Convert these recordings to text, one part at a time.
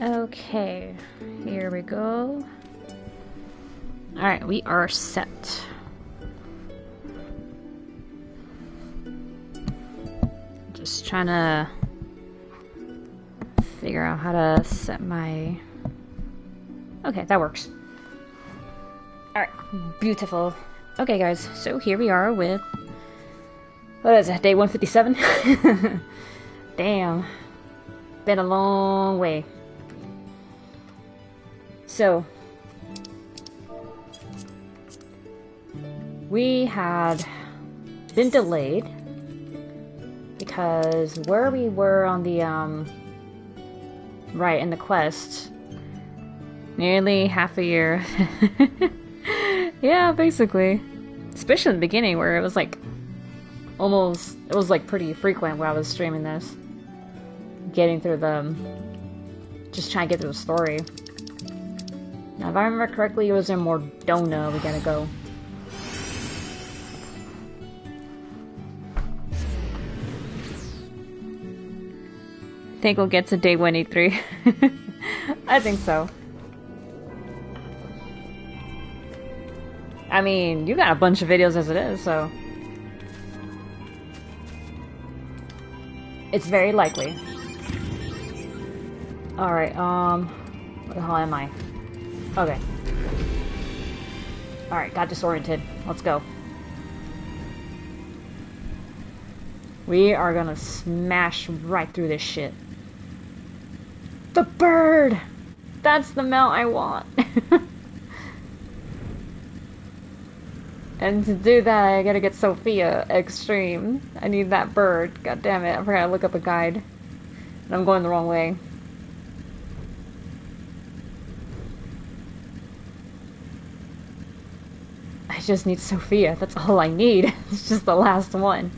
Okay, here we go. Alright, we are set. Just trying to figure out how to set my... Okay, that works. Alright, beautiful. Okay guys, so here we are with... What is it, day 157? Damn. Been a long way. So... we had been delayed because where we were on the, right, in the quest, nearly half a year. Yeah, basically. Especially in the beginning where it was like, almost, it was like pretty frequent when I was streaming this. Getting through the, just trying to get through the story. Now if I remember correctly, it was in Mordona we gotta go. Think we'll get to day 183. I think so. I mean, you got a bunch of videos as it is, so... it's very likely. Alright, where the hell am I? Okay. Alright, got disoriented. Let's go. We are gonna smash right through this shit. The bird! That's the mount I want. And to do that, I gotta get Sophia Extreme. I need that bird. God damn it, I forgot to look up a guide. And I'm going the wrong way. I just need Sophia. That's all I need. It's just the last one.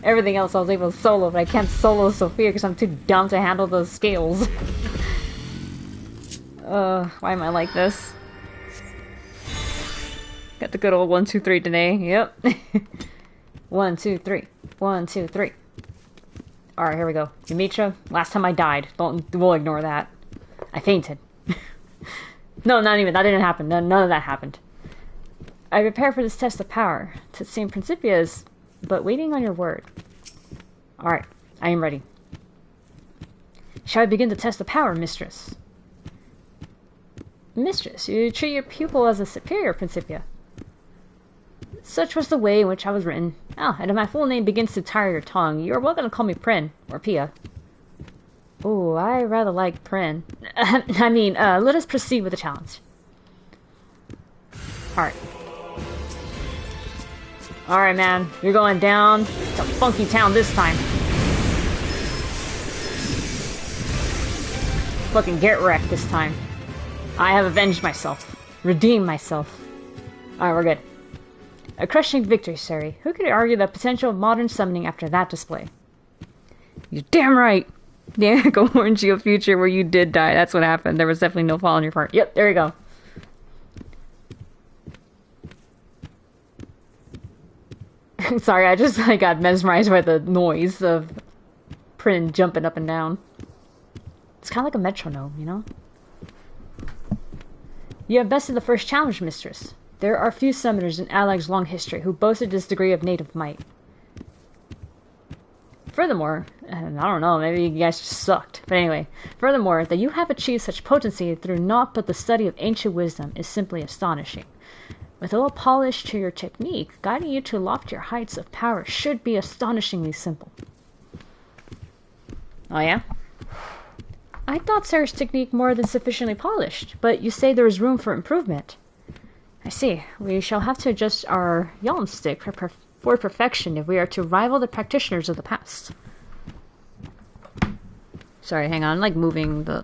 Everything else I was able to solo, but I can't solo Sophia because I'm too dumb to handle those scales. Why am I like this? Got the good old 1, 2, 3 today. Yep. 1, 2, 3. 1, 2, 3. Alright, here we go. Dimitra, last time I died. We'll ignore that. I fainted. No, not even. That didn't happen. None of that happened. I prepare for this test of power. To St. Principia's, but waiting on your word. Alright, I am ready. Shall I begin to test the power, mistress? Mistress, you treat your pupil as a superior, Principia. Such was the way in which I was written. Oh, and if my full name begins to tire your tongue, you are welcome to call me Prin, or Pia. Ooh, I rather like Prin. I mean, let us proceed with the challenge. Alright. Alright, man. You're going down to Funky Town this time. Fucking get wrecked this time. I have avenged myself. Redeemed myself. Alright, we're good. A crushing victory, Sari. Who could argue the potential of modern summoning after that display? You're damn right. Yeah, go warn you a future where you did die. That's what happened. There was definitely no fault on your part. Yep, there you go. Sorry, I got mesmerized by the noise of Prin jumping up and down. It's kind of like a metronome, you know? You have bested the first challenge, mistress. There are few summoners in Alag's long history who boasted this degree of native might. Furthermore, I don't know, maybe you guys just sucked. But anyway, furthermore, that you have achieved such potency through naught but the study of ancient wisdom is simply astonishing. With a little polish to your technique, guiding you to loftier heights of power should be astonishingly simple. Oh yeah? I thought Sarah's technique more than sufficiently polished, but you say there is room for improvement. I see. We shall have to adjust our yalmstick for perfection if we are to rival the practitioners of the past. Sorry, hang on. I'm like moving the...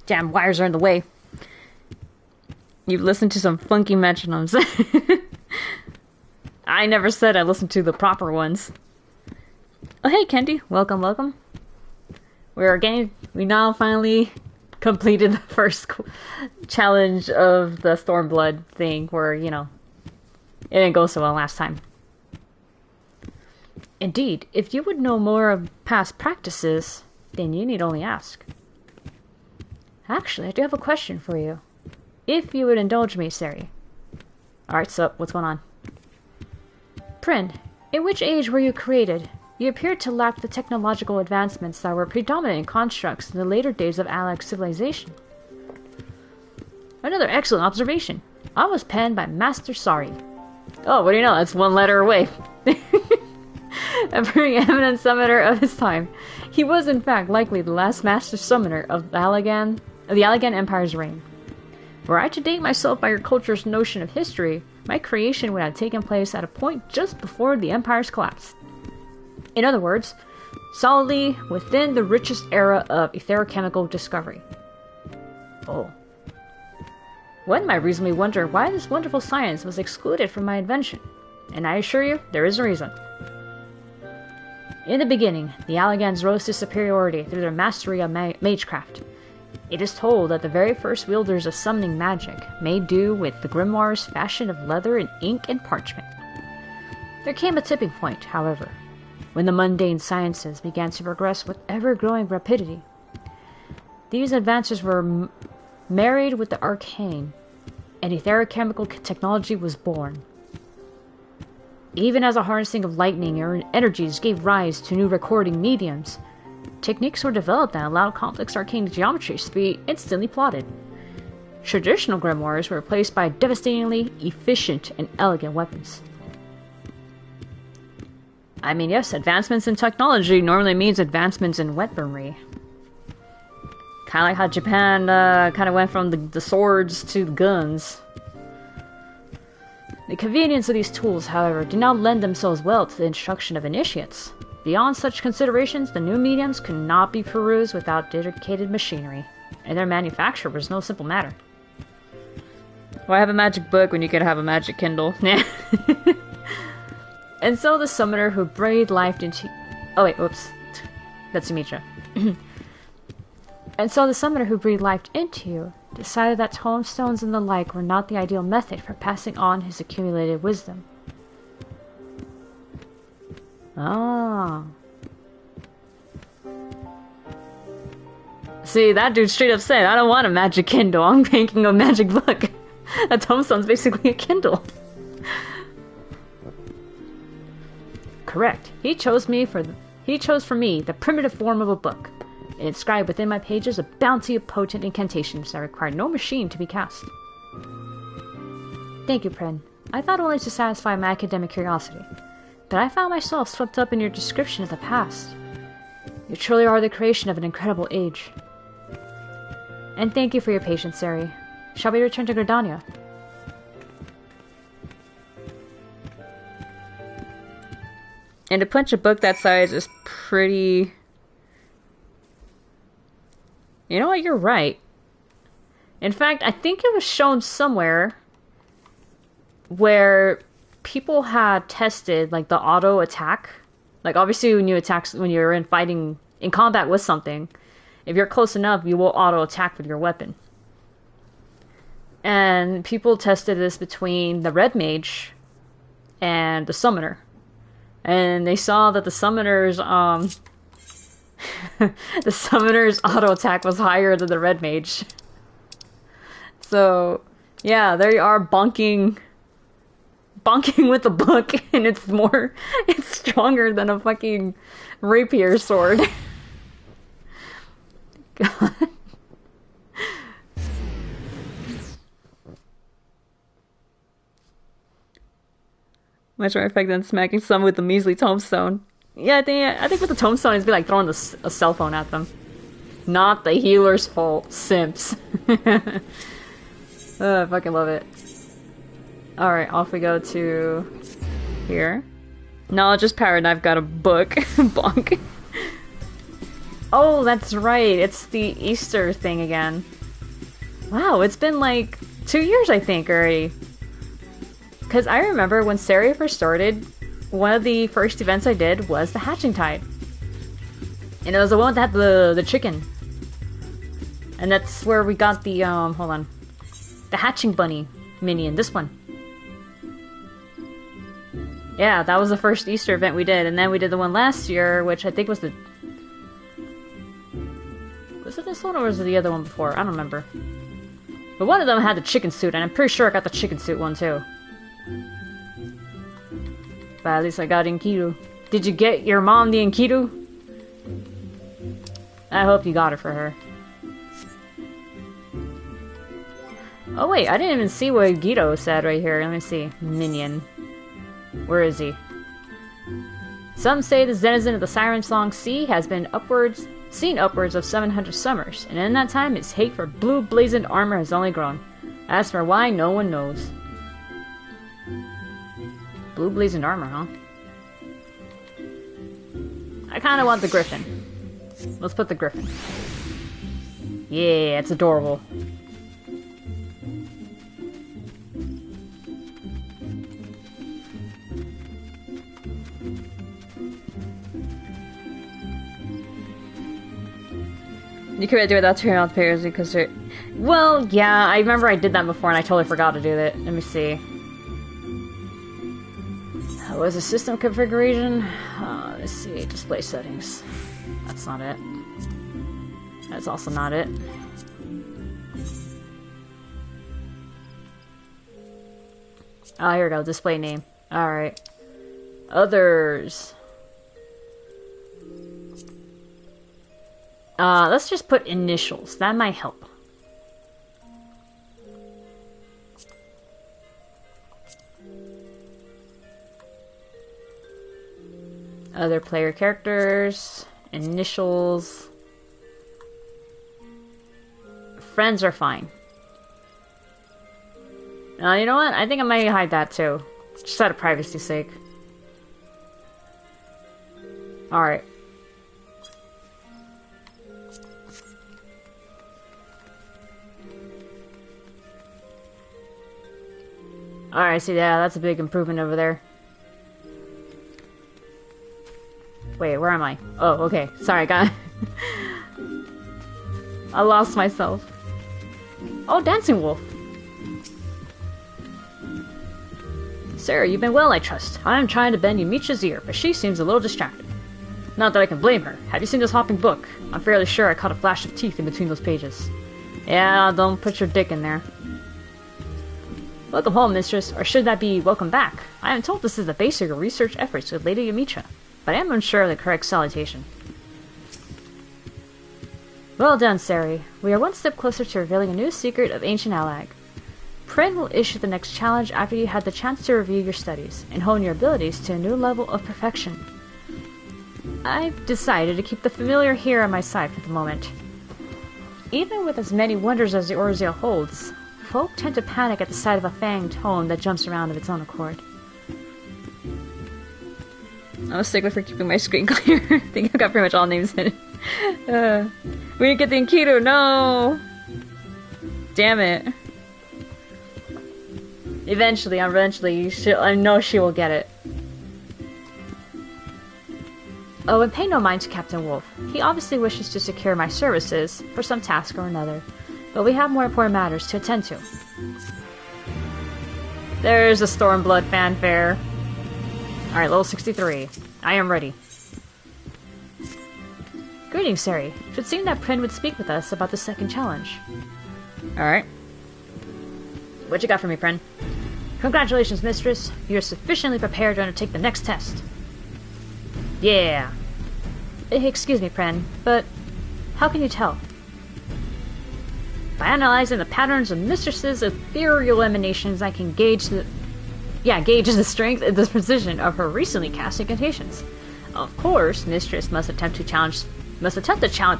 Damn, wires are in the way. You've listened to some funky metronomes. I never said I listened to the proper ones. Oh, hey, Kendi. Welcome, welcome. We now finally completed the first challenge of the Stormblood thing where, you know, it didn't go so well last time. Indeed, if you would know more of past practices, then you need only ask. Actually, I do have a question for you. If you would indulge me, Sari. Alright, so what's going on? Prin, in which age were you created? You appeared to lack the technological advancements that were predominant in constructs in the later days of Alec civilization. Another excellent observation. I was penned by Master Sari. Oh, what do you know? That's one letter away. A preeminent summoner of his time. He was, in fact, likely the last master summoner of the Allegan Empire's reign. Were I to date myself by your culture's notion of history, my creation would have taken place at a point just before the Empire's collapse. In other words, solidly within the richest era of etherochemical discovery. Oh. One might reasonably wonder why this wonderful science was excluded from my invention, and I assure you, there is a reason. In the beginning, the Allegans rose to superiority through their mastery of magecraft. It is told that the very first wielders of summoning magic made do with the grimoires fashioned of leather and ink and parchment. There came a tipping point, however, when the mundane sciences began to progress with ever-growing rapidity. These advances were married with the arcane, and etherochemical technology was born. Even as the harnessing of lightning or energies gave rise to new recording mediums, techniques were developed that allowed complex arcane geometries to be instantly plotted. Traditional grimoires were replaced by devastatingly efficient and elegant weapons. I mean, yes, advancements in technology normally means advancements in weaponry. Kind of like how Japan kind of went from the swords to the guns. The convenience of these tools, however, do not lend themselves well to the instruction of initiates. Beyond such considerations, the new mediums could not be perused without dedicated machinery, and their manufacture was no simple matter. Why have a magic book when you could have a magic Kindle? And so the summoner who breathed life into... Oh wait, whoops. That's Sumitra. And so the summoner who breathed life into you decided that tomestones and the like were not the ideal method for passing on his accumulated wisdom. Ah. See, that dude straight up said, I don't want a magic Kindle, I'm making a magic book. A tomestone's basically a Kindle. Correct. He chose for me the primitive form of a book, and inscribed within my pages a bounty of potent incantations that required no machine to be cast. Thank you, Prin. I thought only to satisfy my academic curiosity, but I found myself swept up in your description of the past. You truly are the creation of an incredible age. And thank you for your patience, Sari. Shall we return to Gridania? And to punch a book that size is pretty... You know what, you're right. In fact, I think it was shown somewhere where people had tested, like, the auto attack. Like, obviously when you're in combat with something, if you're close enough, you will auto attack with your weapon. And people tested this between the red mage and the summoner. And they saw that the summoner's the summoner's auto attack was higher than the red mage. So yeah, they are bonking with the book, and it's stronger than a fucking rapier sword. God. Much more effective than smacking someone with a measly tombstone. Yeah, I think with the tombstone, it'd be like throwing a cell phone at them. Not the healer's fault, simps. I fucking love it. Alright, off we go to... here. Knowledge is power, and I've got a book. Bonk. Oh, that's right, it's the Easter thing again. Wow, it's been like 2 years, I think, already. Because I remember when Sari first started, one of the first events I did was the Hatching Tide. And it was the one that had the chicken. And that's where we got the, hold on. The Hatching Bunny minion, this one. Yeah, that was the first Easter event we did. And then we did the one last year, which I think was the Was it this one or was it the other one before? I don't remember. But one of them had the chicken suit, and I'm pretty sure I got the chicken suit one too. But at least I got Enkidu. Did you get your mom the Enkidu? I hope you got it for her. Oh wait, I didn't even see what Guido said right here. Let me see. Minion. Where is he? Some say the denizen of the Siren Song Sea has been seen upwards of 700 summers, and in that time his hate for blue blazoned armor has only grown. As for why, no one knows. Blue blazoned armor, huh? I kinda want the griffin. Let's put the griffin. Yeah, it's adorable. You could do it without turning off the pairs because they're... Well, yeah, I remember I did that before and I totally forgot to do that. Let me see. What was the system configuration? Let's see, display settings. That's not it. That's also not it. Oh, here we go, display name. Alright. Others. Let's just put initials. That might help. Other player characters. Initials. Friends are fine. You know what? I think I might hide that too. Just out of privacy's sake. Alright. Alright, see, yeah, that's a big improvement over there. Wait, where am I? Oh, okay. Sorry, guy. I lost myself. Oh, Dancing Wolf. Sarah, you've been well, I trust. I am trying to bend Yumicha's ear, but she seems a little distracted. Not that I can blame her. Have you seen this hopping book? I'm fairly sure I caught a flash of teeth in between those pages. Yeah, don't put your dick in there. Welcome home, mistress, or should that be welcome back? I am told this is the base of your research efforts with Lady Yumicha, but I am unsure of the correct salutation. Well done, Sari. We are one step closer to revealing a new secret of ancient Alag. Prin will issue the next challenge after you had the chance to review your studies and hone your abilities to a new level of perfection. I've decided to keep the familiar here on my side for the moment. Even with as many wonders as the Orzeal holds, folk tend to panic at the sight of a fanged tome that jumps around of its own accord. I'm a stickler for keeping my screen clear. I think I've got pretty much all names in it. We didn't get the Enkidu, no! Damn it. Eventually, I know she will get it. Oh, and pay no mind to Captain Wolf. He obviously wishes to secure my services for some task or another, but we have more important matters to attend to. There's a Stormblood fanfare. Alright, level 63. I am ready. Greetings, Sari. It should seem that Prin would speak with us about the second challenge. Alright. What you got for me, Prin? Congratulations, mistress. You're sufficiently prepared to undertake the next test. Yeah. Excuse me, Prin, but how can you tell? By analyzing the patterns of Mistress's ethereal emanations, I can gauge the strength and the precision of her recently cast incantations. Of course, Mistress must attempt to challenge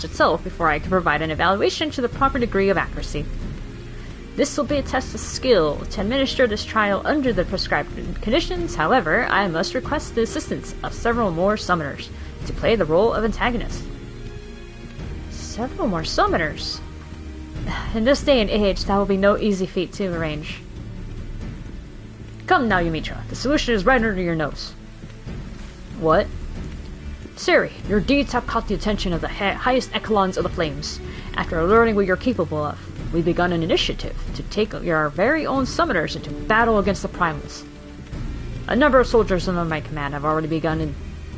itself before I can provide an evaluation to the proper degree of accuracy. This will be a test of skill. To administer this trial under the prescribed conditions, however, I must request the assistance of several more summoners to play the role of antagonist. Several more summoners? In this day and age, that will be no easy feat to arrange. Come now, Yumicha. The solution is right under your nose. What? Sari, your deeds have caught the attention of the highest echelons of the flames. After learning what you're capable of, we've begun an initiative to take your very own summoners into battle against the primals. A number of soldiers under my command have already begun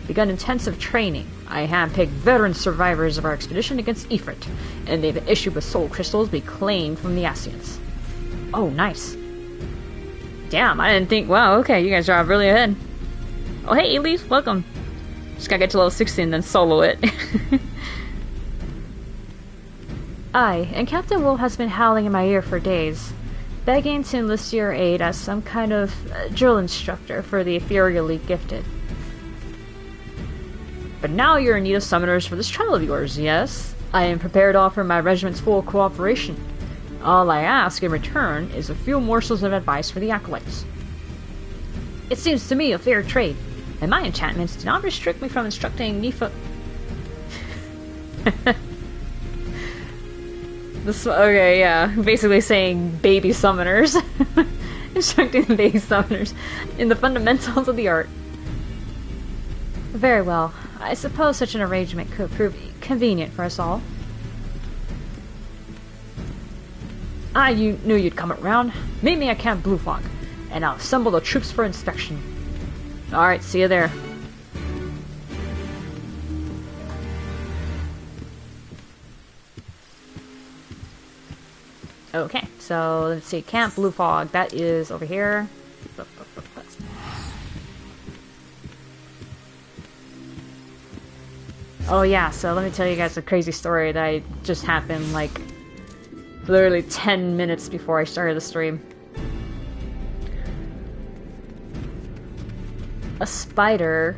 begun intensive training. I handpicked veteran survivors of our expedition against Ifrit, and they've been issued with soul crystals we claimed from the Ascians. Oh, nice. Damn, I didn't think... Wow, okay, you guys are really ahead. Oh, hey, Elise, welcome. Just gotta get to level 60 and then solo it. I, and Captain Wolf has been howling in my ear for days, begging to enlist your aid as some kind of drill instructor for the ethereally gifted. But now you're in need of summoners for this trial of yours, yes? I am prepared to offer my regiment's full cooperation. All I ask in return is a few morsels of advice for the acolytes. It seems to me a fair trade, and my enchantments do not restrict me from instructing Nifa... Okay, yeah, basically saying baby summoners. Instructing the baby summoners in the fundamentals of the art. Very well. I suppose such an arrangement could prove convenient for us all. You knew you'd come around. Meet me at Camp Blue Fog, and I'll assemble the troops for inspection. Alright, see you there. Okay, so let's see, Camp Blue Fog, that is over here. Oh yeah, so let me tell you guys a crazy story that just happened, like, literally 10 minutes before I started the stream. A spider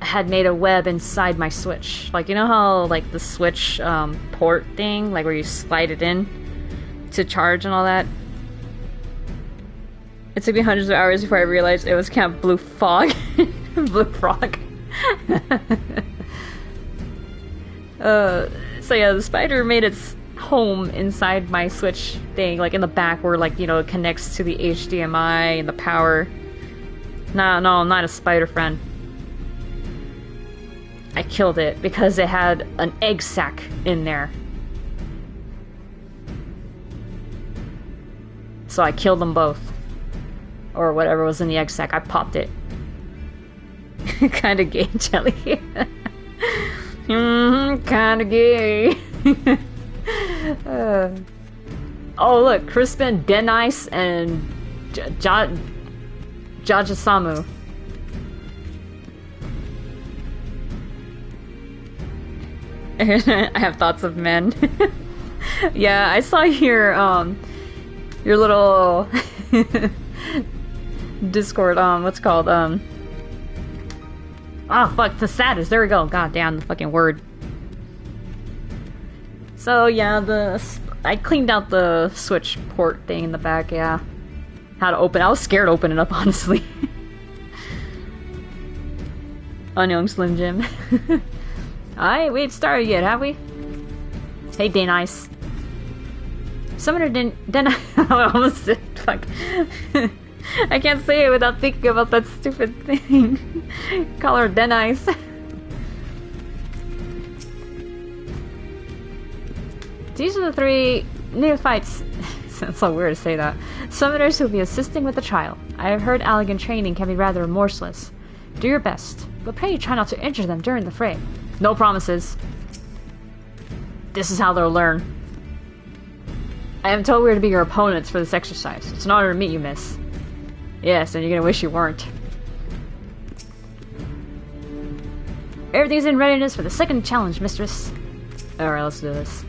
had made a web inside my Switch. Like, you know how, like, the Switch port thing, like where you slide it in to charge and all that? It took me hundreds of hours before I realized it was Camp Blue Fog. Blue Frog. So yeah, the spider made its home inside my Switch thing, like in the back where, like, you know, it connects to the HDMI and the power. No, not a spider friend. I killed it because it had an egg sac in there. So I killed them both. Or whatever was in the egg sac, I popped it. Kinda gay, Jelly. Kinda gay. Oh look, Crispin, Denice, and Jajasamu. I have thoughts of men. Yeah, I saw your little Discord, what's it called, oh fuck, the status, there we go, god damn, the fucking word. So yeah, I cleaned out the Switch port thing in the back, yeah. How to open, I was scared to open it up, honestly. Unknown Slim Jim. Alright, we ain't started yet, have we? Hey, Danice. Summoner I almost said, fuck. I can't say it without thinking about that stupid thing. Call her Denice. These are the 3 neophytes. Sounds so weird to say that. Summoners who will be assisting with the trial. I have heard Allegan training can be rather remorseless. Do your best, but pray you try not to injure them during the fray. No promises. This is how they'll learn. I am told we are to be your opponents for this exercise. It's an honor to meet you, miss. Yes, and you're gonna wish you weren't. Everything's in readiness for the second challenge, mistress. Alright, let's do this.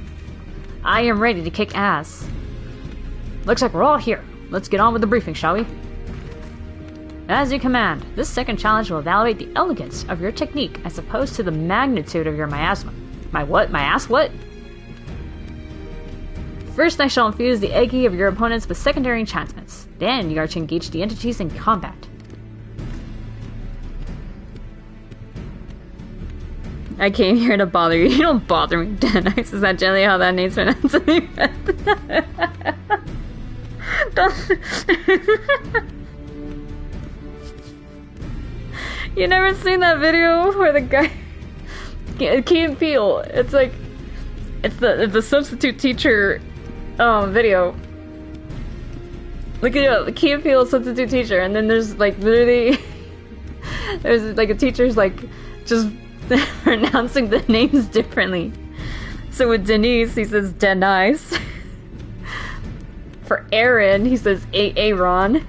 I am ready to kick ass. Looks like we're all here. Let's get on with the briefing, shall we? As you command, this second challenge will evaluate the elegance of your technique as opposed to the magnitude of your miasma. My what? My ass what? First, I shall infuse the eggy of your opponents with secondary enchantments. Then you are to engage the entities in combat. I came here to bother you. You don't bother me, Denice. Is that generally how that name's pronounced? You never seen that video where the guy Key and Peele? It's like it's the substitute teacher video. Look it up, Key and Peele substitute teacher, and then there's like literally There's like a teacher's like just pronouncing the names differently. So with Denise, he says Denise. For Aaron, he says Aaron.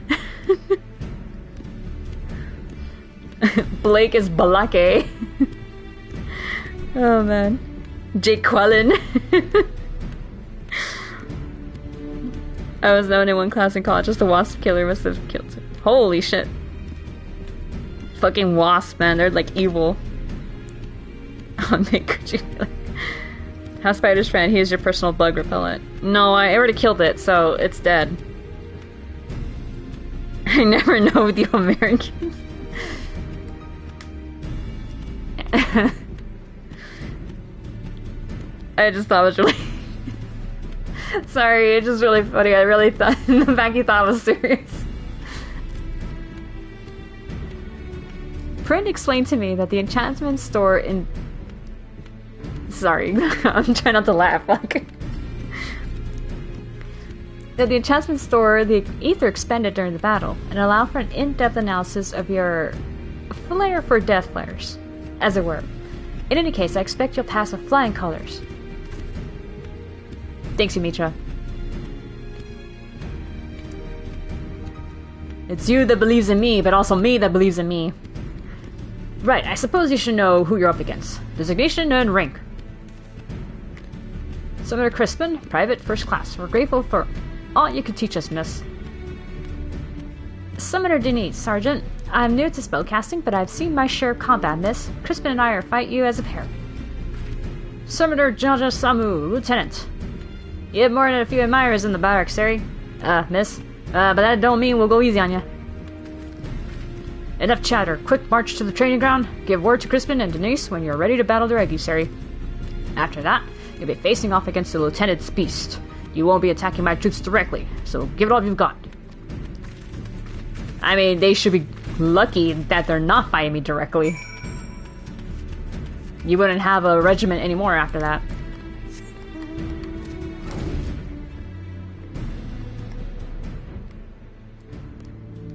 Blake is Balake. Oh man. Jake Quellen. I was known in one class in college, just a wasp killer must have killed him. Holy shit. Fucking wasp, man, they're like evil. Oh, Nick, could you be like... House Spider's friend, he is your personal bug repellent. No, I already killed it, so it's dead. I never know with you Americans. I just thought it was really... Sorry, it's just really funny. I really thought... the fact you thought it was serious. Print explained to me that the enchantment store in... Sorry, I'm trying not to laugh. Like... that the enchantment store, the ether expended during the battle, and allow for an in-depth analysis of your flair for death flares, as it were. In any case, I expect you'll pass with flying colors. Thanks, Yumitra. It's you that believes in me, but also me that believes in me. Right, I suppose you should know who you're up against. Designation and rank. Summoner Crispin, Private, First Class. We're grateful for all you could teach us, miss. Summoner Denise, Sergeant. I'm new to spellcasting, but I've seen my share of combat, miss. Crispin and I are fight you as a pair. Summoner Jaja Samu, Lieutenant. You have more than a few admirers in the barracks, Sari. Miss. But that don't mean we'll go easy on you. Enough chatter. Quick march to the training ground. Give word to Crispin and Denise when you're ready to battle the Regusary. After that, you'll be facing off against the Lieutenant's beast. You won't be attacking my troops directly, so give it all you've got. I mean, they should be lucky that they're not fighting me directly. You wouldn't have a regiment anymore after that.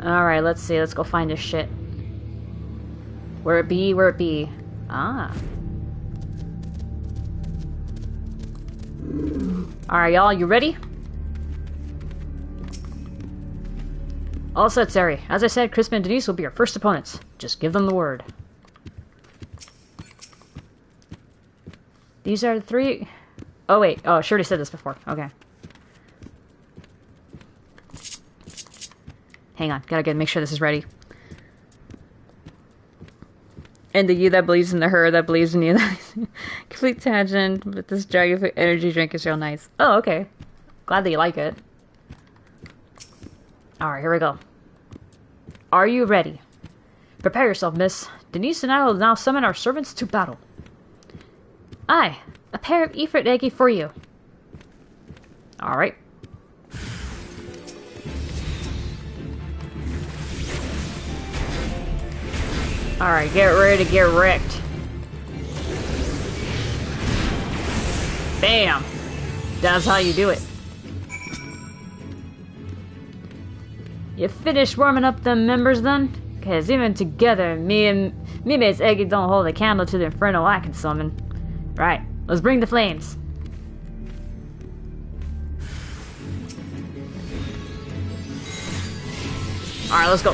Alright, let's see. Let's go find this shit. Where it be? Where it be? Ah. Alright, y'all. You ready? All set, Sari. As I said, Crispin and Denise will be your first opponents. Just give them the word. These are the three... Oh, wait. Oh, she already said this before. Okay. Hang on, gotta make sure this is ready. And the you that believes in the her that believes in you. Complete tangent, but this dragon food energy drink is real nice. Oh, okay. Glad that you like it. Alright, here we go. Are you ready? Prepare yourself, miss. Denise and I will now summon our servants to battle. Aye, a pair of Ifrit Eggy for you. Alright. Alright, get ready to get wrecked. Bam! That's how you do it. You finished warming up them members then? Cause even together, me mate's Eggy don't hold a candle to the inferno I can summon. Right, let's bring the flames. Alright, let's go.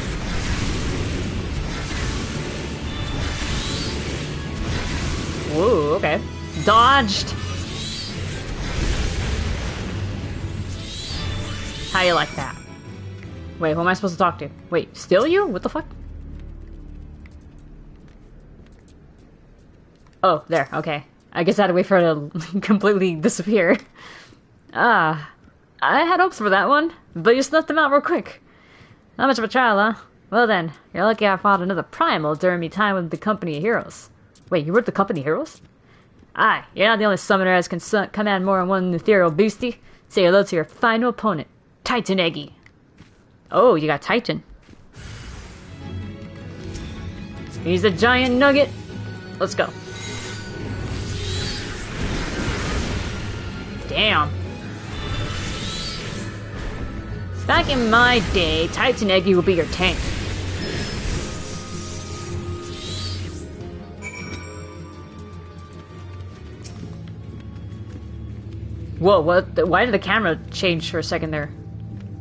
Whoa, okay. Dodged! How you like that? Wait, who am I supposed to talk to? Wait, still you? What the fuck? Oh, there, okay. I guess I had to wait for her to completely disappear. Ah, I had hopes for that one, but you snuffed them out real quick. Not much of a trial, huh? Well then, you're lucky I fought another primal during me time with the Company of Heroes. Wait, you were with the Company of Heroes? Aye, you're not the only summoner as can command more than one ethereal beastie. Say hello to your final opponent, Titan Eggy. Oh, you got Titan. He's a giant nugget. Let's go. Damn. Back in my day, Titan Eggy would be your tank. Whoa, what? Why did the camera change for a second there?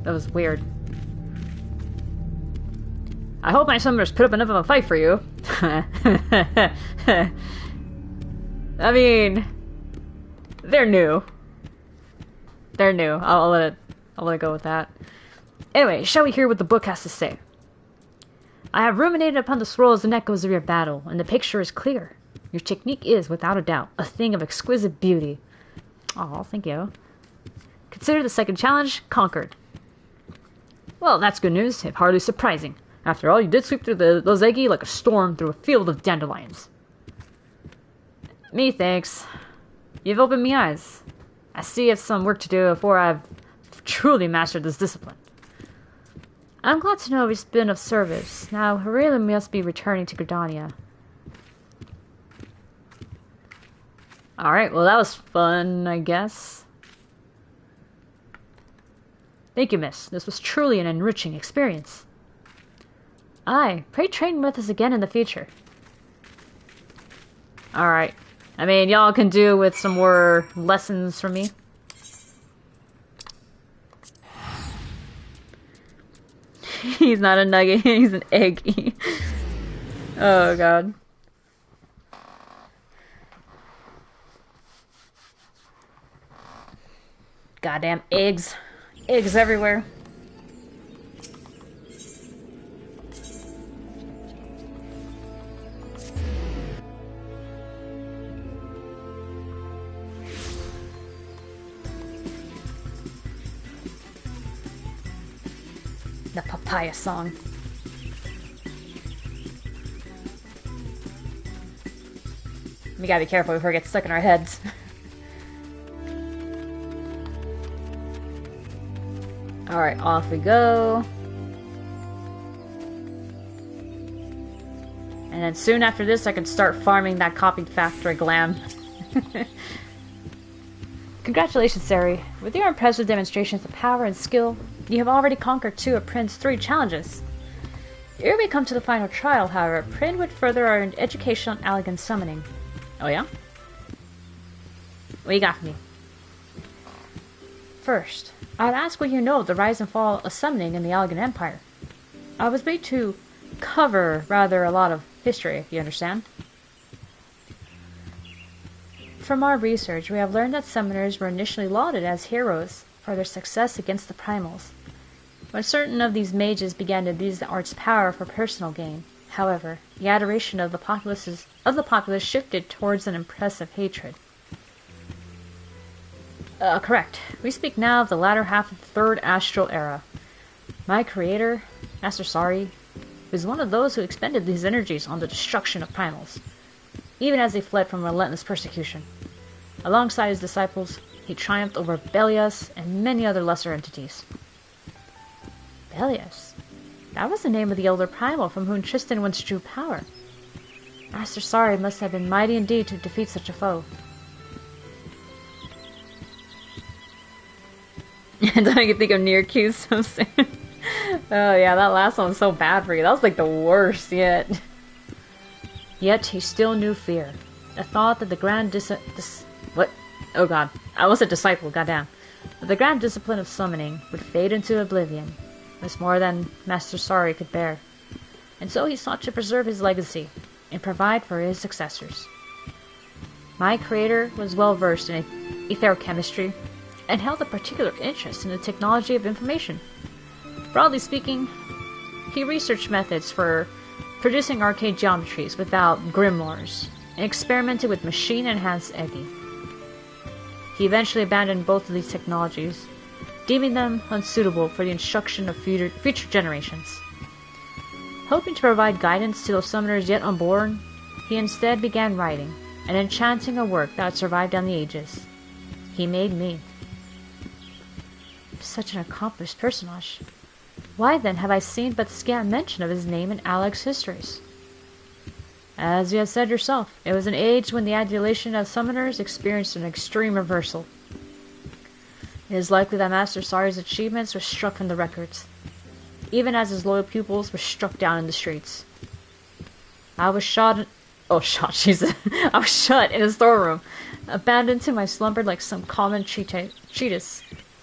That was weird. I hope my summoners put up enough of a fight for you. I mean, they're new. They're new. I'll let it go with that. Anyway, shall we hear what the book has to say? I have ruminated upon the swirls and echoes of your battle, and the picture is clear. Your technique is, without a doubt, a thing of exquisite beauty. Oh, thank you. Consider the second challenge conquered. Well, that's good news, if hardly surprising. After all, you did sweep through the Lozegi like a storm through a field of dandelions. Me thanks. You've opened me eyes. I see I have some work to do before I've truly mastered this discipline. I'm glad to know we've been of service. Now, I really must be returning to Gridania. Alright, well that was fun, I guess. Thank you, miss. This was truly an enriching experience. Aye, pray train with us again in the future. Alright. I mean, y'all can do with some more lessons from me. He's not a nugget, he's an egg. Oh god. Goddamn eggs. Eggs everywhere. The papaya song. We gotta be careful before it gets stuck in our heads. Alright, off we go. And then soon after this, I can start farming that copied factory glam. Congratulations, Sari. With your impressive demonstrations of power and skill, you have already conquered 2 of Prin's 3 challenges. Ere we come to the final trial, however, Prin would further our education on Allegan summoning. Oh yeah? What you got for me? First, I'd ask what you know of the rise and fall of summoning in the Allegan Empire. I was made to cover rather a lot of history, if you understand. From our research, we have learned that summoners were initially lauded as heroes for their success against the primals. When certain of these mages began to abuse the art's power for personal gain, however, the adoration of the populace shifted towards an impressive hatred. Correct. We speak now of the latter half of the Third Astral Era. My creator, Master Sari, was one of those who expended these energies on the destruction of primals, even as they fled from relentless persecution. Alongside his disciples, he triumphed over Belias and many other lesser entities. Belias? That was the name of the elder primal from whom Tristan once drew power. Master Sari must have been mighty indeed to defeat such a foe. Don't you think of near cues so soon? Oh yeah, that last one was so bad for you. That was like the worst yet. Yet he still knew fear. The thought that the grand what? Oh god. I was a disciple, goddamn. But the grand discipline of summoning would fade into oblivion was more than Master Sari could bear. And so he sought to preserve his legacy and provide for his successors. My creator was well versed in etherochemistry and held a particular interest in the technology of information. Broadly speaking, he researched methods for producing arcane geometries without grimoires, and experimented with machine-enhanced Egi. He eventually abandoned both of these technologies, deeming them unsuitable for the instruction of future generations. Hoping to provide guidance to those summoners yet unborn, he instead began writing and enchanting a work that had survived down the ages. He made me. Such an accomplished personage. Why then have I seen but scant mention of his name in Alex histories? As you have said yourself, it was an age when the adulation of summoners experienced an extreme reversal. It is likely that Master Sari's achievements were struck in the records, even as his loyal pupils were struck down in the streets. I was shut in a storeroom. abandoned to my slumber like some common treatise.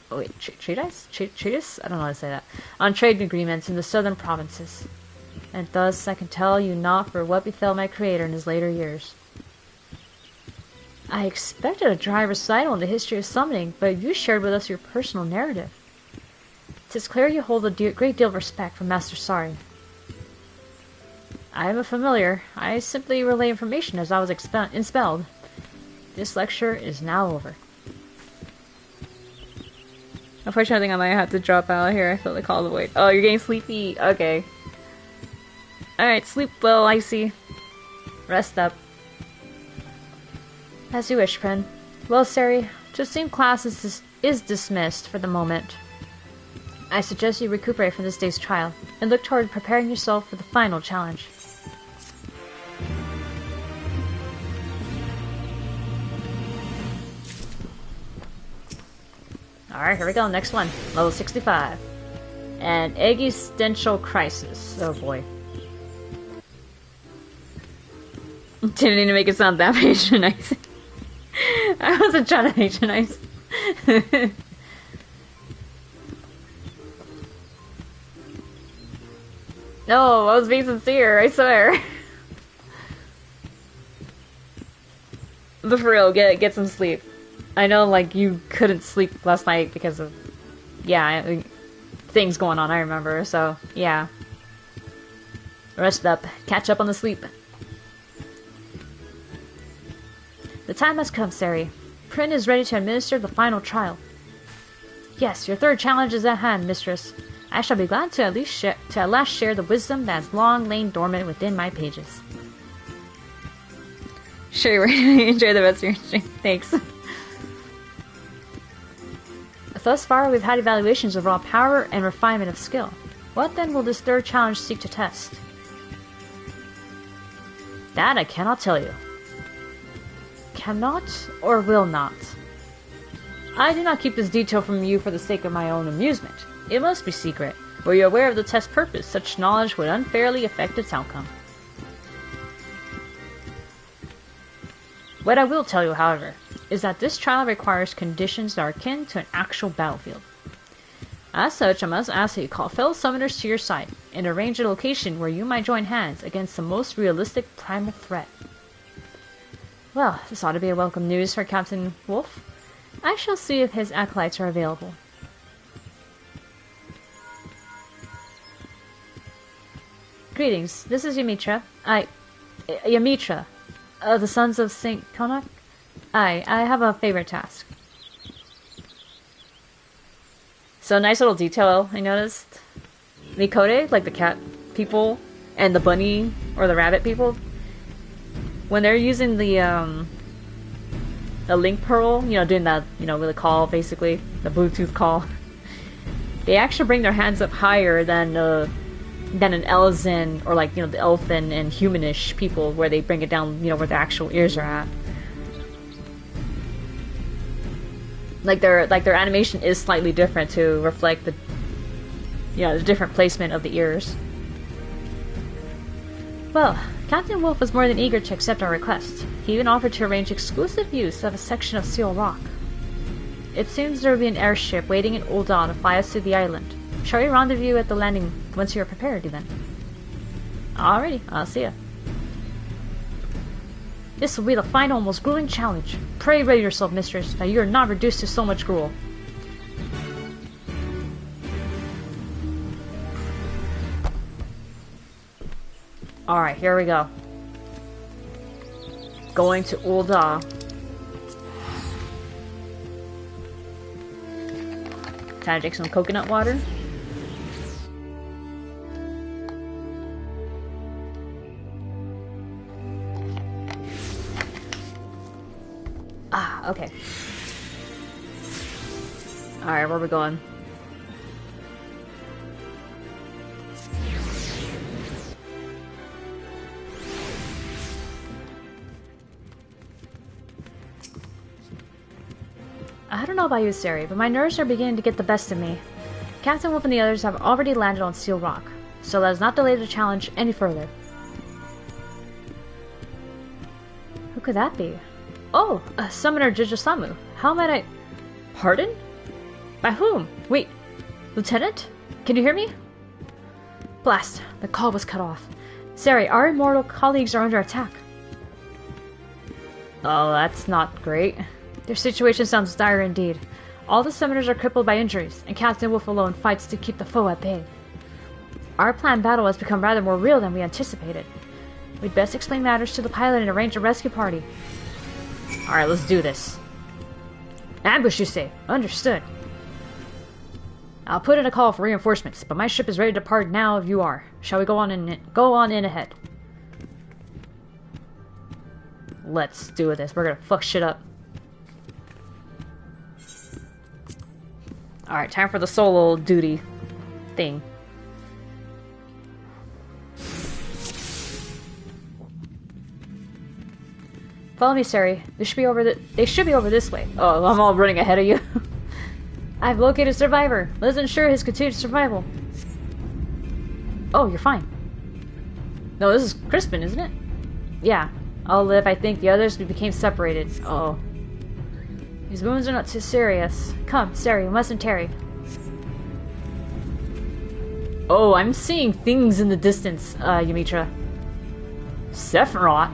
Oh wait, treatise? I don't know how to say that. On trade agreements in the southern provinces. And thus I can tell you naught for what befell my creator in his later years. I expected a dry recital in the history of summoning, but you shared with us your personal narrative. 'Tis clear you hold a great deal of respect for Master Sari. I am a familiar. I simply relay information as I was expelled. This lecture is now over. Unfortunately, I think I might have to drop out here. I feel like all the way. Oh, you're getting sleepy. Okay. Alright, sleep well, Icy. Rest up. As you wish, friend. Well, Sari, to assume class is dismissed for the moment. I suggest you recuperate from this day's trial, and look toward preparing yourself for the final challenge. Alright, here we go, next one. Level 65. An existential crisis. Oh boy. Didn't need to make it sound that patronizing. I wasn't trying to patronize. No, I was being sincere, I swear. But for real, get some sleep. I know, like, you couldn't sleep last night because of, yeah, things going on, I remember, so, yeah. Rest up. Catch up on the sleep. The time has come, Sari. Prin is ready to administer the final trial. Yes, your third challenge is at hand, mistress. I shall be glad to at last share the wisdom that has long lain dormant within my pages. Sure, enjoy the rest of your stream. Thanks. Thus far, we've had evaluations of raw power and refinement of skill. What then will this third challenge seek to test? That I cannot tell you. Cannot or will not? I do not keep this detail from you for the sake of my own amusement. It must be secret. Were you aware of the test's purpose, such knowledge would unfairly affect its outcome. What I will tell you, however, is that this trial requires conditions that are akin to an actual battlefield. As such, I must ask that you call fellow summoners to your side and arrange a location where you might join hands against the most realistic primal threat. Well, this ought to be a welcome news for Captain Wolf. I shall see if his acolytes are available. Greetings, this is Yamitra. Yamitra, the Sons of St. Konak. I have a favor task. So, nice little detail I noticed. Mikote, like the cat people, and the bunny or the rabbit people, when they're using the link pearl, you know, doing that, you know, with a call, basically, the Bluetooth call, they actually bring their hands up higher than an Elzen, or like, you know, the elfin and humanish people, where they bring it down, you know, where the actual ears are at. Like their animation is slightly different to reflect the, you know, the different placement of the ears. Well, Captain Wolf was more than eager to accept our request. He even offered to arrange exclusive use of a section of Seal Rock. It seems there will be an airship waiting in Ul'dah to fly us to the island. Shall we rendezvous at the landing once you are prepared, then? Alrighty, I'll see ya. This will be the final, most grueling challenge. Pray ready yourself, mistress, that you are not reduced to so much gruel. Alright, here we go. Going to Ul'dah. Time to drink some coconut water. Ah, okay. Alright, where are we going? I don't know about you, Sari, but my nerves are beginning to get the best of me. Captain Wolf and the others have already landed on Seal Rock, so let us not delay the challenge any further. Who could that be? Oh, Summoner Jijisamu. How might I... Pardon? By whom? Wait, Lieutenant? Can you hear me? Blast, the call was cut off. Sari, our immortal colleagues are under attack. Oh, that's not great. Their situation sounds dire indeed. All the summoners are crippled by injuries, and Captain Wolf alone fights to keep the foe at bay. Our planned battle has become rather more real than we anticipated. We'd best explain matters to the pilot and arrange a rescue party. Alright, let's do this. Ambush, you say? Understood. I'll put in a call for reinforcements, but my ship is ready to depart now if you are. Shall we go on in ahead? Let's do this. We're gonna fuck shit up. Alright, time for the solo duty thing. Follow me, Sari. They should be over this way. Oh, I'm all running ahead of you. I've located a survivor. Let's ensure his continued survival. Oh, you're fine. No, this is Crispin, isn't it? Yeah. I'll live. I think the others became separated. Oh. His wounds are not too serious. Come, Sari, we mustn't tarry. Oh, I'm seeing things in the distance, Yamitra. Sephiroth?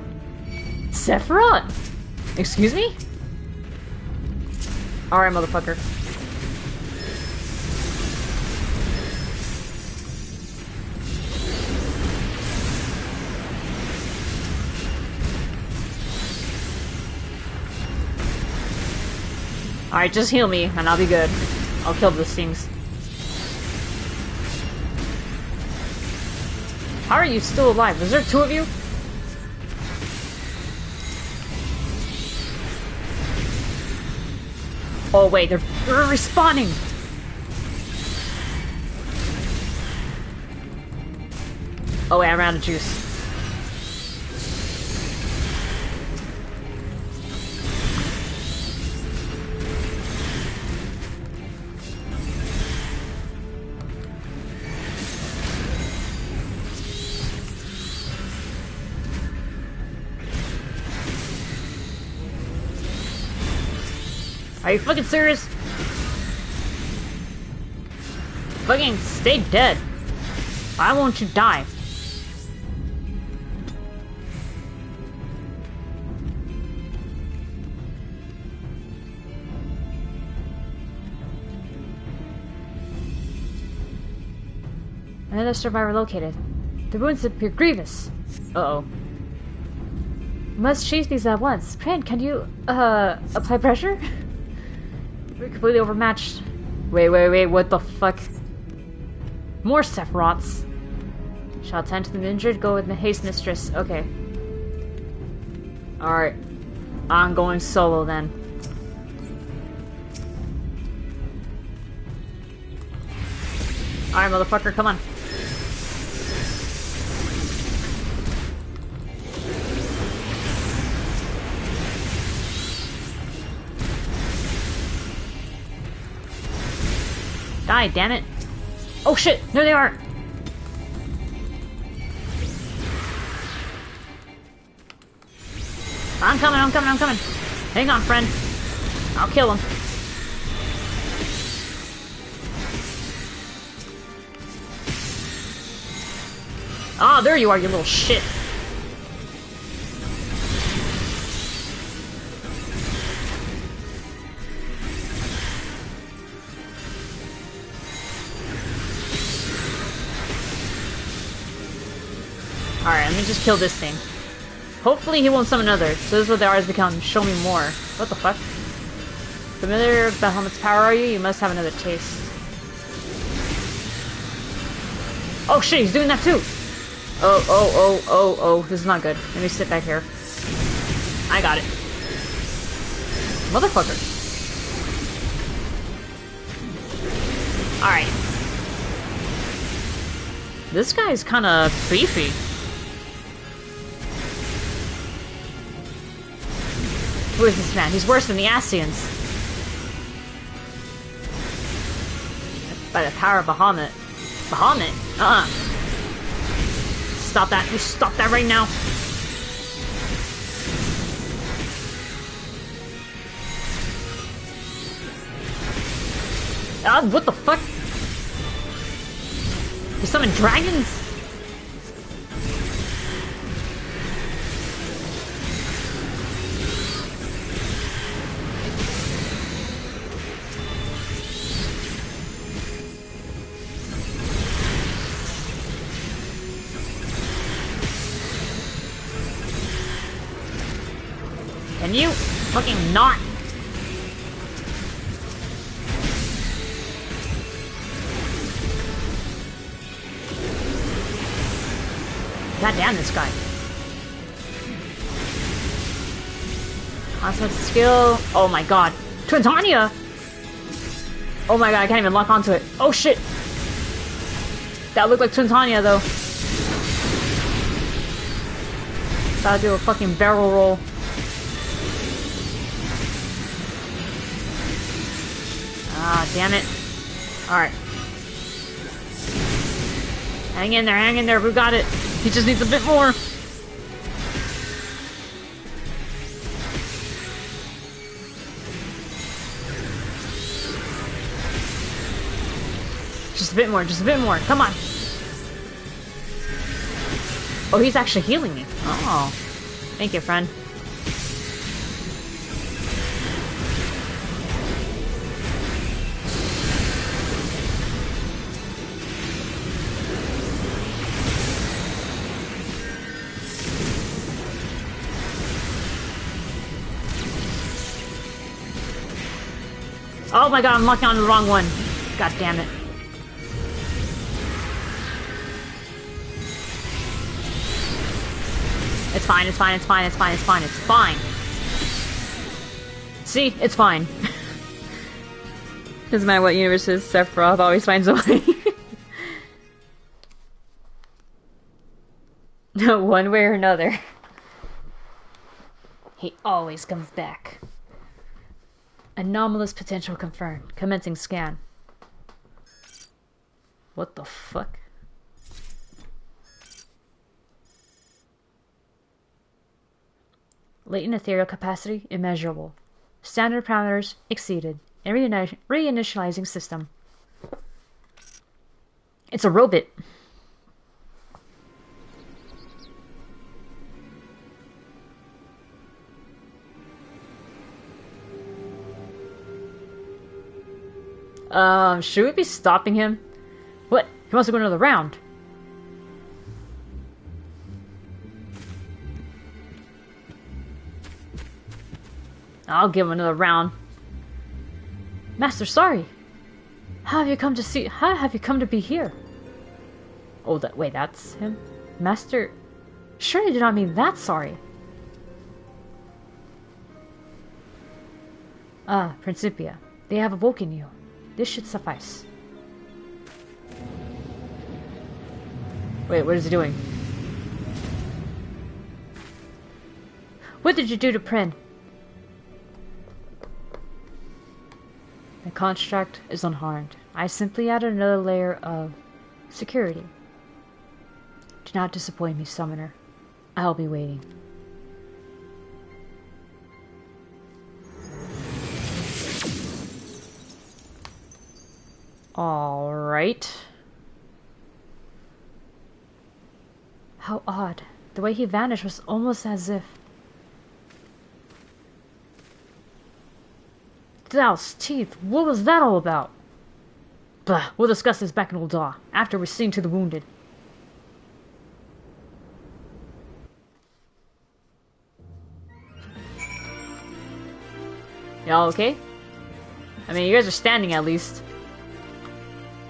Sephiroth? Excuse me? Alright, motherfucker. Alright, just heal me, and I'll be good. I'll kill those things. How are you still alive? Is there two of you? Oh wait, they're respawning! Oh wait, I ran out of juice. Are you fucking serious? Fucking stay dead. Why won't you die? Another survivor located. The wounds appear grievous. Uh-oh. Must chase these at once. Pran, can you, apply pressure? We're completely overmatched. Wait, what the fuck? More Sephiroths. Shall attend to the injured, go with the haste mistress. Okay. Alright. I'm going solo then. Alright, motherfucker, come on. Die, damn it. Oh shit, there they are. I'm coming. Hang on, friend. I'll kill him. Ah, there you are, you little shit. Alright, let me just kill this thing. Hopefully he won't summon others. So this is what the R's become. Show me more. What the fuck? Familiar with Bahamut's power, are you? You must have another taste. Oh shit, he's doing that too! Oh, this is not good. Let me sit back here. I got it. Motherfucker. Alright. This guy's kinda beefy. Who is this man? He's worse than the Asians. By the power of Bahamut. Bahamut? Stop that. You stop that right now. What the fuck? You summon dragons? Can you fucking not? God damn this guy. Constant skill. Oh my god. Twintania! Oh my god, I can't even lock onto it. Oh shit! That looked like Twintania though. Gotta do a fucking barrel roll. Ah, damn it. Alright. Hang in there, we got it. He just needs a bit more. Just a bit more, come on. Oh, he's actually healing me. Oh. Thank you, friend. Oh my god, I'm locking on the wrong one. God damn it. It's fine, it's fine, it's fine, it's fine, it's fine, it's fine. See? It's fine. Doesn't matter what universe is, Sephiroth always finds a way. One way or another. He always comes back. Anomalous potential confirmed. Commencing scan. What the fuck? Latent ethereal capacity immeasurable. Standard parameters exceeded. And reinitializing system. It's a robot. Should we be stopping him? What? He wants to go another round. I'll give him another round. Master, sorry. How have you come to be here? Oh, wait, that's him? Master, surely you did not mean that sorry. Ah, Principia, they have awoken you. This should suffice. Wait, what is he doing? What did you do to Prin? The construct is unharmed. I simply added another layer of security. Do not disappoint me, Summoner. I'll be waiting. Alright. How odd. The way he vanished was almost as if... Dal's teeth! What was that all about? Bah, we'll discuss this back in Ul'dah, after we're seen to the wounded. Y'all okay? I mean, you guys are standing at least.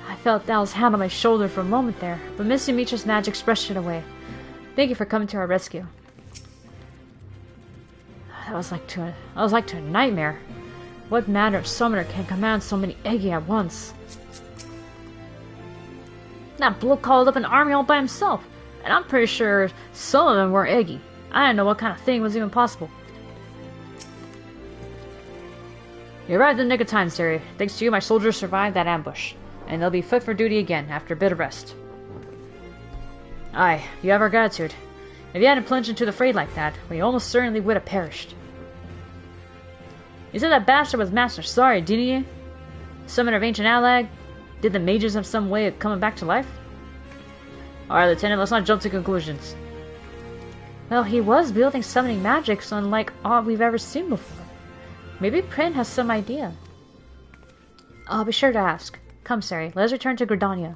I felt Dal's hand on my shoulder for a moment there, but Miss Yumicha's magic brushed it away. Thank you for coming to our rescue. That was like to a nightmare. What manner of summoner can command so many Eggy at once? That bloke called up an army all by himself, and I'm pretty sure some of them were Eggy. I didn't know what kind of thing was even possible. You arrived in the nick of time, Siri. Thanks to you, my soldiers survived that ambush, and they'll be fit for duty again after a bit of rest. Aye, you have our gratitude. If you hadn't plunged into the fray like that, we almost certainly would have perished. You said that bastard was Master Sorry, didn't you? Summoner of Ancient Alag? Did the mages have some way of coming back to life? Alright, Lieutenant, let's not jump to conclusions. Well, he was wielding summoning magic, so unlike all we've ever seen before. Maybe Prin has some idea. I'll be sure to ask. Come, Sari, let us return to Gridania.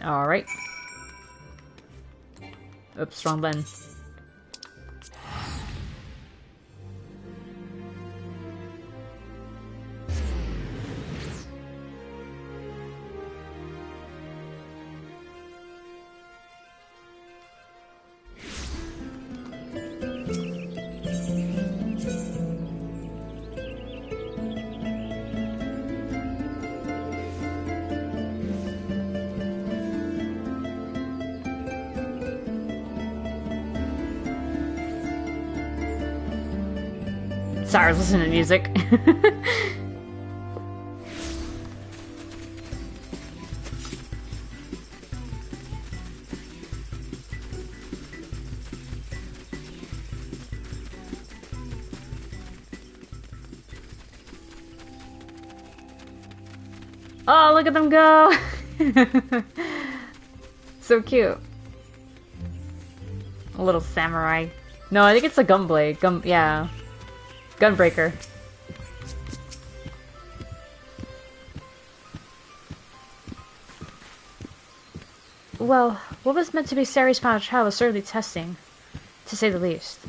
Alright. Oops, wrong button. Sorry, I was listening to music. Oh, look at them go! So cute. A little samurai. No, I think it's a gunblade. Yeah. Gunbreaker. Well, what was meant to be Sari's final trial was certainly testing, to say the least.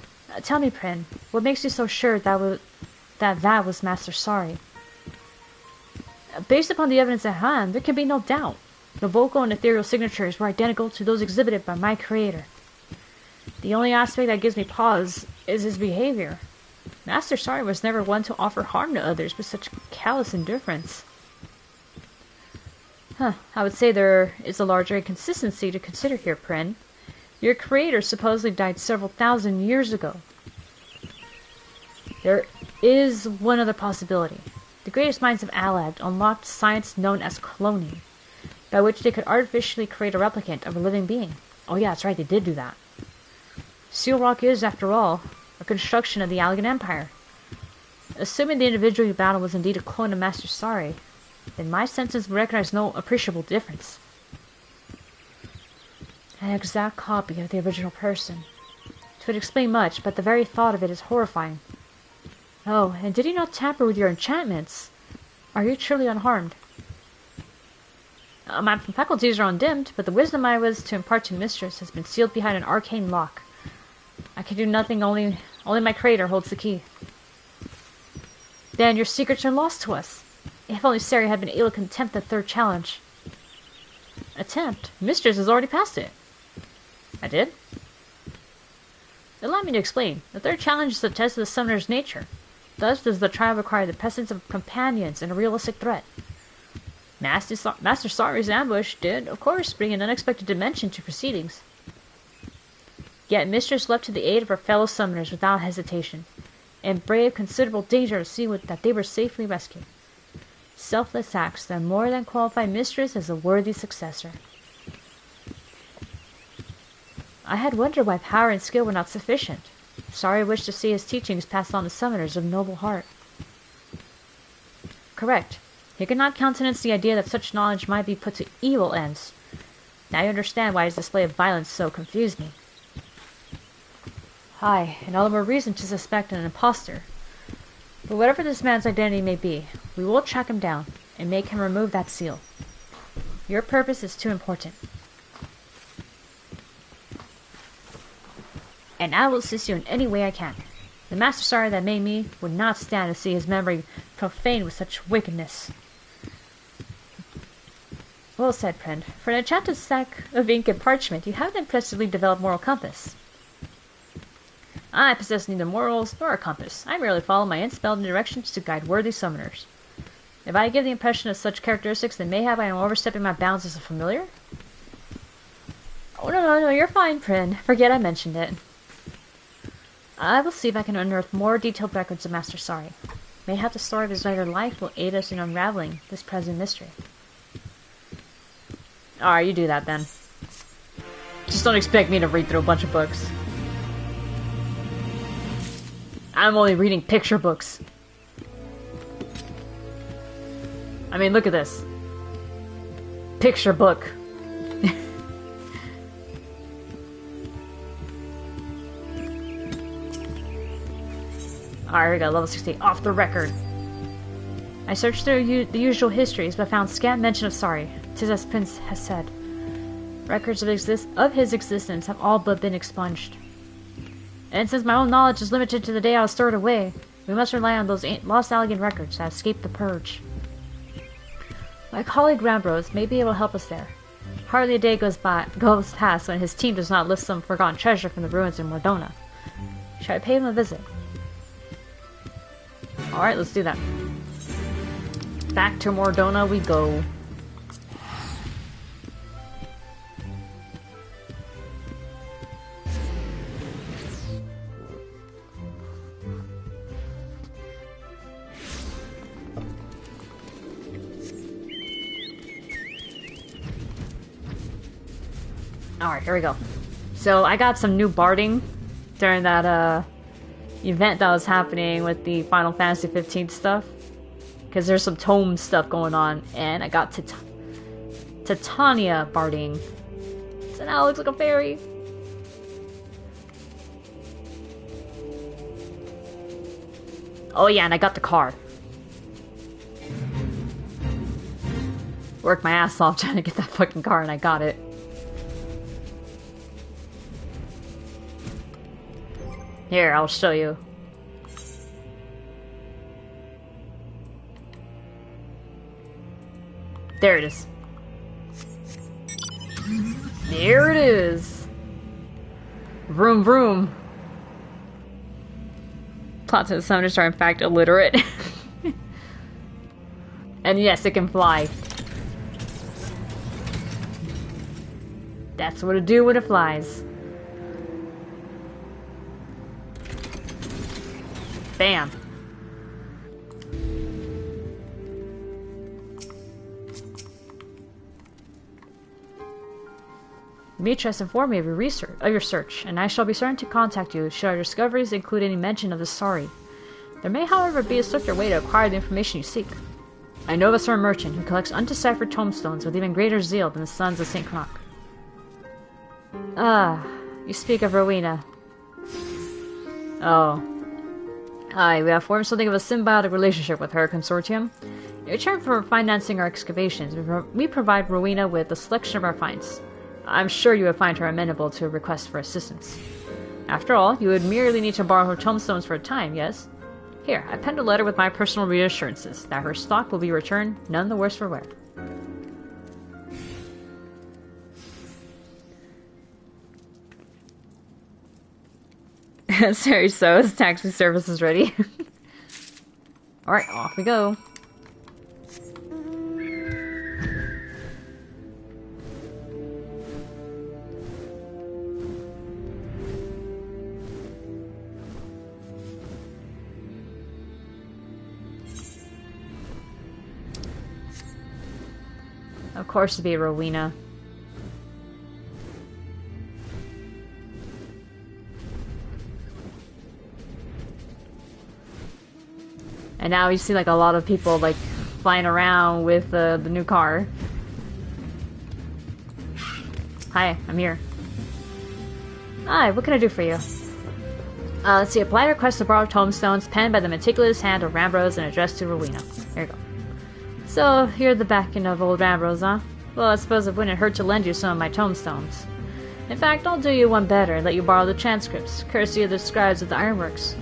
Tell me, Prin, what makes you so sure that was Master Sari? Based upon the evidence at hand, there can be no doubt. The vocal and ethereal signatures were identical to those exhibited by my creator. The only aspect that gives me pause is his behavior. Master Sari was never one to offer harm to others with such callous indifference. I would say there is a larger inconsistency to consider here, Prin. Your creator supposedly died several thousand years ago. There is one other possibility. The greatest minds of Alag unlocked science known as cloning, by which they could artificially create a replicant of a living being. Oh yeah, that's right, they did do that. Seal Rock is, after all, a construction of the Allagan Empire. Assuming the individual you battled was indeed a clone of Master Sari, then my senses recognize no appreciable difference. An exact copy of the original person. It would explain much, but the very thought of it is horrifying. Oh, and did he not tamper with your enchantments? Are you truly unharmed? My faculties are undimmed, but the wisdom I was to impart to Mistress has been sealed behind an arcane lock. I can do nothing, only my creator holds the key. Then your secrets are lost to us. If only Sari had been able to attempt the third challenge. Attempt? Mistress has already passed it. I did? Allow me to explain. The third challenge is the test of the summoner's nature. Thus does the trial require the presence of companions and a realistic threat. Master Sari's ambush did, of course, bring an unexpected dimension to proceedings. Yet Mistress leapt to the aid of her fellow summoners without hesitation, and braved considerable danger to see that they were safely rescued. Selfless acts that more than qualify Mistress as a worthy successor. I had wondered why power and skill were not sufficient. Sari wished to see his teachings passed on to summoners of noble heart. Correct. He could not countenance the idea that such knowledge might be put to evil ends. Now you understand why his display of violence so confused me. Aye, and all the more reason to suspect an impostor. But whatever this man's identity may be, we will track him down and make him remove that seal. Your purpose is too important. And I will assist you in any way I can. The Master Sari that made me would not stand to see his memory profaned with such wickedness. Well said, friend. For an enchanted sack of ink and parchment, you have an impressively developed moral compass. I possess neither morals nor a compass. I merely follow my unspelled directions to guide worthy summoners. If I give the impression of such characteristics, then mayhap I am overstepping my bounds as a familiar? Oh, no, you're fine, Prin. Forget I mentioned it. I will see if I can unearth more detailed records of Master Sari. Mayhap the story of his later life will aid us in unraveling this present mystery. Alright, you do that then. Just don't expect me to read through a bunch of books. I'm only reading picture books. I mean, look at this. Picture book. Alright, here we go, level 60, off the record. I searched through the usual histories, but found scant mention of Sari. 'Tis as Prince has said. Records of his existence have all but been expunged. And since my own knowledge is limited to the day I was stored away, we must rely on those lost Allegan records that escaped the Purge. My colleague Rambrose may be able to help us there. Hardly a day goes past when his team does not lift some forgotten treasure from the ruins in Mordona. Shall I pay him a visit? Alright, let's do that. Back to Mordona we go. Alright, here we go. So, I got some new barding during that, event that was happening with the Final Fantasy 15 stuff. Because there's some tome stuff going on, and I got Titania barding. So now it looks like a fairy. Oh yeah, and I got the car. Worked my ass off trying to get that fucking car, and I got it. Here, I'll show you. There it is. There it is. Vroom vroom. Plots of the summoners are in fact illiterate. And yes, it can fly. That's what it do when it flies. Bam. Demetrius informed me of your search, and I shall be certain to contact you should our discoveries include any mention of the Sari. There may, however, be a swifter way to acquire the information you seek. I know of a certain merchant who collects undeciphered tomestones with even greater zeal than the sons of St. Cronach. Ah, you speak of Rowena. Oh. Aye, we have formed something of a symbiotic relationship with her consortium. In return for financing our excavations, we provide Rowena with a selection of our finds. I'm sure you would find her amenable to a request for assistance. After all, you would merely need to borrow her tomestones for a time, yes? Here, I penned a letter with my personal reassurances that her stock will be returned none the worse for wear. Sorry, so his taxi service is ready. Alright, off we go. Of course, to be Rowena. And now you see like a lot of people like flying around with the new car. Hi, I'm here. Hi, what can I do for you? Let's see, apply request to borrow tomestones penned by the meticulous hand of Rambrose and addressed to Rowena. There you go. So, you're the backing of old Rambrose, huh? Well, I suppose it wouldn't hurt to lend you some of my tomestones. In fact, I'll do you one better and let you borrow the transcripts, courtesy of the scribes of the ironworks.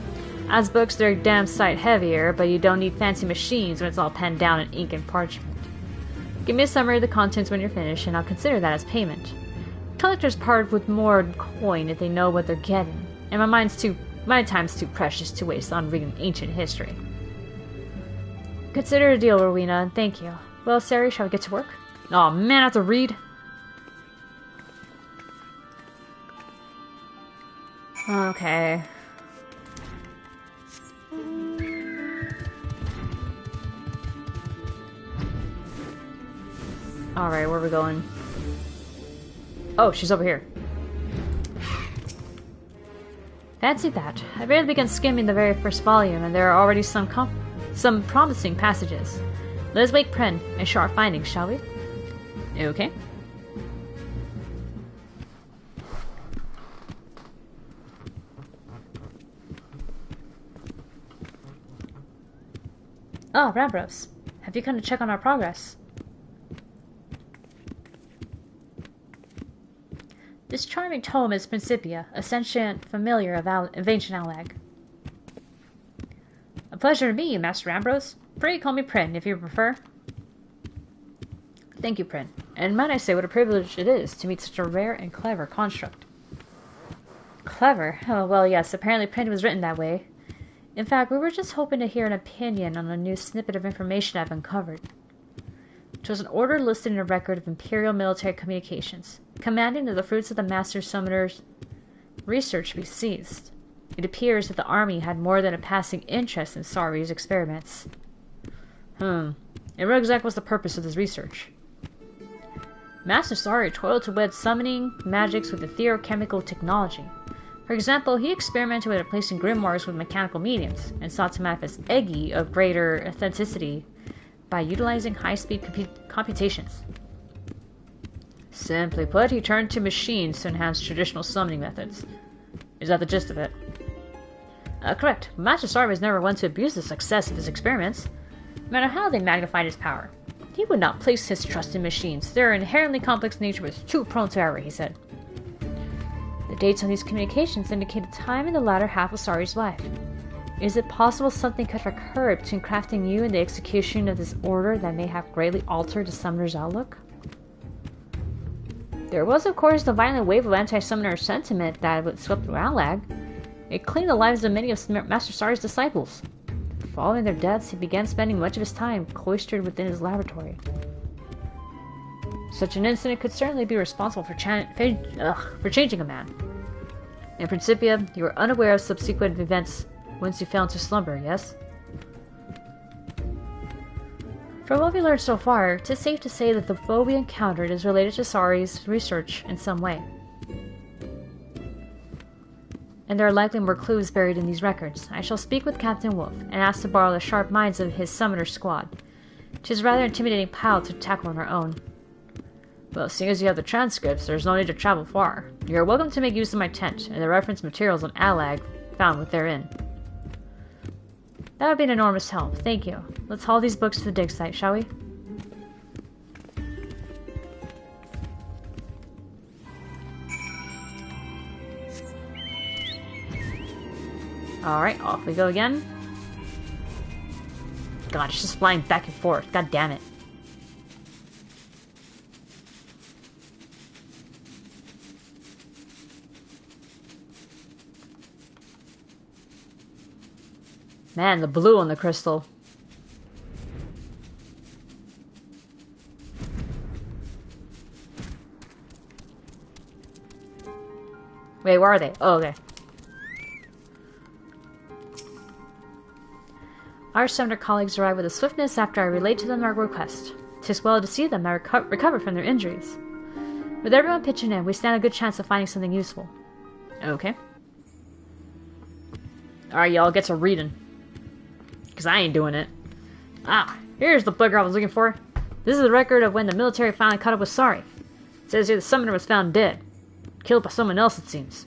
As books, they're a damn sight heavier, but you don't need fancy machines when it's all penned down in ink and parchment. Give me a summary of the contents when you're finished, and I'll consider that as payment. Collectors part with more coin if they know what they're getting, and my time's too precious to waste on reading ancient history. Consider a deal, Rowena, and thank you. Well, Sari, shall we get to work? Aw, man, I have to read? Okay. Alright, where are we going? Oh, she's over here. Fancy that. I barely began skimming the very first volume, and there are already some promising passages. Let's wake Pren and share our findings, shall we? Okay. Oh, Rambros. Have you come to check on our progress? This charming tome is Principia, a sentient familiar of ancient Alag. A pleasure to meet you, Master Rambros. Pray call me Prin, if you prefer. Thank you, Prin. And might I say what a privilege it is to meet such a rare and clever construct. Clever? Oh, well, yes, apparently Prin was written that way. In fact, we were just hoping to hear an opinion on a new snippet of information I've uncovered. It was an order listed in a record of Imperial military communications, commanding that the fruits of the Master Summoner's research be seized. It appears that the army had more than a passing interest in Sari's experiments. And what exactly was the purpose of this research? Master Sari toiled to wed summoning magics with etherochemical technology. For example, he experimented with replacing grimoires with mechanical mediums, and sought to manifest Eggy of greater authenticity by utilizing high-speed computations. Simply put, he turned to machines to enhance traditional summoning methods. Is that the gist of it? Correct. Master Sari was never one to abuse the success of his experiments, no matter how they magnified his power. He would not place his trust in machines. Their inherently complex nature was too prone to error, he said. The dates on these communications indicate a time in the latter half of Sari's life. Is it possible something could have occurred between crafting you and the execution of this order that may have greatly altered the summoner's outlook? There was, of course, the violent wave of anti-summoner sentiment that swept through Alag. It claimed the lives of many of Master Sari's disciples. Following their deaths, he began spending much of his time cloistered within his laboratory. Such an incident could certainly be responsible for changing a man. In Principia, you were unaware of subsequent events once you fell into slumber, yes? From what we learned so far, it is safe to say that the foe we encountered is related to Sari's research in some way. And there are likely more clues buried in these records. I shall speak with Captain Wolf, and ask to borrow the sharp minds of his summoner squad. 'Tis a rather intimidating pile to tackle on our own. Well, seeing as you have the transcripts, there's no need to travel far. You are welcome to make use of my tent, and the reference materials on Alag found therein. That would be an enormous help, thank you. Let's haul these books to the dig site, shall we? Alright, off we go again. God, it's just flying back and forth. God damn it. Man, the blue on the crystal. Wait, where are they? Oh, okay. Our summoner colleagues arrive with a swiftness after I relate to them our request. 'Tis well to see them recover from their injuries. With everyone pitching in, we stand a good chance of finding something useful. Okay. Alright, y'all, get to reading. Because I ain't doing it. Ah, here's the bugger I was looking for. This is the record of when the military finally caught up with Sari. It says here the summoner was found dead. Killed by someone else, it seems.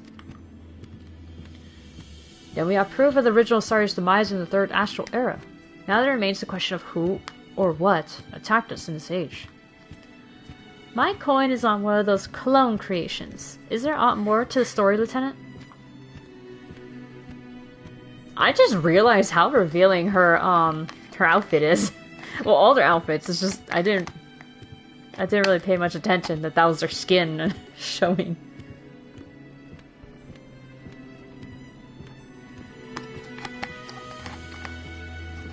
Then we have proof of the original Sari's demise in the Third Astral Era. Now there remains the question of who, or what, attacked us in this age. My coin is on one of those clone creations. Is there aught more to the story, Lieutenant? I just realized how revealing her outfit is. Well, all their outfits. It's just I didn't really pay much attention that was their skin showing.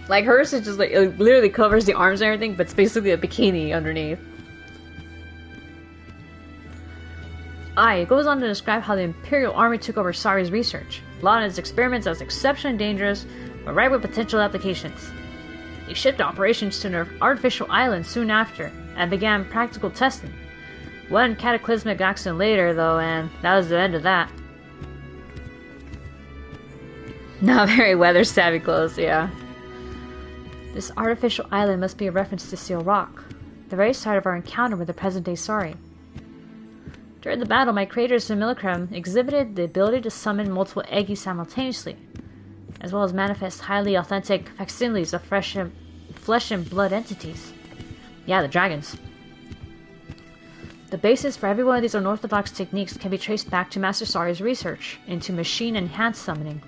Like hers is just like it literally covers the arms and everything, but it's basically a bikini underneath. It goes on to describe how the Imperial Army took over Sari's research, lauded his experiments as exceptionally dangerous, but ripe with potential applications. He shipped operations to an artificial island soon after, and began practical testing. One cataclysmic accident later, though, and that was the end of that. Not very weather-savvy clothes, yeah. This artificial island must be a reference to Seal Rock, the very site of our encounter with the present-day Sari. During the battle, my creator Simulacrum exhibited the ability to summon multiple Eggies simultaneously, as well as manifest highly authentic facsimiles of flesh and blood entities. Yeah, the dragons. The basis for every one of these unorthodox techniques can be traced back to Master Sari's research into machine-enhanced summoning.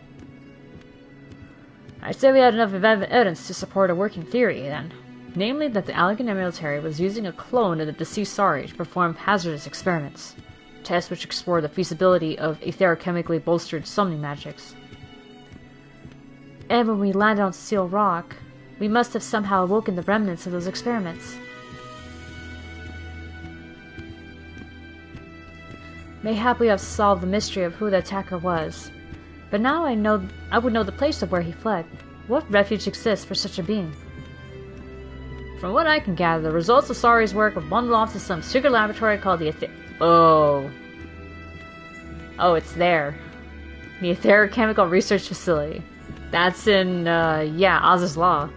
I'd say we had enough evidence to support a working theory, then. Namely, that the Allegan military was using a clone of the deceased Sari to perform hazardous experiments, tests which explore the feasibility of etherechemically bolstered summoning magics. And when we landed on Seal Rock, we must have somehow awoken the remnants of those experiments. Mayhap we have solved the mystery of who the attacker was, but now I would know the place of where he fled. What refuge exists for such a being? From what I can gather, the results of Sari's work were bundled off to some secret laboratory called the Oh, it's there. The Etherechemical Research Facility. That's in, Oz's Law.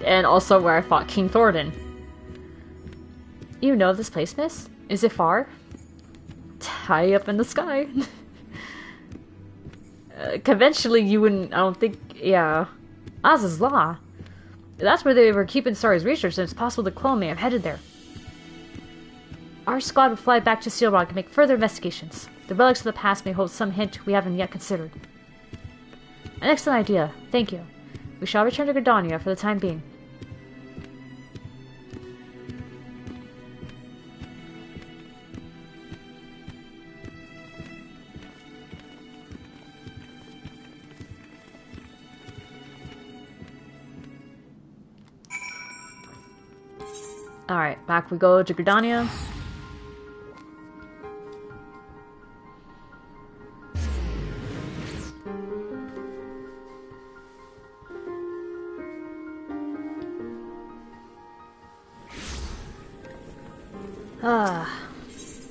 And also where I fought King Thornton. You know this place, miss? Is it far? High up in the sky. Conventionally, you wouldn't, I don't think, yeah. Oz's Law. That's where they were keeping Sari's research, and it's possible the clone may have headed there. Our squad will fly back to Seal Rock and make further investigations. The relics of the past may hold some hint we haven't yet considered. An excellent idea. Thank you. We shall return to Gridania for the time being. Alright, back we go to Gridania.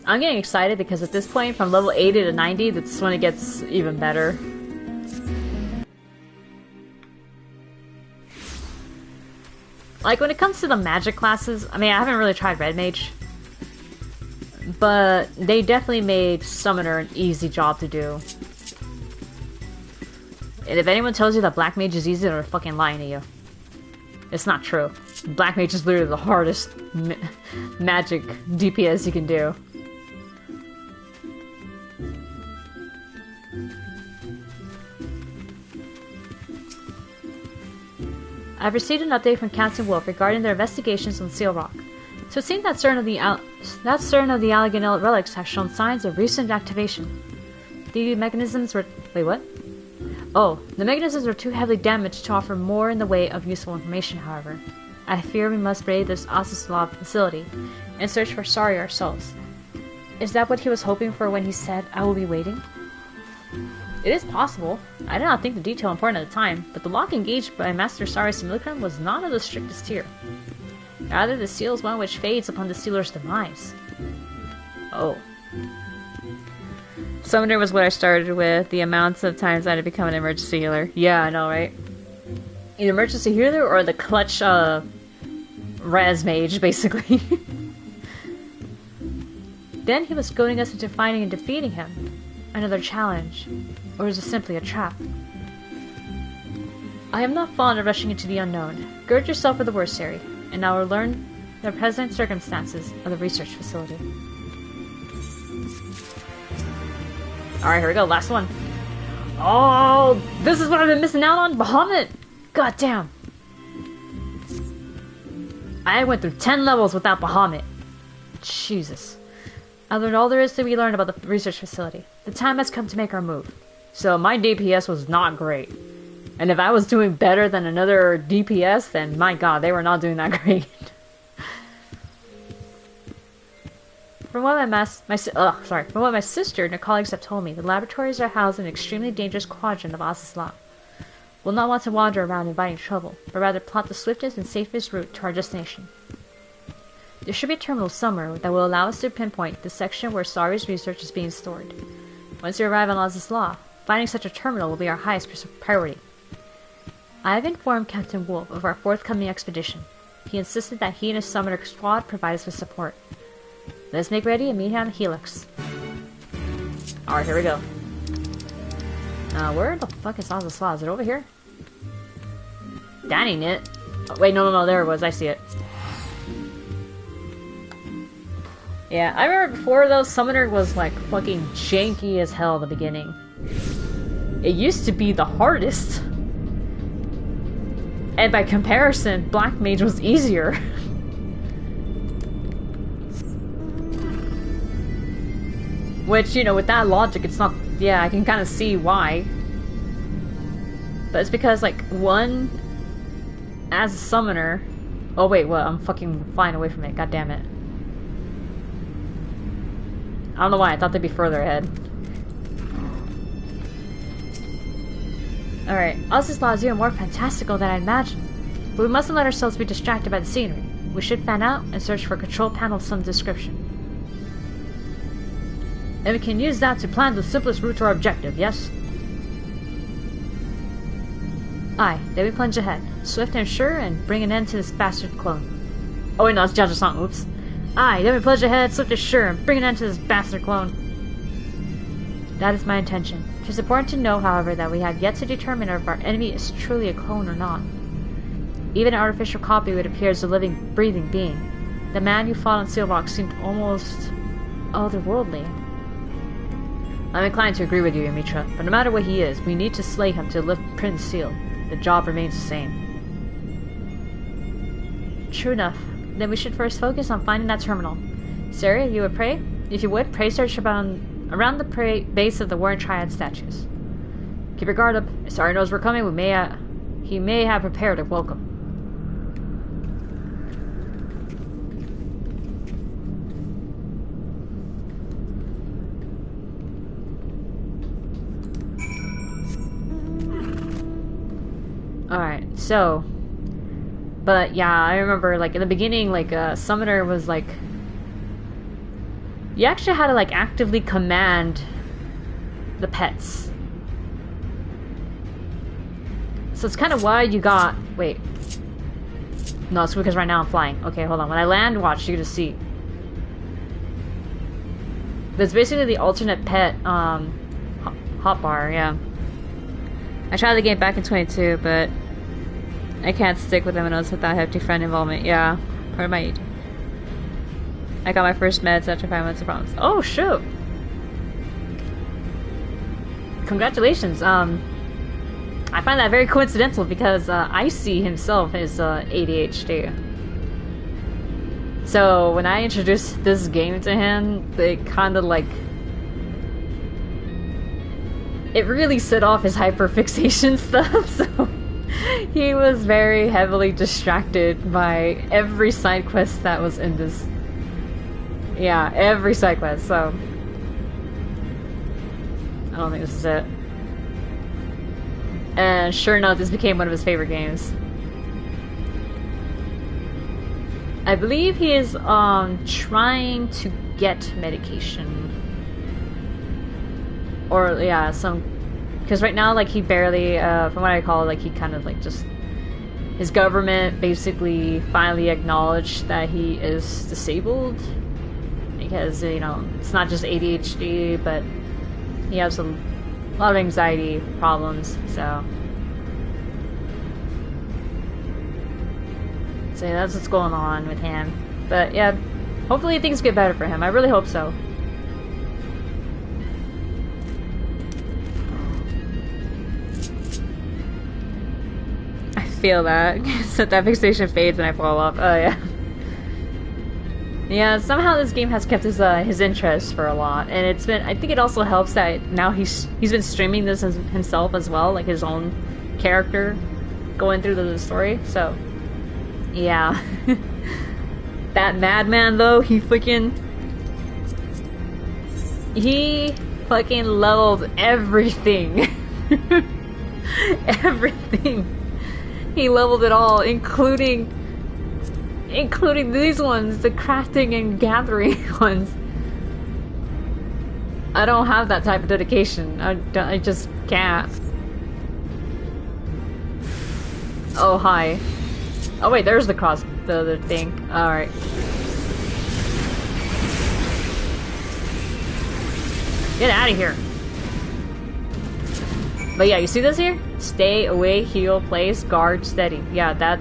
I'm getting excited because at this point, from level 80 to 90, that's when it gets even better. Like, when it comes to the magic classes, I mean, I haven't really tried Red Mage, but they definitely made Summoner an easy job to do. And if anyone tells you that Black Mage is easy, they're fucking lying to you. It's not true. Black Mage is literally the hardest magic DPS you can do. I've received an update from Captain Wolf regarding their investigations on Seal Rock. So it seems that certain of the Allegan relics have shown signs of recent activation. The mechanisms were... Wait, what? Oh, the mechanisms were too heavily damaged to offer more in the way of useful information, however. I fear we must raid this Ossislav facility and search for Sari ourselves. Is that what he was hoping for when he said, "I will be waiting"? It is possible. I did not think the detail important at the time, but the lock engaged by Master Sari Simulacrum was not of the strictest tier. Rather, the seal is one which fades upon the sealer's demise. Oh. Summoner was what I started with, the amounts of times I had to become an emergency healer. Yeah, I know, right? Either emergency healer or the clutch, res mage, basically. Then he was goading us into finding and defeating him. Another challenge. Or is it simply a trap? I am not fond of rushing into the unknown. Gird yourself for the worst, Sari, and I will learn the present circumstances of the research facility. Alright, here we go, last one. Oh, this is what I've been missing out on? Bahamut! God damn. I went through 10 levels without Bahamut. Jesus. I learned all there is to be learned about the research facility. The time has come to make our move. So my DPS was not great. And if I was doing better than another DPS, then my god, they were not doing that great. From what my sister and her colleagues have told me, the laboratories are housed in an extremely dangerous quadrant of Ossislav. We'll not want to wander around inviting trouble, but rather plot the swiftest and safest route to our destination. There should be a terminal somewhere that will allow us to pinpoint the section where Sari's research is being stored. Once we arrive on Ossislav, finding such a terminal will be our highest priority. I have informed Captain Wolf of our forthcoming expedition. He insisted that he and his summoner squad provide us with support. Let's make ready and meet him on Helix. Alright, here we go. Where the fuck is Ozasla? Is it over here? That ain't it. Oh, wait, no, there it was. I see it. Yeah, I remember before though, Summoner was like fucking janky as hell at the beginning. It used to be the hardest. And by comparison, Black Mage was easier. Which, you know, with that logic, it's not... Yeah, I can kind of see why. But it's because, like, one... As a summoner... Oh, wait, what? I'm fucking flying away from it. God damn it. I don't know why. I thought they'd be further ahead. Alright. Ozasla is even more fantastical than I imagined. But we mustn't let ourselves be distracted by the scenery. We should fan out and search for a control panel of some description. And we can use that to plan the simplest route to our objective, yes? Aye, then we plunge ahead, swift and sure, and bring an end to this bastard clone. Oh wait, no, it's Jaja-san, oops. Aye, then we plunge ahead, swift and sure, and bring an end to this bastard clone. That is my intention. It is important to know, however, that we have yet to determine if our enemy is truly a clone or not. Even an artificial copy would appear as a living, breathing being. The man you fought on Seal Rock seemed almost... otherworldly. I'm inclined to agree with you, Yamitra, but no matter what he is, we need to slay him to lift Prince Seal. The job remains the same. True enough. Then we should first focus on finding that terminal. Saria, you would pray? If you would, pray search around the base of the Warren Triad statues. Keep your guard up. If Saria knows we're coming, he may have prepared a welcome. Alright, so... But yeah, I remember, like, in the beginning, like, Summoner was, like... You actually had to, like, actively command the pets. So it's kind of why you got... Wait. No, it's because right now I'm flying. Okay, hold on. When I land, watch, you're gonna see. That's basically the alternate pet, hotbar, yeah. I tried the game back in 22, but I can't stick with MMOs without hefty friend involvement. Yeah, part of my age. I got my first meds after 5 months of problems. Oh, shoot! Congratulations. I find that very coincidental because Icy himself is ADHD. So when I introduced this game to him, they kind of like... It really set off his hyperfixation stuff, so he was very heavily distracted by every side quest that was in this. Yeah, every side quest, so I don't think this is it. And sure enough, this became one of his favorite games. I believe he is trying to get medication. Or, yeah, some... Because right now, like, he barely, from what I call it, like, he kind of, like, just... His government basically finally acknowledged that he is disabled. Because, you know, it's not just ADHD, but he has a lot of anxiety problems, so... So, yeah, that's what's going on with him. But, yeah, hopefully things get better for him. I really hope so. Feel that. So that fixation fades and I fall off. Oh yeah. Yeah, somehow this game has kept his interest for a lot, and it's been. I think it also helps that now he's been streaming this himself as well, like his own character going through the story. So yeah, that madman though, he fucking leveled everything. Everything. He leveled it all, including these ones, the crafting and gathering ones. I don't have that type of dedication. I just can't. Oh, hi. Oh wait, there's the other thing. Alright. Get out of here. But yeah, you see this here? Stay away, heal, place, guard, steady. Yeah, that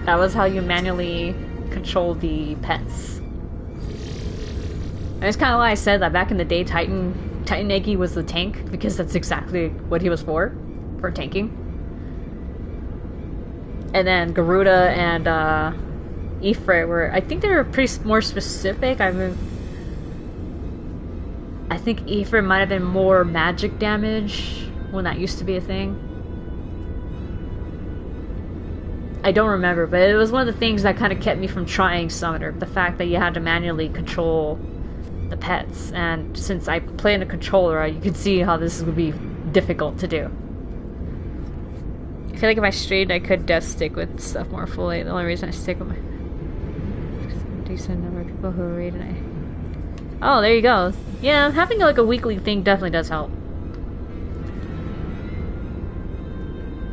was how you manually control the pets. And it's kind of why I said that back in the day, Titan Eggy was the tank, because that's exactly what he was for tanking. And then Garuda and Ifrit were, I think they were pretty more specific. I mean, I think Ifrit might have been more magic damage when that used to be a thing. I don't remember, but it was one of the things that kind of kept me from trying Summoner. The fact that you had to manually control the pets, and since I play in a controller, you can see how this would be difficult to do. I feel like if I streamed, I could just stick with stuff more fully. The only reason I stick with a decent number of people who read and Oh, there you go. Yeah, having like a weekly thing definitely does help.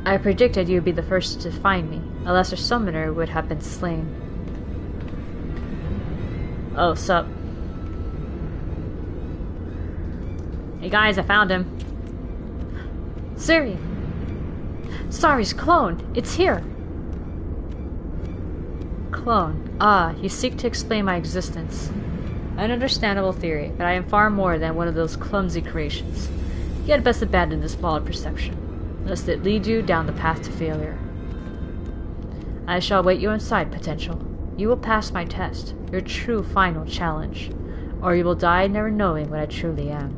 I predicted you'd be the first to find me. A lesser summoner would have been slain. Oh, sup. Hey guys, I found him. Siri! Sari's clone! It's here! Clone. Ah, you seek to explain my existence. An understandable theory, but I am far more than one of those clumsy creations. You had best abandon this flawed perception, lest it lead you down the path to failure. I shall await you inside, Potential. You will pass my test, your true final challenge, or you will die never knowing what I truly am.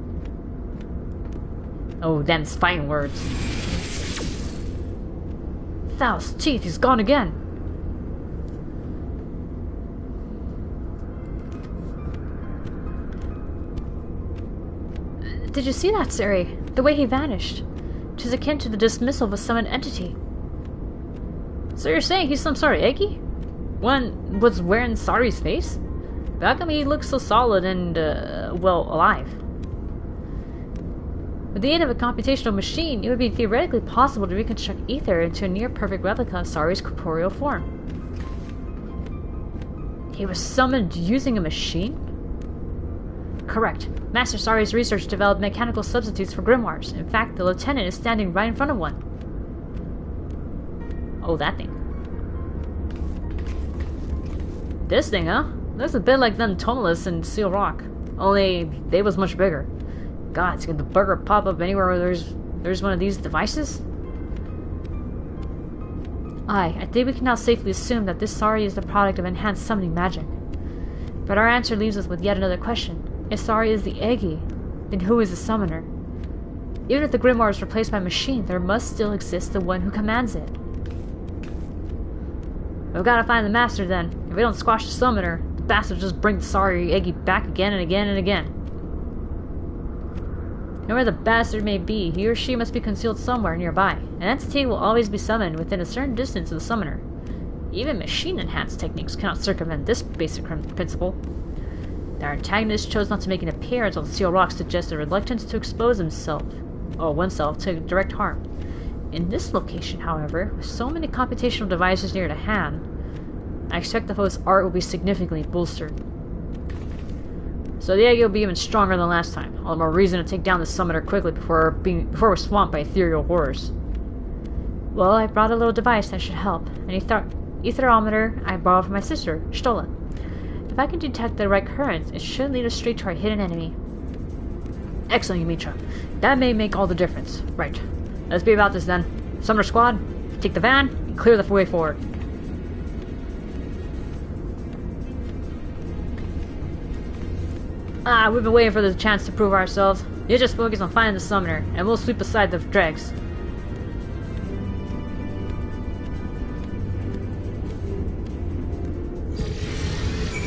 Oh, them's fighting words. Thal's teeth, he's gone again! Did you see that, Siri? The way he vanished. 'Tis akin to the dismissal of a summoned entity. So you're saying he's some sort of Eggy? One was wearing Sari's face? But how come he looks so solid and, well, alive? With the aid of a computational machine, it would be theoretically possible to reconstruct Ether into a near-perfect replica of Sari's corporeal form. He was summoned using a machine? Correct. Master Sari's research developed mechanical substitutes for grimoires. In fact, the lieutenant is standing right in front of one. Oh, that thing. This thing, huh? Looks a bit like them Tomalus and Seal Rock. Only, they was much bigger. God, can the burger pop up anywhere where there's one of these devices? I think we can now safely assume that this Sari is the product of enhanced summoning magic. But our answer leaves us with yet another question. If Sari is the Eggy, then who is the summoner? Even if the grimoire is replaced by a machine, there must still exist the one who commands it. We've got to find the master then. If we don't squash the summoner, the bastard will just bring the Sari Eggy back again and again and again. And where the bastard may be, he or she must be concealed somewhere nearby. An entity will always be summoned within a certain distance of the summoner. Even machine-enhanced techniques cannot circumvent this basic principle. Our antagonist chose not to make an appearance on the Seal Rock suggests a reluctance to expose oneself to direct harm. In this location, however, with so many computational devices near at hand, I expect the host's art will be significantly bolstered. So the Eggy will be even stronger than last time. All the more reason to take down the summoner quickly before we're swamped by ethereal horrors. Well, I brought a little device that should help. An etherometer I borrowed from my sister, Stola. If I can detect the right currents, it should lead us straight to our hidden enemy. Excellent, Yumitra. That may make all the difference. Right. Let's be about this then. Summoner Squad, take the van and clear the way forward. We've been waiting for the chance to prove ourselves. You just focus on finding the summoner, and we'll sweep aside the dregs.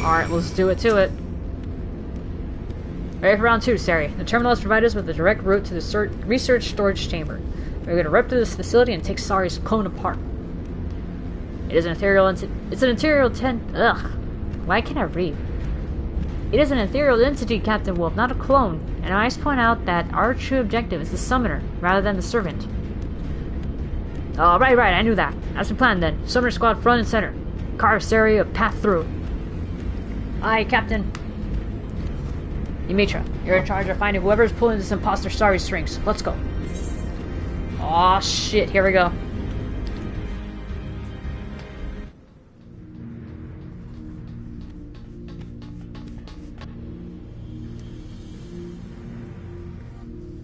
Alright, let's do it to it. Ready for round 2, Sari. The terminal has provided us with a direct route to the research storage chamber. We're going to rip through this facility and take Sari's clone apart. It is an ethereal Ugh. Why can't I read? It is an ethereal entity, Captain Wolf, not a clone. And I must point out that our true objective is the summoner, rather than the servant. Right, I knew that. As we planned then. Summoner squad front and center. Carve Sari a path through. Aye, Captain. Yumitra, you're in charge of finding whoever's pulling this imposter Sari strings. Let's go. Aw, shit, here we go.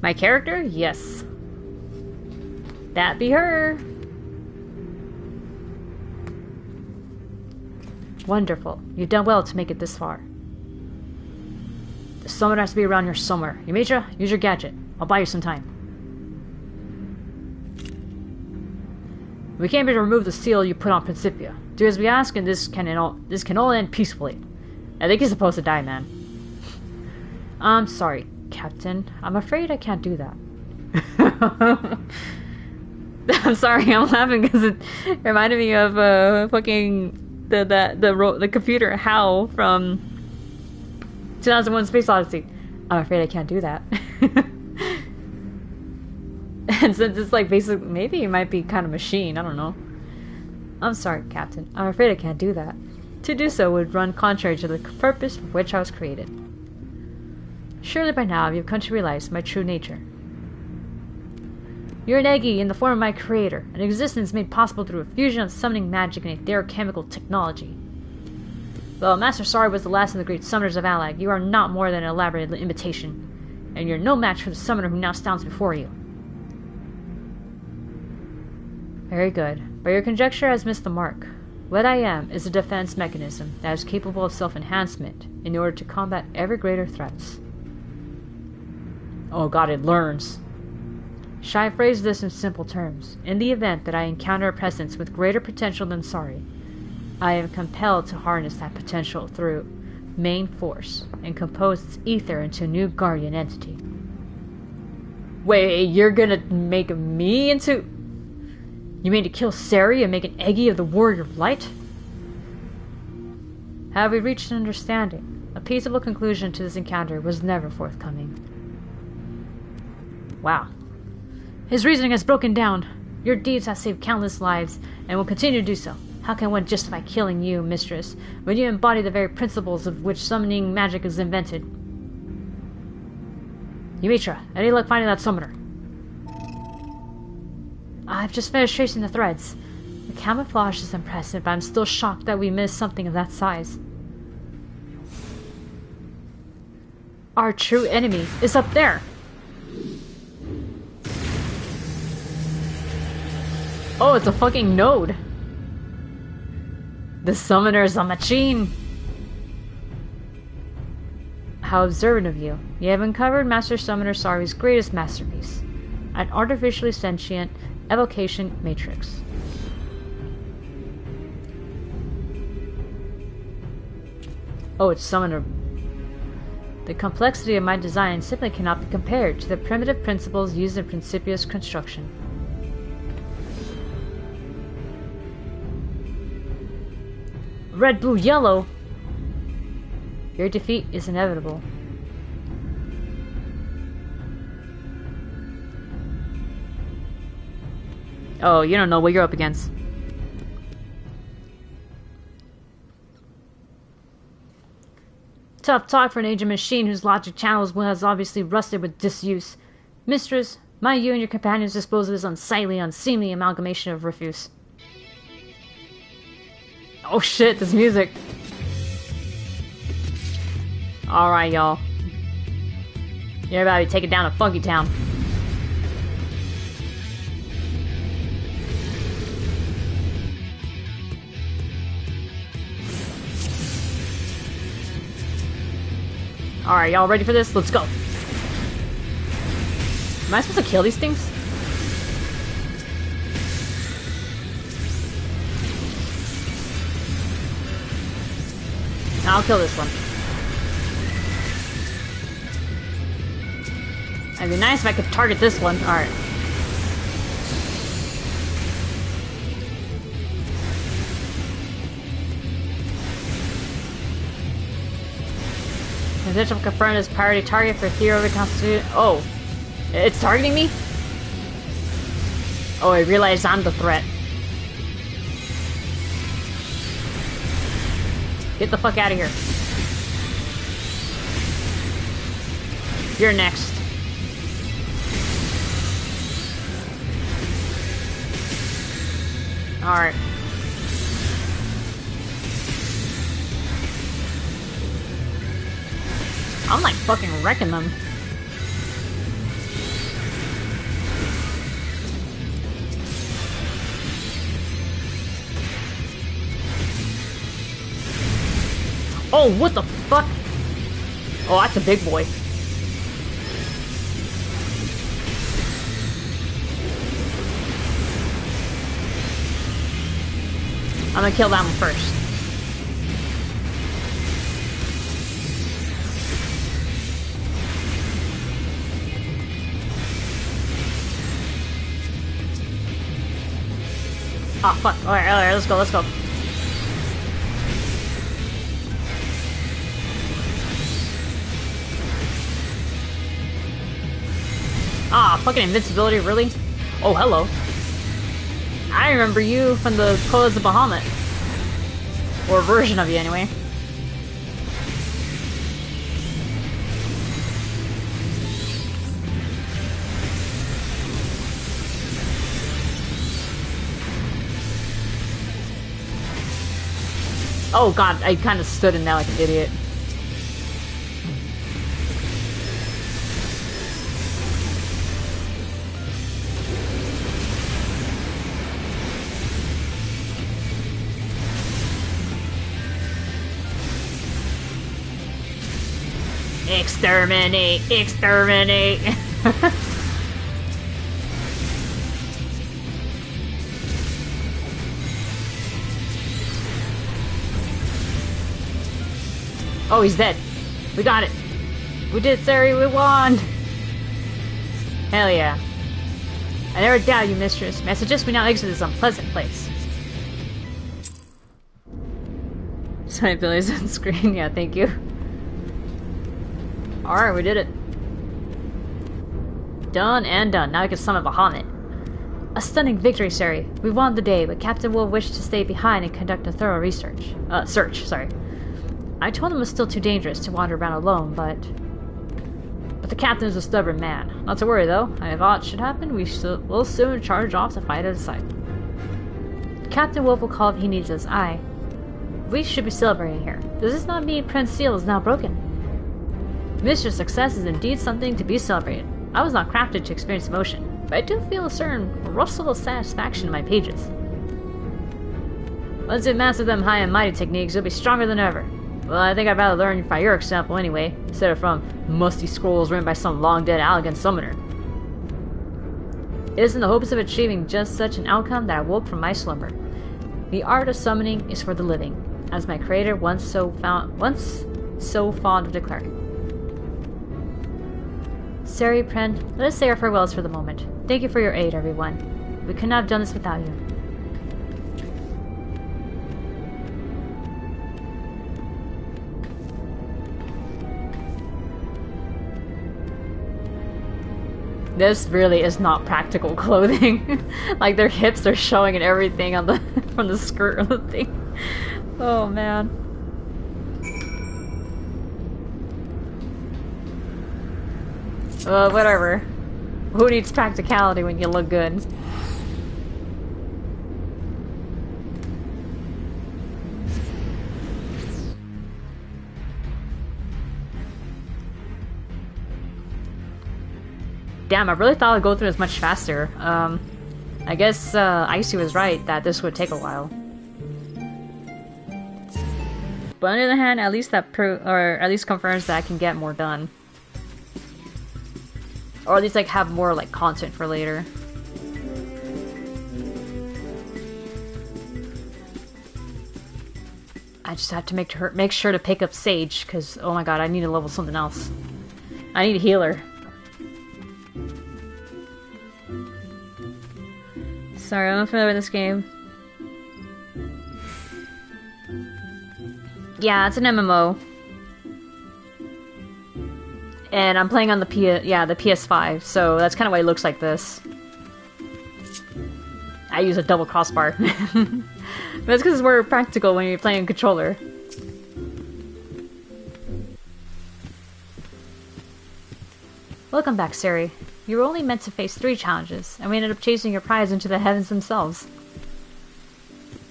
My character? Yes. That be her. Wonderful. You've done well to make it this far. The summoner has to be around here somewhere. Yumitra, use your gadget. I'll buy you some time. We came here to remove the seal you put on Principia. Do as we ask, and this can all end peacefully. I think he's supposed to die, man. I'm sorry, Captain. I'm afraid I can't do that. I'm sorry, I'm laughing because it reminded me of fucking the computer HAL from 2001: Space Odyssey. I'm afraid I can't do that. And since it's like basically, maybe it might be kind of machine, I don't know. I'm sorry, Captain. I'm afraid I can't do that. To do so would run contrary to the purpose for which I was created. Surely by now you've come to realize my true nature. You're an Eggy in the form of my creator, an existence made possible through a fusion of summoning magic and etherochemical technology. Though Master Sari was the last of the great summoners of Alag, you are not more than an elaborate imitation, and you're no match for the summoner who now stands before you. Very good, but your conjecture has missed the mark. What I am is a defense mechanism that is capable of self-enhancement in order to combat ever greater threats. Oh god, it learns. Shall I phrase this in simple terms? In the event that I encounter a presence with greater potential than Sari, I am compelled to harness that potential through main force and compose its ether into a new guardian entity. Wait, you're gonna make me into... You mean to kill Sari and make an Eggy of the Warrior of Light? Have we reached an understanding? A peaceable conclusion to this encounter was never forthcoming. Wow. His reasoning has broken down. Your deeds have saved countless lives, and will continue to do so. How can one justify killing you, Mistress, when you embody the very principles of which summoning magic is invented? Yumitra, any luck finding that summoner? I've just finished tracing the threads. The camouflage is impressive, but I'm still shocked that we missed something of that size. Our true enemy is up there! Oh, it's a fucking node! The summoner's a machine! How observant of you. You have uncovered Master Summoner Sari's greatest masterpiece. An artificially sentient evocation matrix. Oh, it's Summoner. The complexity of my design simply cannot be compared to the primitive principles used in Principia's construction. Red, blue, yellow! Your defeat is inevitable. Oh, you don't know what you're up against. Tough talk for an ancient machine whose logic channels has obviously rusted with disuse. Mistress, might you and your companions dispose of this unseemly amalgamation of refuse? Oh shit, this music. Alright, y'all. You're about to be taken down to Funky Town. Alright, y'all ready for this? Let's go. Am I supposed to kill these things? I'll kill this one. It'd be nice if I could target this one. Alright. Potential confirmed as priority target for hero reconstituted. Oh, it's targeting me? Oh, I realized I'm the threat. Get the fuck out of here. You're next. Alright. I'm like fucking wrecking them. Oh, what the fuck? Oh, that's a big boy. I'm gonna kill that one first. Oh, fuck. Alright, let's go, let's go. Ah, fucking invincibility, really? Oh, hello. I remember you from the Codes of Bahamut. Or a version of you, anyway. Oh god, I kind of stood in there like an idiot. Exterminate! Exterminate! Oh, he's dead. We got it. We did it, Sari. We won! Hell yeah. I never doubt you, mistress. May I suggest we now exit this unpleasant place? Sorry, Billy's on screen. Yeah, thank you. Alright, we did it. Done and done. Now we can summon Bahamut. A stunning victory, Sari. We won the day, but Captain Wolf wished to stay behind and conduct a thorough search. I told him it was still too dangerous to wander around alone, but the captain is a stubborn man. Not to worry, though. If aught should happen, we'll soon charge off to fight at his side. Captain Wolf will call if he needs us. We should be celebrating here. Does this not mean Prince Seal is now broken? Mistress' success is indeed something to be celebrated. I was not crafted to experience emotion, but I do feel a certain rustle of satisfaction in my pages. Once you master them high and mighty techniques, you'll be stronger than ever. Well, I think I'd rather learn by your example anyway, instead of from musty scrolls written by some long-dead elegant summoner. It is in the hopes of achieving just such an outcome that I woke from my slumber. The art of summoning is for the living, as my creator once so fond of declaring. Sari, Pren, let us say our farewells for the moment. Thank you for your aid, everyone. We could not have done this without you. This really is not practical clothing. Like their hips are showing and everything on the from the skirt of the thing. Oh man. Whatever. Who needs practicality when you look good? Damn, I really thought I'd go through this much faster. I guess Icy was right that this would take a while. But on the other hand, at least that at least confirms that I can get more done. Or at least like have more like content for later. I just have to make sure to pick up Sage, because oh my god, I need to level something else. I need a healer. Sorry, I'm not familiar with this game. Yeah, it's an MMO. And I'm playing on the PS5, so that's kind of why it looks like this. I use a double crossbar. But it's because it's more practical when you're playing a controller. Welcome back, Siri. You were only meant to face 3 challenges, and we ended up chasing your prize into the heavens themselves.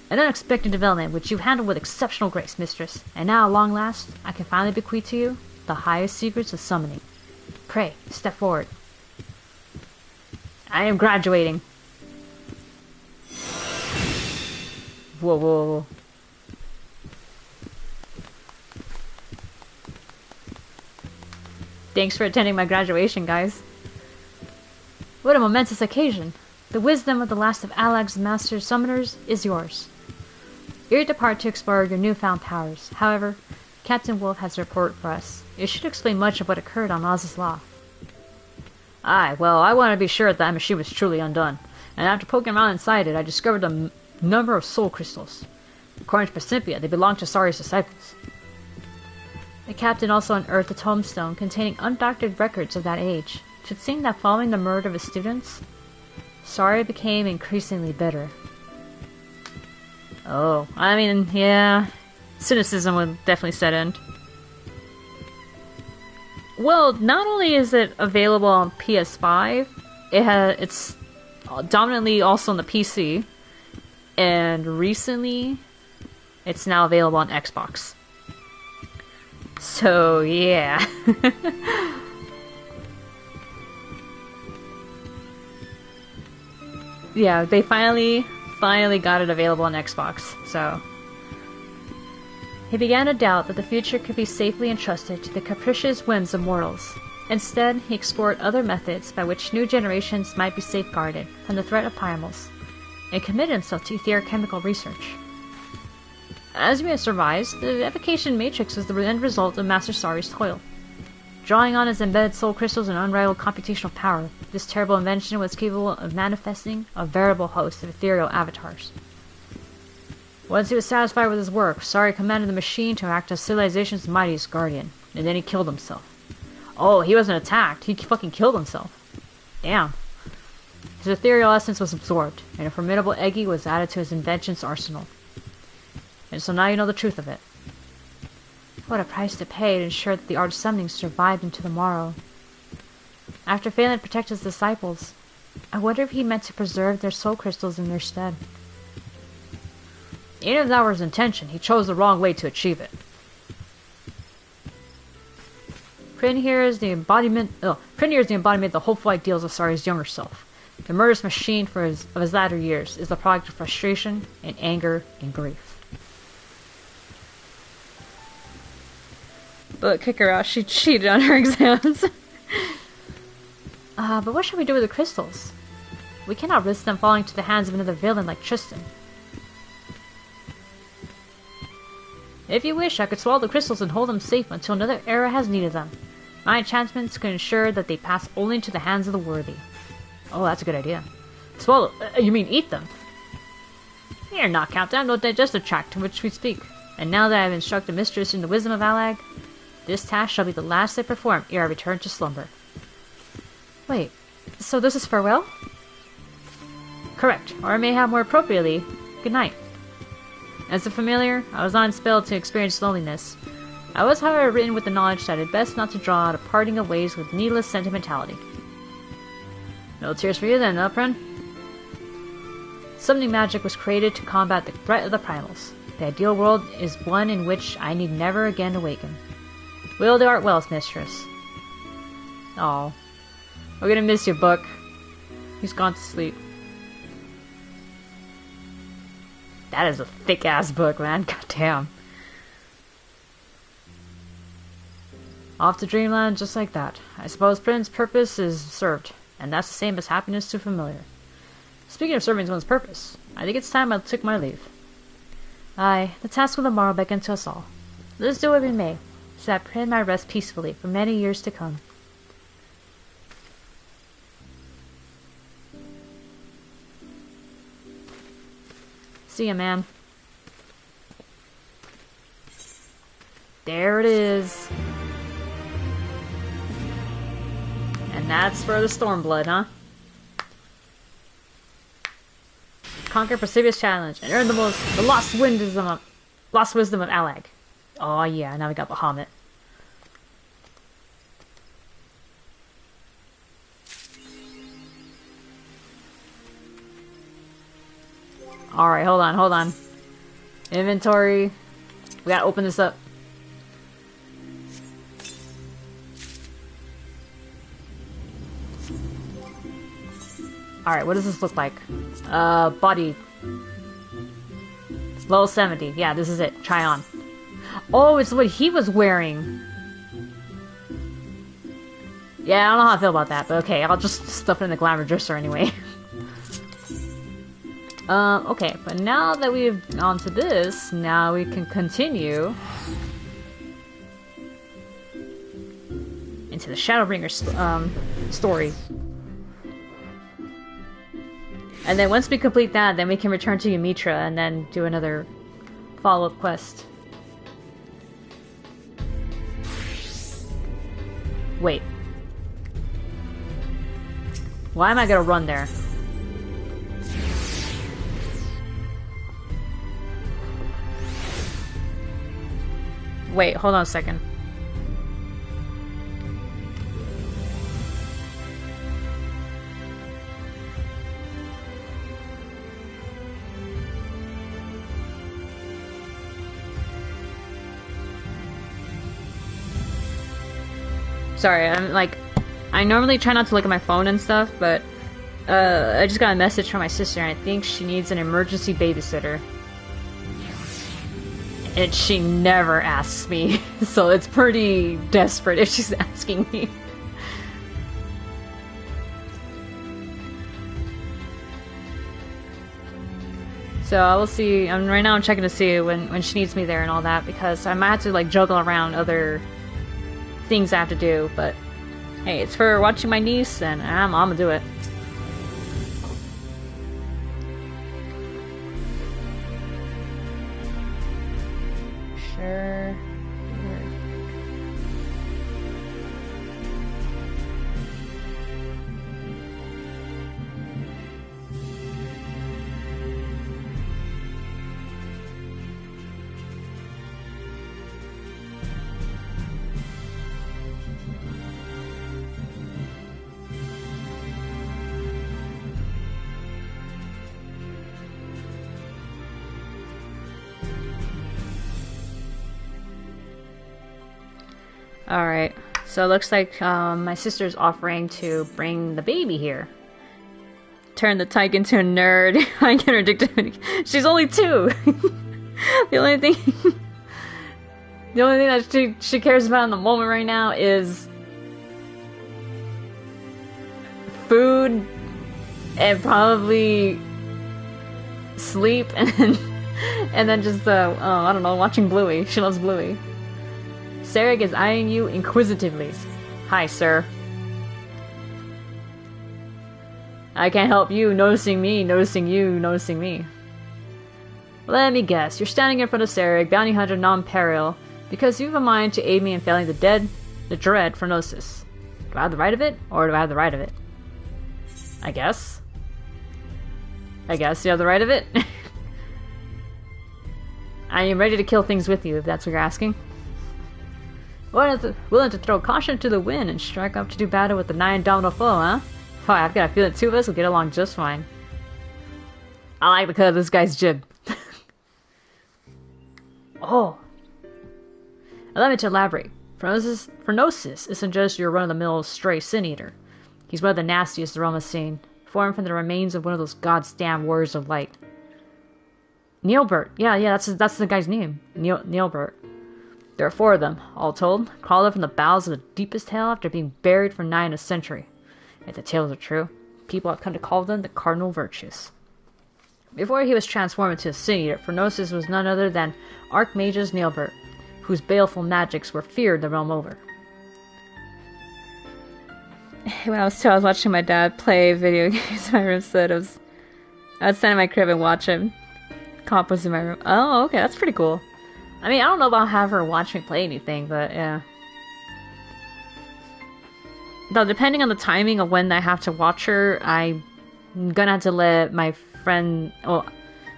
An unexpected development which you handled with exceptional grace, mistress, and now, at long last, I can finally bequeath to you the highest secrets of summoning. Pray, step forward. I am graduating. Whoa, whoa, whoa. Thanks for attending my graduation, guys. What a momentous occasion. The wisdom of the last of Alag's master summoners is yours. Ere you depart to explore your newfound powers. However, Captain Wolf has a report for us. It should explain much of what occurred on Oz's Law. Aye, well, I wanted to be sure that that machine was truly undone, and after poking around inside it, I discovered a number of soul crystals. According to Principia, they belong to Sari's disciples. The captain also unearthed a tombstone containing undoctored records of that age. It should seem that following the murder of his students, Sari became increasingly bitter. Oh, I mean, yeah, cynicism would definitely set in. Well, not only is it available on PS5, it's dominantly also on the PC, and recently it's now available on Xbox. So, yeah. Yeah, they finally got it available on Xbox, so... He began to doubt that the future could be safely entrusted to the capricious whims of mortals. Instead, he explored other methods by which new generations might be safeguarded from the threat of Priamals, and committed himself to etheric-chemical research. As you may have surmised, the evocation matrix was the end result of Master Sari's toil. Drawing on his embedded soul crystals and unrivaled computational power, this terrible invention was capable of manifesting a veritable host of ethereal avatars. Once he was satisfied with his work, Sari commanded the machine to act as civilization's mightiest guardian, and then he killed himself. Oh, he wasn't attacked, he fucking killed himself. Damn. His ethereal essence was absorbed, and a formidable Eggy was added to his invention's arsenal. And so now you know the truth of it. What a price to pay to ensure that the art of summoning survived into the morrow. After failing to protect his disciples, I wonder if he meant to preserve their soul crystals in their stead. Even if that were his intention, he chose the wrong way to achieve it. Prin here is the embodiment of the hopeful ideals of Sari's younger self. The murderous machine of his latter years is the product of frustration and anger and grief. But kick her out, she cheated on her exams. But what should we do with the crystals? We cannot risk them falling into the hands of another villain like Tristan. If you wish, I could swallow the crystals and hold them safe until another era has needed them. My enchantments can ensure that they pass only into the hands of the worthy. Oh, that's a good idea. Swallow? You mean eat them? Fear not, Captain, no digestive tract to which we speak. And now that I have instructed Mistress in the wisdom of Alag, this task shall be the last I perform ere I return to slumber. Wait, so this is farewell? Correct, or I may have more appropriately, good night. As a familiar, I was on spell to experience loneliness. I was, however, written with the knowledge that it is best not to draw out a parting of ways with needless sentimentality. No tears for you then, Prin? Summoning magic was created to combat the threat of the primals. The ideal world is one in which I need never again awaken. Will the art well, mistress. Oh, we're gonna miss your book. He's gone to sleep. That is a thick-ass book, man. God damn. Off to dreamland just like that. I suppose Prin's purpose is served, and that's the same as happiness to familiar. Speaking of serving one's purpose, I think it's time I took my leave. Aye, the task of the morrow beckons to us all. Let us do what we may, so that Prin might rest peacefully for many years to come. See ya, man. There it is. And that's for the Stormblood, huh? Conquer Perseverance Challenge and earn the lost wisdom of Alag. Oh yeah, now we got Bahamut. Alright, hold on. Inventory. We gotta open this up. Alright, what does this look like? Body. Level 70. Yeah, this is it. Try on. Oh, it's what he was wearing. Yeah, I don't know how I feel about that, but okay, I'll just stuff it in the glamour dresser anyway. Okay, but now that we've gone to this, now we can continue into the Shadowbringers story. And then once we complete that, then we can return to Ymitra and then do another follow-up quest. Wait. Why am I gonna run there? Wait, hold on a second. Sorry, I normally try not to look at my phone and stuff, but I just got a message from my sister and I think she needs an emergency babysitter. And she never asks me, so it's pretty desperate if she's asking me. So I will see. Right now I'm checking to see when she needs me there and all that, because I might have to like juggle around other things I have to do. But hey, it's for watching my niece, and I'm gonna do it. Sure. Alright, so it looks like my sister's offering to bring the baby here. Turn the tyke into a nerd. I get her addicted. She's only 2! The only thing that she cares about in the moment right now is food and probably sleep and then just I don't know, watching Bluey. She loves Bluey. Sarek is eyeing you inquisitively. Hi, sir. I can't help you noticing me, noticing you, noticing me. Let me guess, you're standing in front of Sarek, bounty hunter non-peril, because you have a mind to aid me in failing the dread Phronosis. Do I have the right of it, or do I have the right of it? I guess you have the right of it. I am ready to kill things with you, if that's what you're asking. Willing to throw caution to the wind and strike up to do battle with the nigh indomitable foe, huh? Oh, I've got a feeling 2 of us will get along just fine. I like the cut of this guy's jib. Oh. Allow me to elaborate. Phronosis isn't just your run-of-the-mill stray sin-eater. He's one of the nastiest the realm has seen, formed from the remains of one of those goddamn warriors of light. Neilbert. Yeah, that's the guy's name. Neilbert. There are 4 of them, all told, crawled up from the bowels of the deepest hell after being buried for nigh on a century. If the tales are true, people have come to call them the cardinal virtues. Before he was transformed into a sin-eater, Phronosis was none other than Archmagus Neilbert, whose baleful magics were feared the realm over. When I was 2, I was watching my dad play video games in my room, so I'd stand in my crib and watch him. Comp was in my room. Oh, okay, that's pretty cool. I mean, I don't know about having her watch me play anything, but yeah. Though, depending on the timing of when I have to watch her, I'm gonna have to let my friend. Well,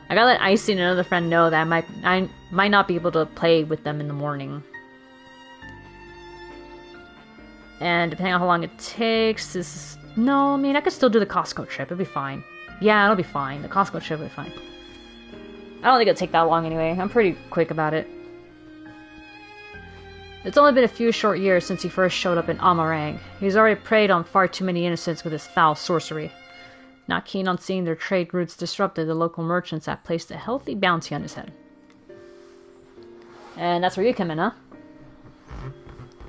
I gotta let Icy and another friend know that I might not be able to play with them in the morning. And depending on how long it takes, no, I mean, I could still do the Costco trip. It'll be fine. Yeah, it'll be fine. The Costco trip will be fine. I don't think it'll take that long anyway. I'm pretty quick about it. It's only been a few short years since he first showed up in Amarang. He's already preyed on far too many innocents with his foul sorcery. Not keen on seeing their trade routes disrupted, the local merchants have placed a healthy bounty on his head. And that's where you come in, huh?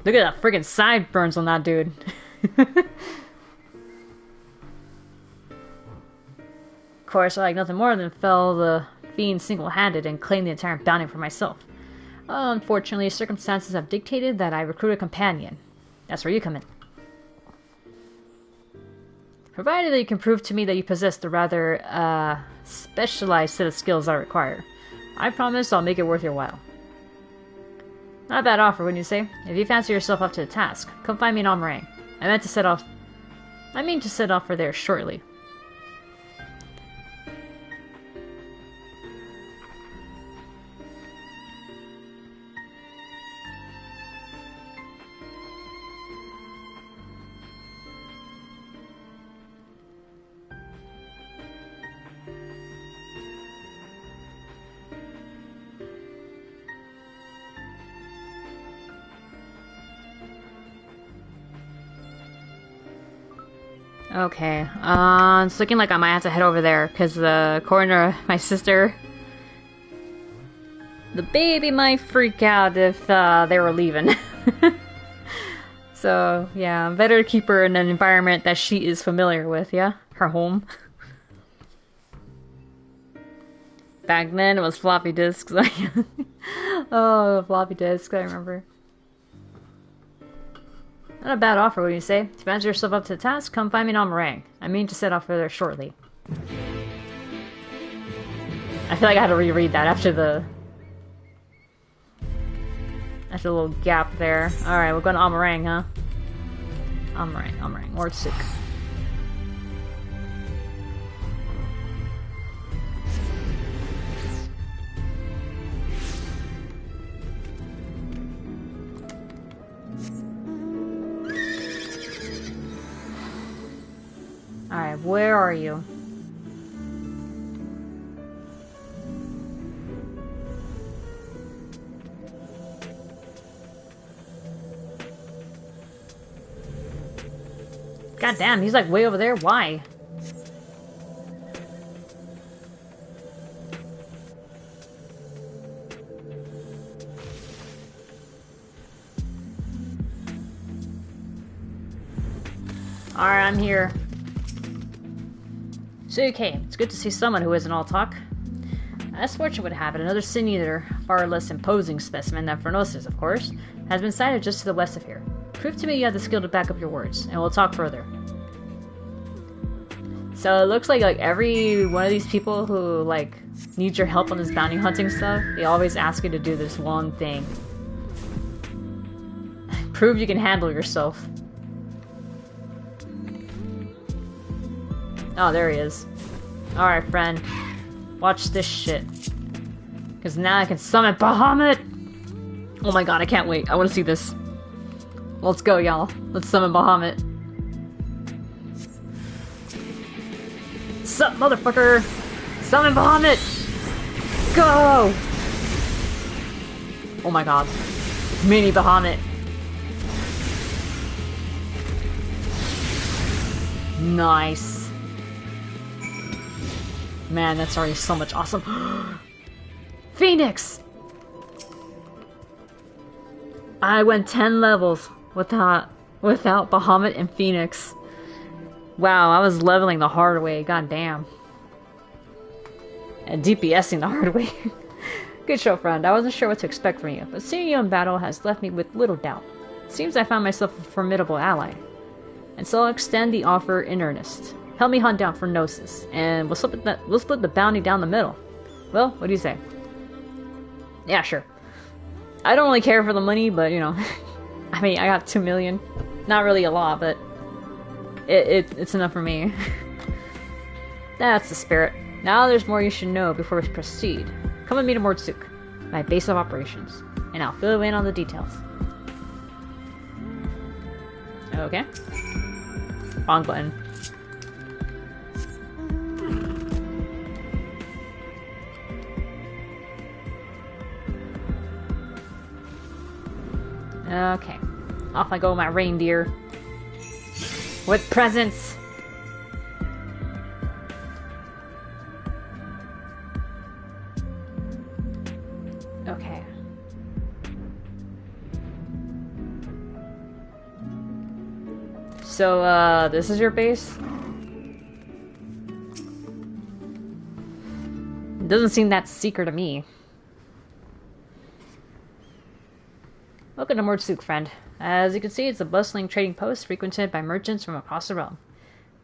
Look at that friggin' sideburns on that dude. Of course, I like nothing more than fell the fiend single-handed and claim the entire bounty for myself. Unfortunately, circumstances have dictated that I recruit a companion. That's where you come in. Provided that you can prove to me that you possess the rather, specialized set of skills I require, I promise I'll make it worth your while. Not a bad offer, wouldn't you say? If you fancy yourself up to the task, come find me in Amarang. I mean to set off for there shortly. Okay, it's looking like I might have to head over there, because the coroner, my sister, the baby might freak out if they were leaving. So, yeah, better keep her in an environment that she is familiar with, yeah? Her home. Back then, it was floppy disks. Oh, floppy disks, I remember. Not a bad offer, wouldn't you say? To fancy yourself up to the task, come find me in Amarang. I mean to set off for there shortly. I feel like I had to reread that after the little gap there. Alright, we're going to Amarang, huh? Amarang, Ortsuk. Alright, where are you? God damn, he's like way over there. Why? Alright, I'm here. So you came. It's good to see someone who isn't all talk. As fortune would have it, another sin eater, far less imposing specimen than Phronosis, of course, has been sighted just to the west of here. Prove to me you have the skill to back up your words, and we'll talk further. So it looks like every one of these people who needs your help on this bounty hunting stuff, they always ask you to do this one thing. Prove you can handle yourself. Oh, there he is. Alright, friend. Watch this shit. Because now I can summon Bahamut! Oh my god, I can't wait. I want to see this. Let's go, y'all. Let's summon Bahamut. Sup, motherfucker! Summon Bahamut! Go! Oh my god. Mini Bahamut. Nice. Man, that's already so much awesome. Phoenix! I went 10 levels without Bahamut and Phoenix. Wow, I was leveling the hard way, god damn. And DPSing the hard way. Good show, friend. I wasn't sure what to expect from you, but seeing you in battle has left me with little doubt. Seems I found myself a formidable ally. And so I'll extend the offer in earnest. Help me hunt down Phronosis, and we'll split the bounty down the middle. Well, what do you say? Yeah, sure. I don't really care for the money, but you know, I mean, I got 2 million. Not really a lot, but it's enough for me. That's the spirit. Now there's more you should know before we proceed. Come with me to Mordsuk, my base of operations, and I'll fill you in on the details. Okay. Wrong button. Okay. Off I go, my reindeer. With presents! Okay. So, this is your base? It doesn't seem that secret to me. Welcome to Mordsuk, friend. As you can see, it's a bustling trading post frequented by merchants from across the realm.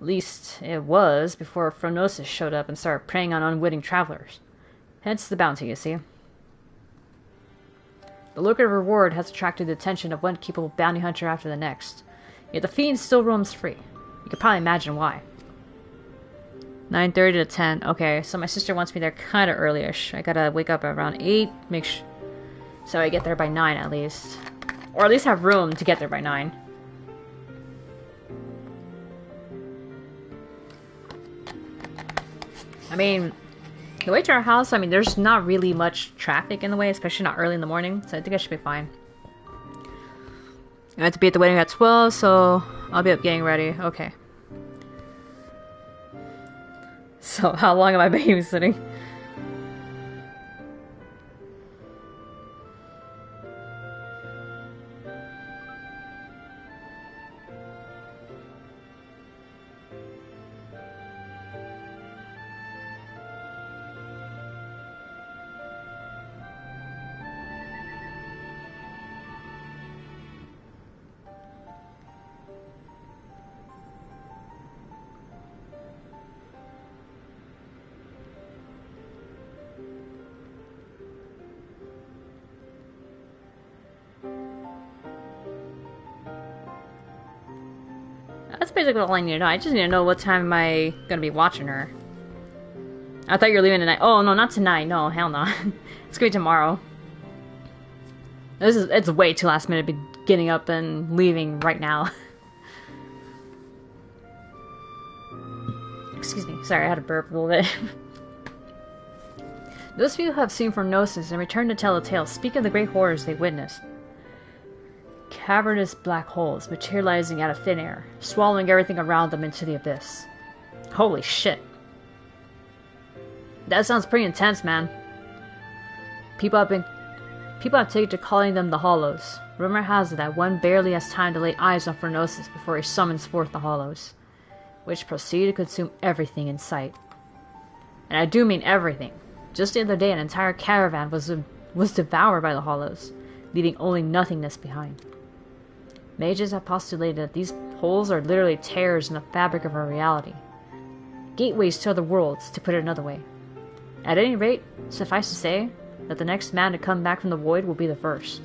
At least, it was before Phronosis showed up and started preying on unwitting travelers. Hence the bounty, you see. The lucrative reward has attracted the attention of one capable bounty hunter after the next. Yet the fiend still roams free. You can probably imagine why. 9:30 to 10. Okay, so my sister wants me there kinda early-ish. I gotta wake up around 8, so I get there by 9 at least. Or at least have room to get there by 9. I mean, the way to our house, I mean, there's not really much traffic in the way, especially not early in the morning, so I think I should be fine. I have to be at the wedding at 12, so I'll be up getting ready. Okay. So, how long am I babysitting? That's basically all I need to know. I just need to know what time am I gonna be watching her. I thought you were leaving tonight. Oh, no, not tonight. No, hell no. It's gonna be tomorrow. It's way too last minute to be getting up and leaving right now. Excuse me. Sorry, I had to burp a little bit. Those of you who have seen Phronosis and returned to tell the tale speak of the great horrors they witnessed. Cavernous black holes materializing out of thin air, swallowing everything around them into the abyss. Holy shit. That sounds pretty intense, man. People have taken to calling them the Hollows. Rumor has it that one barely has time to lay eyes on Phronosis before he summons forth the Hollows, which proceed to consume everything in sight. And I do mean everything. Just the other day, an entire caravan was devoured by the Hollows, leaving only nothingness behind. Mages have postulated that these holes are literally tears in the fabric of our reality. Gateways to other worlds, to put it another way. At any rate, suffice to say, that the next man to come back from the void will be the first.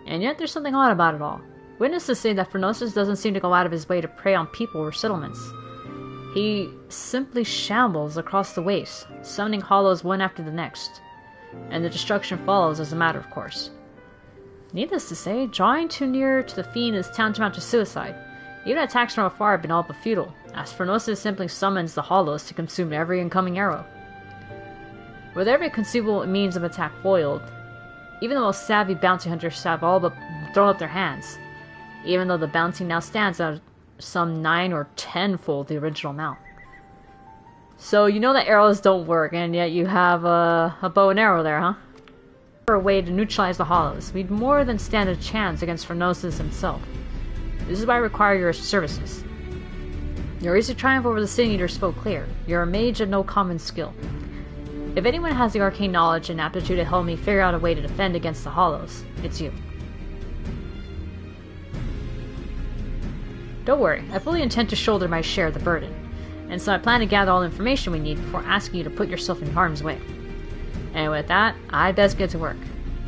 And yet there's something odd about it all. Witnesses say that Phronosis doesn't seem to go out of his way to prey on people or settlements. He simply shambles across the waste, summoning hollows one after the next. And the destruction follows as a matter of course. Needless to say, drawing too near to the fiend is tantamount to suicide. Even attacks from afar have been all but futile, as Phronosis simply summons the hollows to consume every incoming arrow. With every conceivable means of attack foiled, even the most savvy bounty hunters have all but thrown up their hands, even though the bounty now stands at some 9 or 10-fold the original amount. So you know that arrows don't work, and yet you have a bow and arrow there, huh? For a way to neutralize the hollows, we'd more than stand a chance against Phronosis himself. This is why I require your services. Your recent triumph over the Sin Eater spoke clear. You're a mage of no common skill. If anyone has the arcane knowledge and aptitude to help me figure out a way to defend against the hollows, it's you. Don't worry, I fully intend to shoulder my share of the burden. And so I plan to gather all the information we need before asking you to put yourself in harm's way. And with that, I'd best get to work.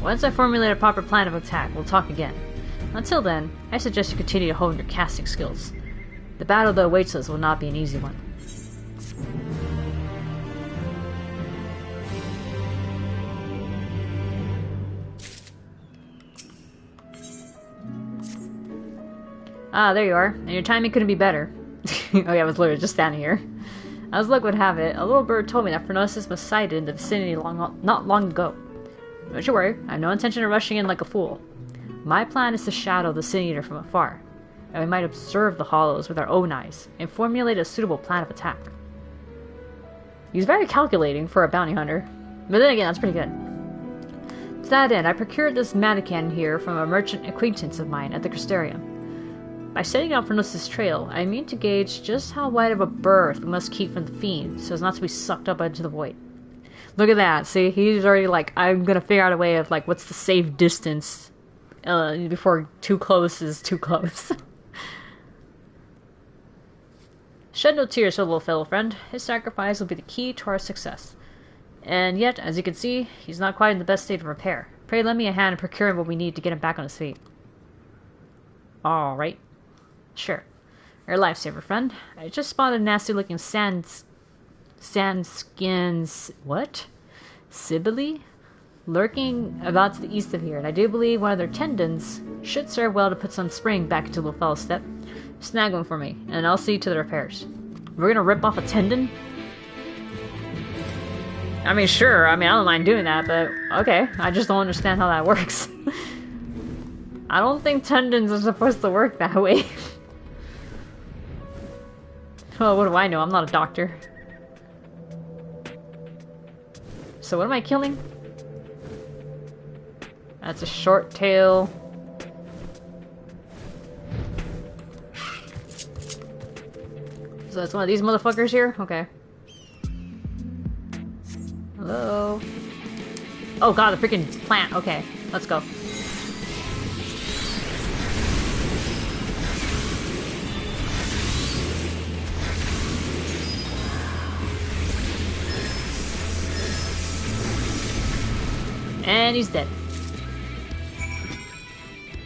Once I formulate a proper plan of attack, we'll talk again. Until then, I suggest you continue to hone your casting skills. The battle that awaits us will not be an easy one. Ah, there you are. And your timing couldn't be better. Oh yeah, I was literally just standing here. As luck would have it, a little bird told me that Phronosis was sighted in the vicinity not long ago. Don't you worry, I have no intention of rushing in like a fool. My plan is to shadow the Sin Eater from afar, and we might observe the hollows with our own eyes, and formulate a suitable plan of attack. He's very calculating for a bounty hunter, but then again, that's pretty good. To that end, I procured this mannequin here from a merchant acquaintance of mine at the Crystarium. By setting out Phronosis' trail, I mean to gauge just how wide of a berth we must keep from the fiend, so as not to be sucked up into the void. Look at that, see, he's already like, I'm gonna figure out a way of like, what's the safe distance, before too close is too close. Shed no tears for the little fellow friend. His sacrifice will be the key to our success. And yet, as you can see, he's not quite in the best state of repair. Pray lend me a hand in procuring what we need to get him back on his feet. Alright. Sure. Your lifesaver, friend. I just spotted nasty-looking sandskins... What? Sibylle? Lurking about to the east of here, and I do believe one of their tendons should serve well to put some spring back into little fellow's step. Snag one for me, and I'll see to the repairs. We're gonna rip off a tendon? I mean, sure, I don't mind doing that, but okay. I just don't understand how that works. I don't think tendons are supposed to work that way. Well, what do I know? I'm not a doctor. So what am I killing? That's a short tail. So that's one of these motherfuckers here? Okay. Hello? Oh god, the freaking plant. Okay, let's go. And he's dead.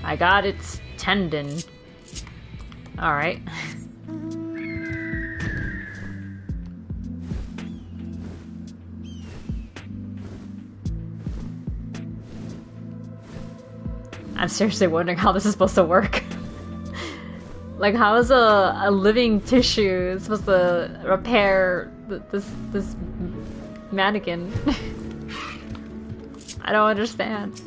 I got its tendon. Alright. I'm seriously wondering how this is supposed to work. Like, how is a living tissue supposed to repair this mannequin? I don't understand.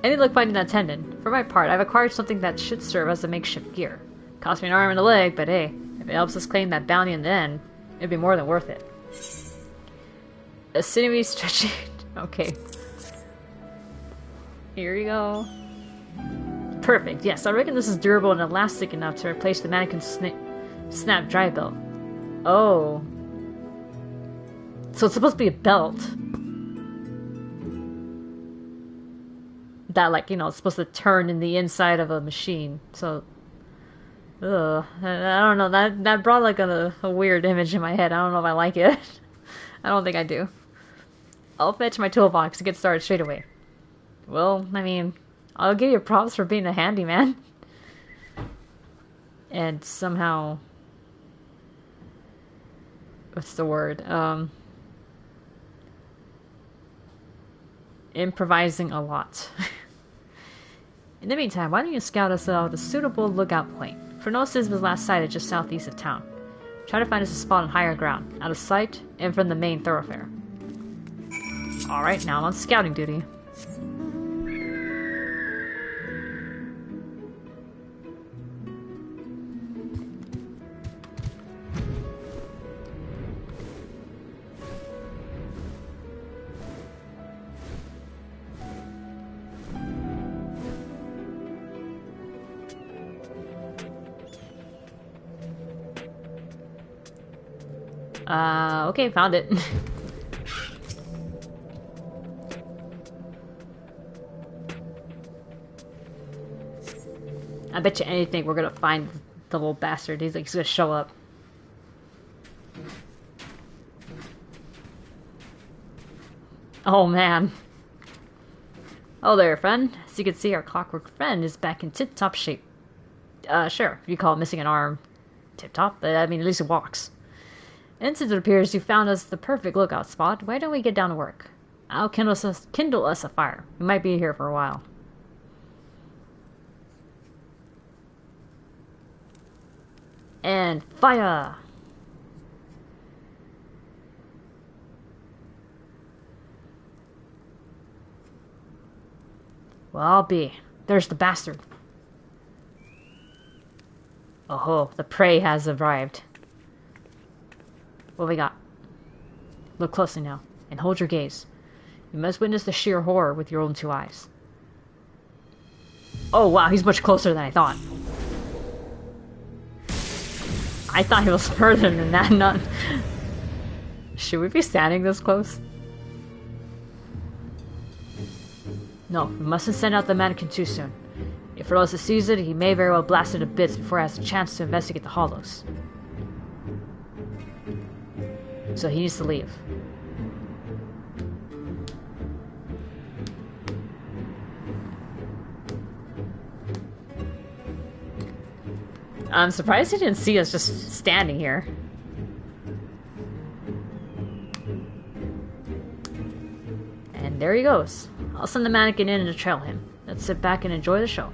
Any luck finding that tendon? For my part, I've acquired something that should serve as a makeshift gear. Cost me an arm and a leg, but hey, if it helps us claim that bounty in the end, it'd be more than worth it. A sinewy stretching... Okay. Here you go. Perfect, yes, I reckon this is durable and elastic enough to replace the mannequin's snap dry belt. Oh. So it's supposed to be a belt. That, like, you know, it's supposed to turn in the inside of a machine. So, ugh. I don't know, that brought like a weird image in my head. I don't know if I like it. I don't think I do. I'll fetch my toolbox to get started straight away. Well, I mean, I'll give you props for being a handyman. And somehow... What's the word? Improvising a lot. In the meantime, why don't you scout us out a suitable lookout point? Phronosis was last sighted just southeast of town. Try to find us a spot on higher ground, out of sight, and from the main thoroughfare. Alright, now I'm on scouting duty. Okay, found it. I bet you anything we're gonna find the little bastard. He's gonna show up. Oh man. Oh there, friend. As you can see, our clockwork friend is back in tip-top shape. Sure, if you call it missing an arm tip-top, but I mean, at least it walks. And since it appears you found us the perfect lookout spot, why don't we get down to work? I'll kindle us a fire. We might be here for a while. And fire! Well, I'll be. There's the bastard. Oh, the prey has arrived. What we got? Look closely now, and hold your gaze. You must witness the sheer horror with your own two eyes. Oh wow, he's much closer than I thought. I thought he was further than that, not... Should we be standing this close? No, we mustn't send out the mannequin too soon. If Phronosis sees it, he may very well blast it to bits before he has a chance to investigate the hollows. So he needs to leave. I'm surprised he didn't see us just standing here. And there he goes. I'll send the mannequin in to trail him. Let's sit back and enjoy the show.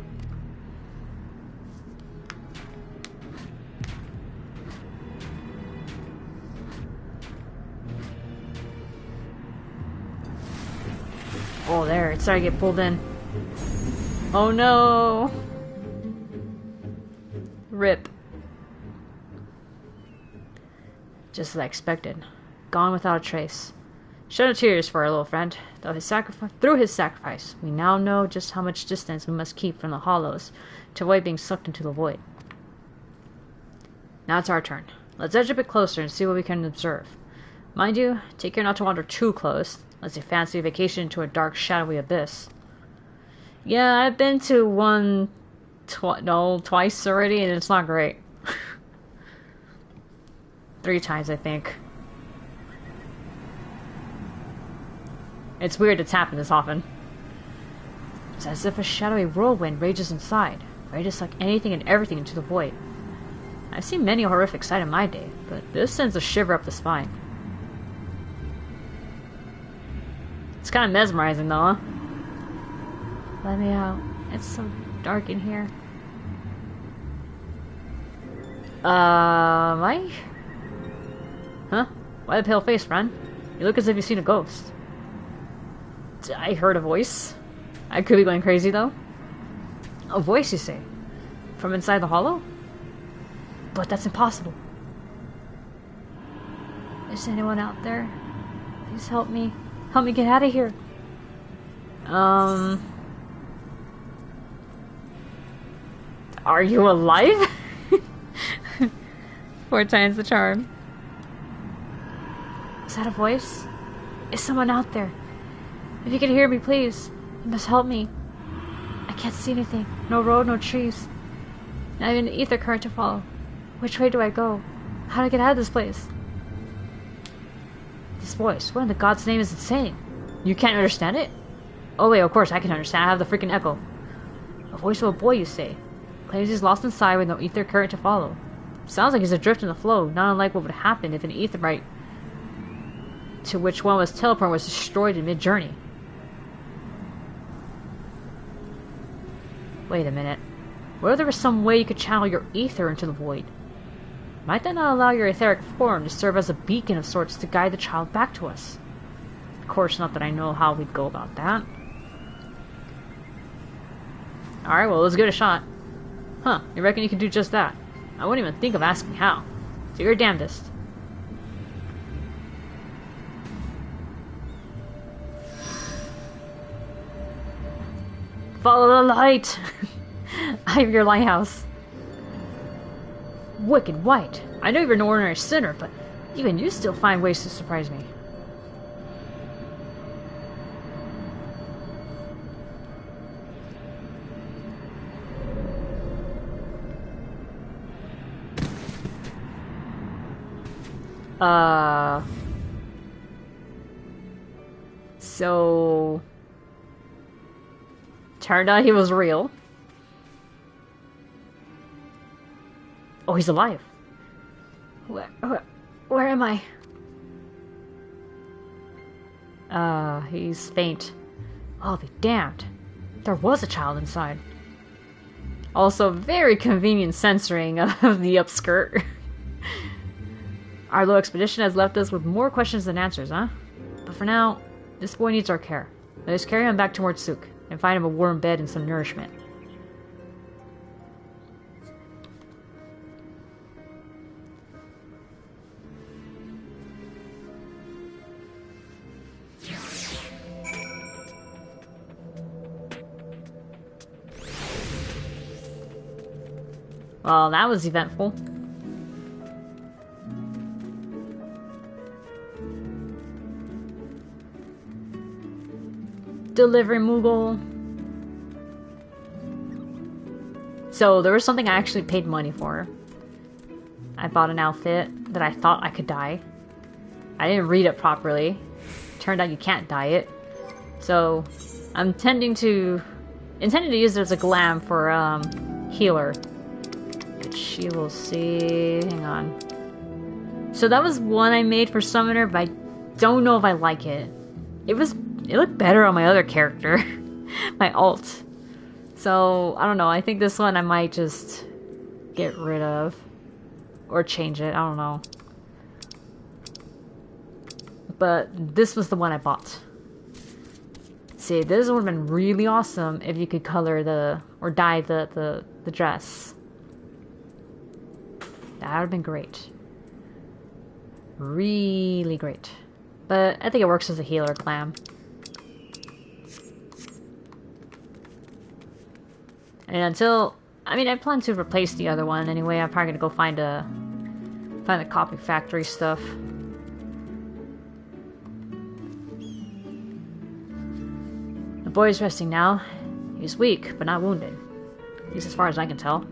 Oh, there. It's starting to get pulled in. Oh no! Rip. Just as I expected. Gone without a trace. Shed no tears for our little friend. Through his sacrifice, we now know just how much distance we must keep from the hollows to avoid being sucked into the void. Now it's our turn. Let's edge a bit closer and see what we can observe. Mind you, take care not to wander too close, unless you fancy a vacation into a dark, shadowy abyss. Yeah, I've been to twice already, and it's not great. 3 times, I think. It's weird it's happened this often. It's as if a shadowy whirlwind rages inside, ready to suck anything and everything into the void. I've seen many a horrific sight in my day, but this sends a shiver up the spine. It's kind of mesmerizing though, huh? Let me out. It's so dark in here. Mike? Huh? Why the pale face, friend? You look as if you've seen a ghost. I heard a voice. I could be going crazy though. A voice, you say? From inside the hollow? But that's impossible. Is anyone out there? Please help me. Help me get out of here. Are you alive? 4 times the charm. Is that a voice? Is someone out there? If you can hear me, please. You must help me. I can't see anything. No road, no trees. Not even an ether current to follow. Which way do I go? How do I get out of this place? This voice, what in the God's name is it saying? You can't understand it? Oh wait, of course I can understand. I have the freaking echo. A voice of a boy, you say. Claims he's lost inside with no ether current to follow. Sounds like he's adrift in the flow, not unlike what would happen if an aetherite to which one was teleported was destroyed in mid-journey. Wait a minute. What if there was some way you could channel your ether into the void? Might that not allow your etheric form to serve as a beacon of sorts to guide the child back to us? Of course, not that I know how we'd go about that. Alright, well, let's give it a shot. Huh, you reckon you can do just that? I wouldn't even think of asking how. Do your damnedest. Follow the light! I am your lighthouse. Wicked white. I know you're an ordinary sinner, but even you still find ways to surprise me. So... Turned out he was real. Oh, he's alive. Where am I? He's faint. I'll be damned. There was a child inside. Also, very convenient censoring of the upskirt. Our little expedition has left us with more questions than answers, huh? But for now, this boy needs our care. Let us carry him back towards Suk and find him a warm bed and some nourishment. Well, that was eventful. Delivery Moogle. So there was something I actually paid money for. I bought an outfit that I thought I could dye. I didn't read it properly. Turned out you can't dye it. So I'm intending to use it as a glam for healer. Which you will see. Hang on. So that was one I made for Summoner, but I don't know if I like it. It looked better on my other character. My alt. So, I don't know. I think this one I might just get rid of. Or change it. I don't know. But this was the one I bought. See, this would have been really awesome if you could color or dye the dress. That would have been great. Really great. But I think it works as a healer glam. And until... I mean, I plan to replace the other one anyway. I'm probably gonna go find the copy factory stuff. The boy is resting now. He's weak, but not wounded. At least as far as I can tell.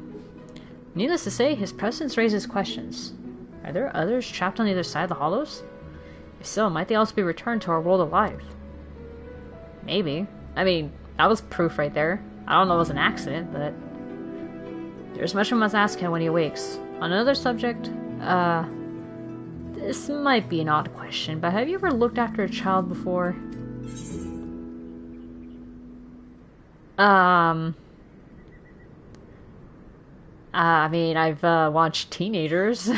Needless to say, his presence raises questions. Are there others trapped on the other side of the hollows? If so, might they also be returned to our world alive? Maybe. I mean, that was proof right there. I don't know if it was an accident, but... There's much we must ask him when he awakes. On another subject, this might be an odd question, but have you ever looked after a child before? I mean, I've watched teenagers.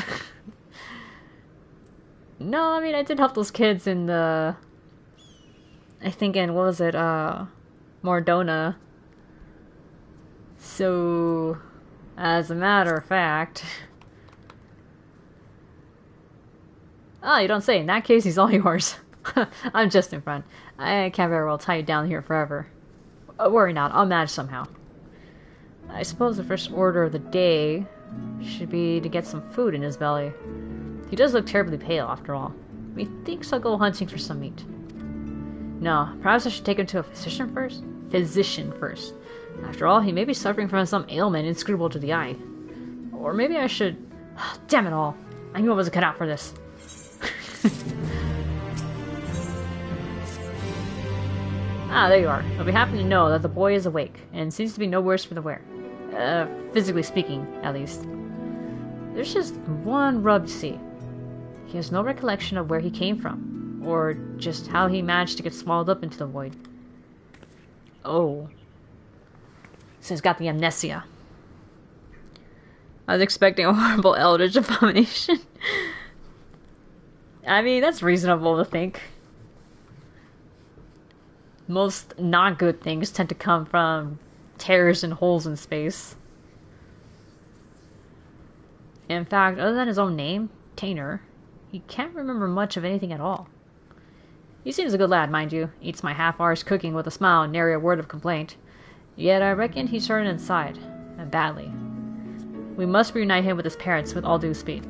No, I mean, I did help those kids in the... I think in, what was it, Mordona. So, as a matter of fact... Oh, you don't say. In that case, he's all yours. I'm just in front. I can't very well tie you down here forever. Worry not, I'll manage somehow. I suppose the first order of the day should be to get some food in his belly. He does look terribly pale, after all. Methinks I'll go hunting for some meat. No, perhaps I should take him to a physician first? After all, he may be suffering from some ailment inscrutable to the eye. Or maybe I should... Damn it all! I knew I wasn't cut out for this. Ah, there you are. I'll be happy to know that the boy is awake, and seems to be no worse for the wear. Physically speaking, at least. There's just one rub, you see. He has no recollection of where he came from, or just how he managed to get swallowed up into the void. Oh. So he's got the amnesia. I was expecting a horrible eldritch abomination. I mean, that's reasonable to think. Most not good things tend to come from tears and holes in space. In fact, other than his own name, Tainer, he can't remember much of anything at all. He seems a good lad, mind you. Eats my half-hour's cooking with a smile and nary a word of complaint. Yet I reckon he's hurting inside, and badly. We must reunite him with his parents with all due speed.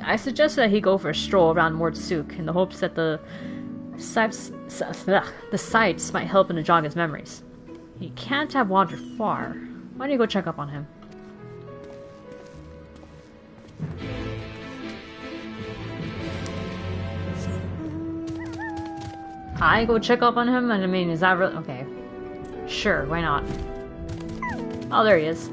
I suggested that he go for a stroll around Mord Suk in the hopes that the sights might help him to jog his memories. He can't have wandered far. Why don't you go check up on him? I go check up on him? And I mean, is that really... Okay. Sure, why not? Oh, there he is.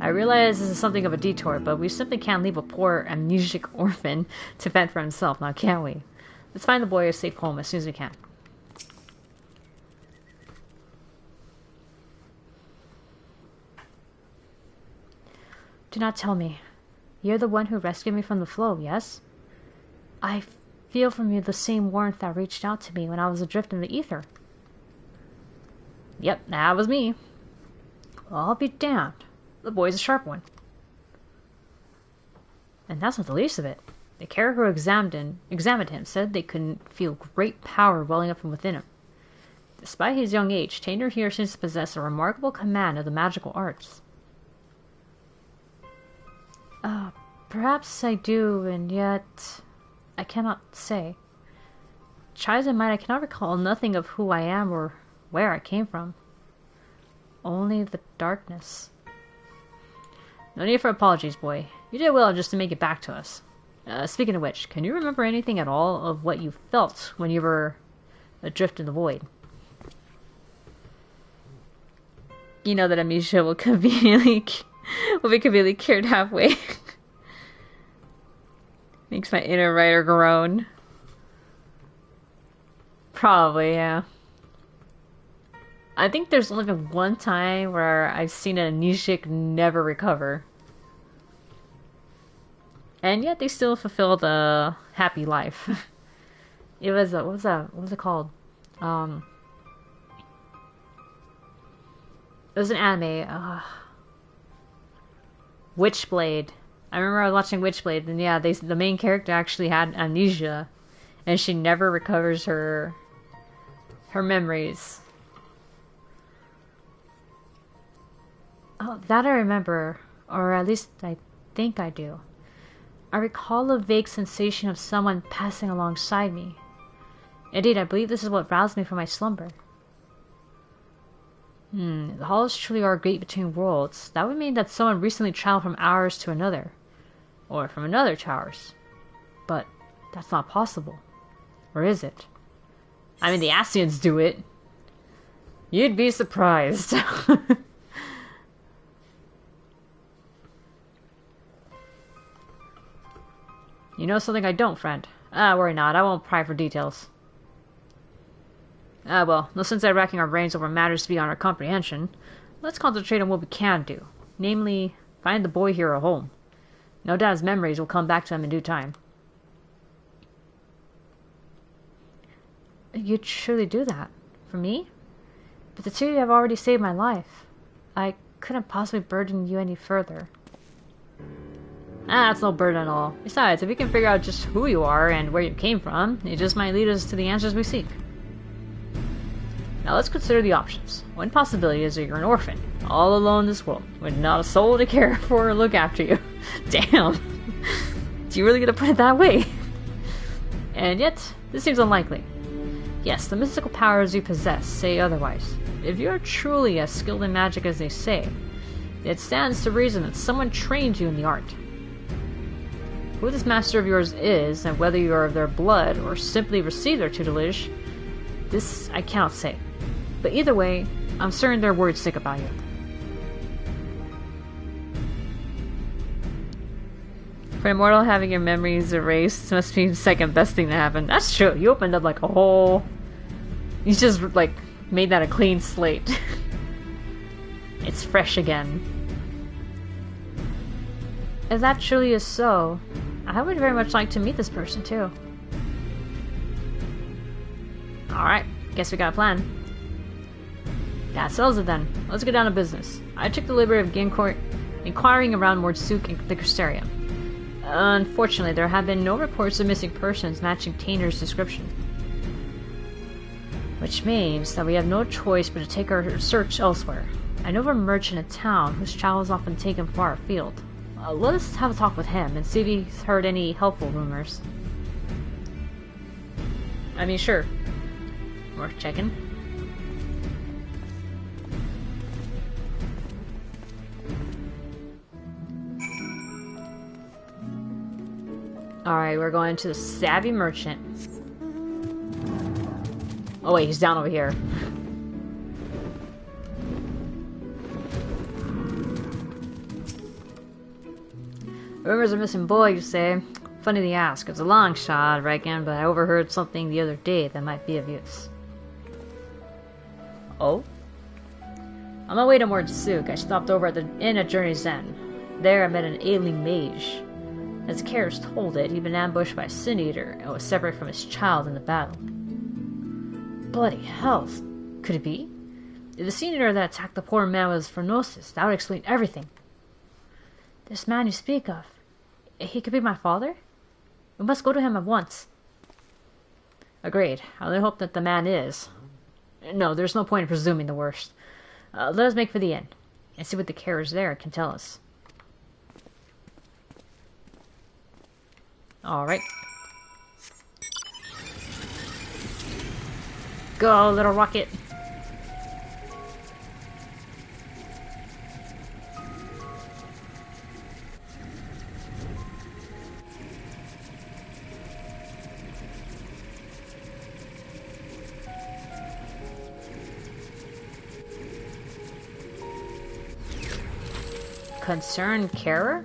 I realize this is something of a detour, but we simply can't leave a poor, amnesic orphan to fend for himself, now can we? Let's find the boy a safe home as soon as we can. Do not tell me. You're the one who rescued me from the flow, yes? I feel from you the same warmth that reached out to me when I was adrift in the ether. Yep, that was me. Well, I'll be damned. The boy's a sharp one. And that's not the least of it. The carer who examined him said they couldn't feel great power welling up from within him. Despite his young age, Tainer here seems to possess a remarkable command of the magical arts. Perhaps I do, and yet I cannot say. Try as I might, I cannot recall nothing of who I am or where I came from. Only the darkness. No need for apologies, boy. You did well just to make it back to us. Speaking of which, can you remember anything at all of what you felt when you were adrift in the void? You know that amnesia will be conveniently cured halfway. Makes my inner writer groan. Probably, yeah. I think there's only been one time where I've seen an amnesiac never recover. And yet they still fulfilled a happy life. It was what was it called? It was an anime. Witchblade. I remember I was watching Witchblade, and yeah, the main character actually had amnesia, and she never recovers her memories. Oh, that I remember, or at least I think I do. I recall a vague sensation of someone passing alongside me. Indeed, I believe this is what roused me from my slumber. The halls truly are great between worlds. That would mean that someone recently traveled from ours to another. Or from another to ours. But that's not possible. Or is it? I mean, the Ascians do it. You'd be surprised. You know something I don't, friend. Worry not. I won't pry for details. Well, no sense in racking our brains over matters beyond our comprehension. Let's concentrate on what we can do. Namely, find the boy here a home. No doubt his memories will come back to him in due time. You'd surely do that? For me? But the two of you have already saved my life. I couldn't possibly burden you any further. That's no burden at all. Besides, if we can figure out just who you are and where you came from, it just might lead us to the answers we seek. Now let's consider the options. One possibility is that you're an orphan, all alone in this world, with not a soul to care for or look after you. Damn! Do you really get to put it that way? And yet, this seems unlikely. Yes, the mystical powers you possess say otherwise. If you are truly as skilled in magic as they say, it stands to reason that someone trained you in the art. Who this master of yours is, and whether you are of their blood or simply receive their tutelage, this I cannot say. But either way, I'm certain they're worried sick about you. For an immortal, having your memories erased must be the second best thing to happen. That's true. You opened up like a whole... You just like made that a clean slate. It's fresh again. If that truly is so, I would very much like to meet this person too. Alright, guess we got a plan. That settles it then. Let's get down to business. I took the liberty of inquiring around Mordsuk and the Crystarium. Unfortunately, there have been no reports of missing persons matching Tainer's description. Which means that we have no choice but to take our search elsewhere. I know of a merchant in town whose travels often taken far afield. Let us have a talk with him and see if he's heard any helpful rumors. I mean, sure. Worth checking. Alright, we're going to the Savvy Merchant. Oh wait, he's down over here. Rumors of a missing boy, you say? Funny to ask. It's a long shot, I reckon, but I overheard something the other day that might be of use. Oh? On my way to Mordsuk, I stopped over at the inn at Journey's End. There I met an ailing mage. As Karis told it, he'd been ambushed by a Sin Eater and was separated from his child in the battle. Bloody hell! Could it be? If the Sin Eater that attacked the poor man was Phronosis, that would explain everything. This man you speak of, he could be my father? We must go to him at once. Agreed. I only hope that the man is. No, there's no point in presuming the worst. Let us make for the inn, and see what the carriers there can tell us. Alright. Go, little rocket! Concerned carer?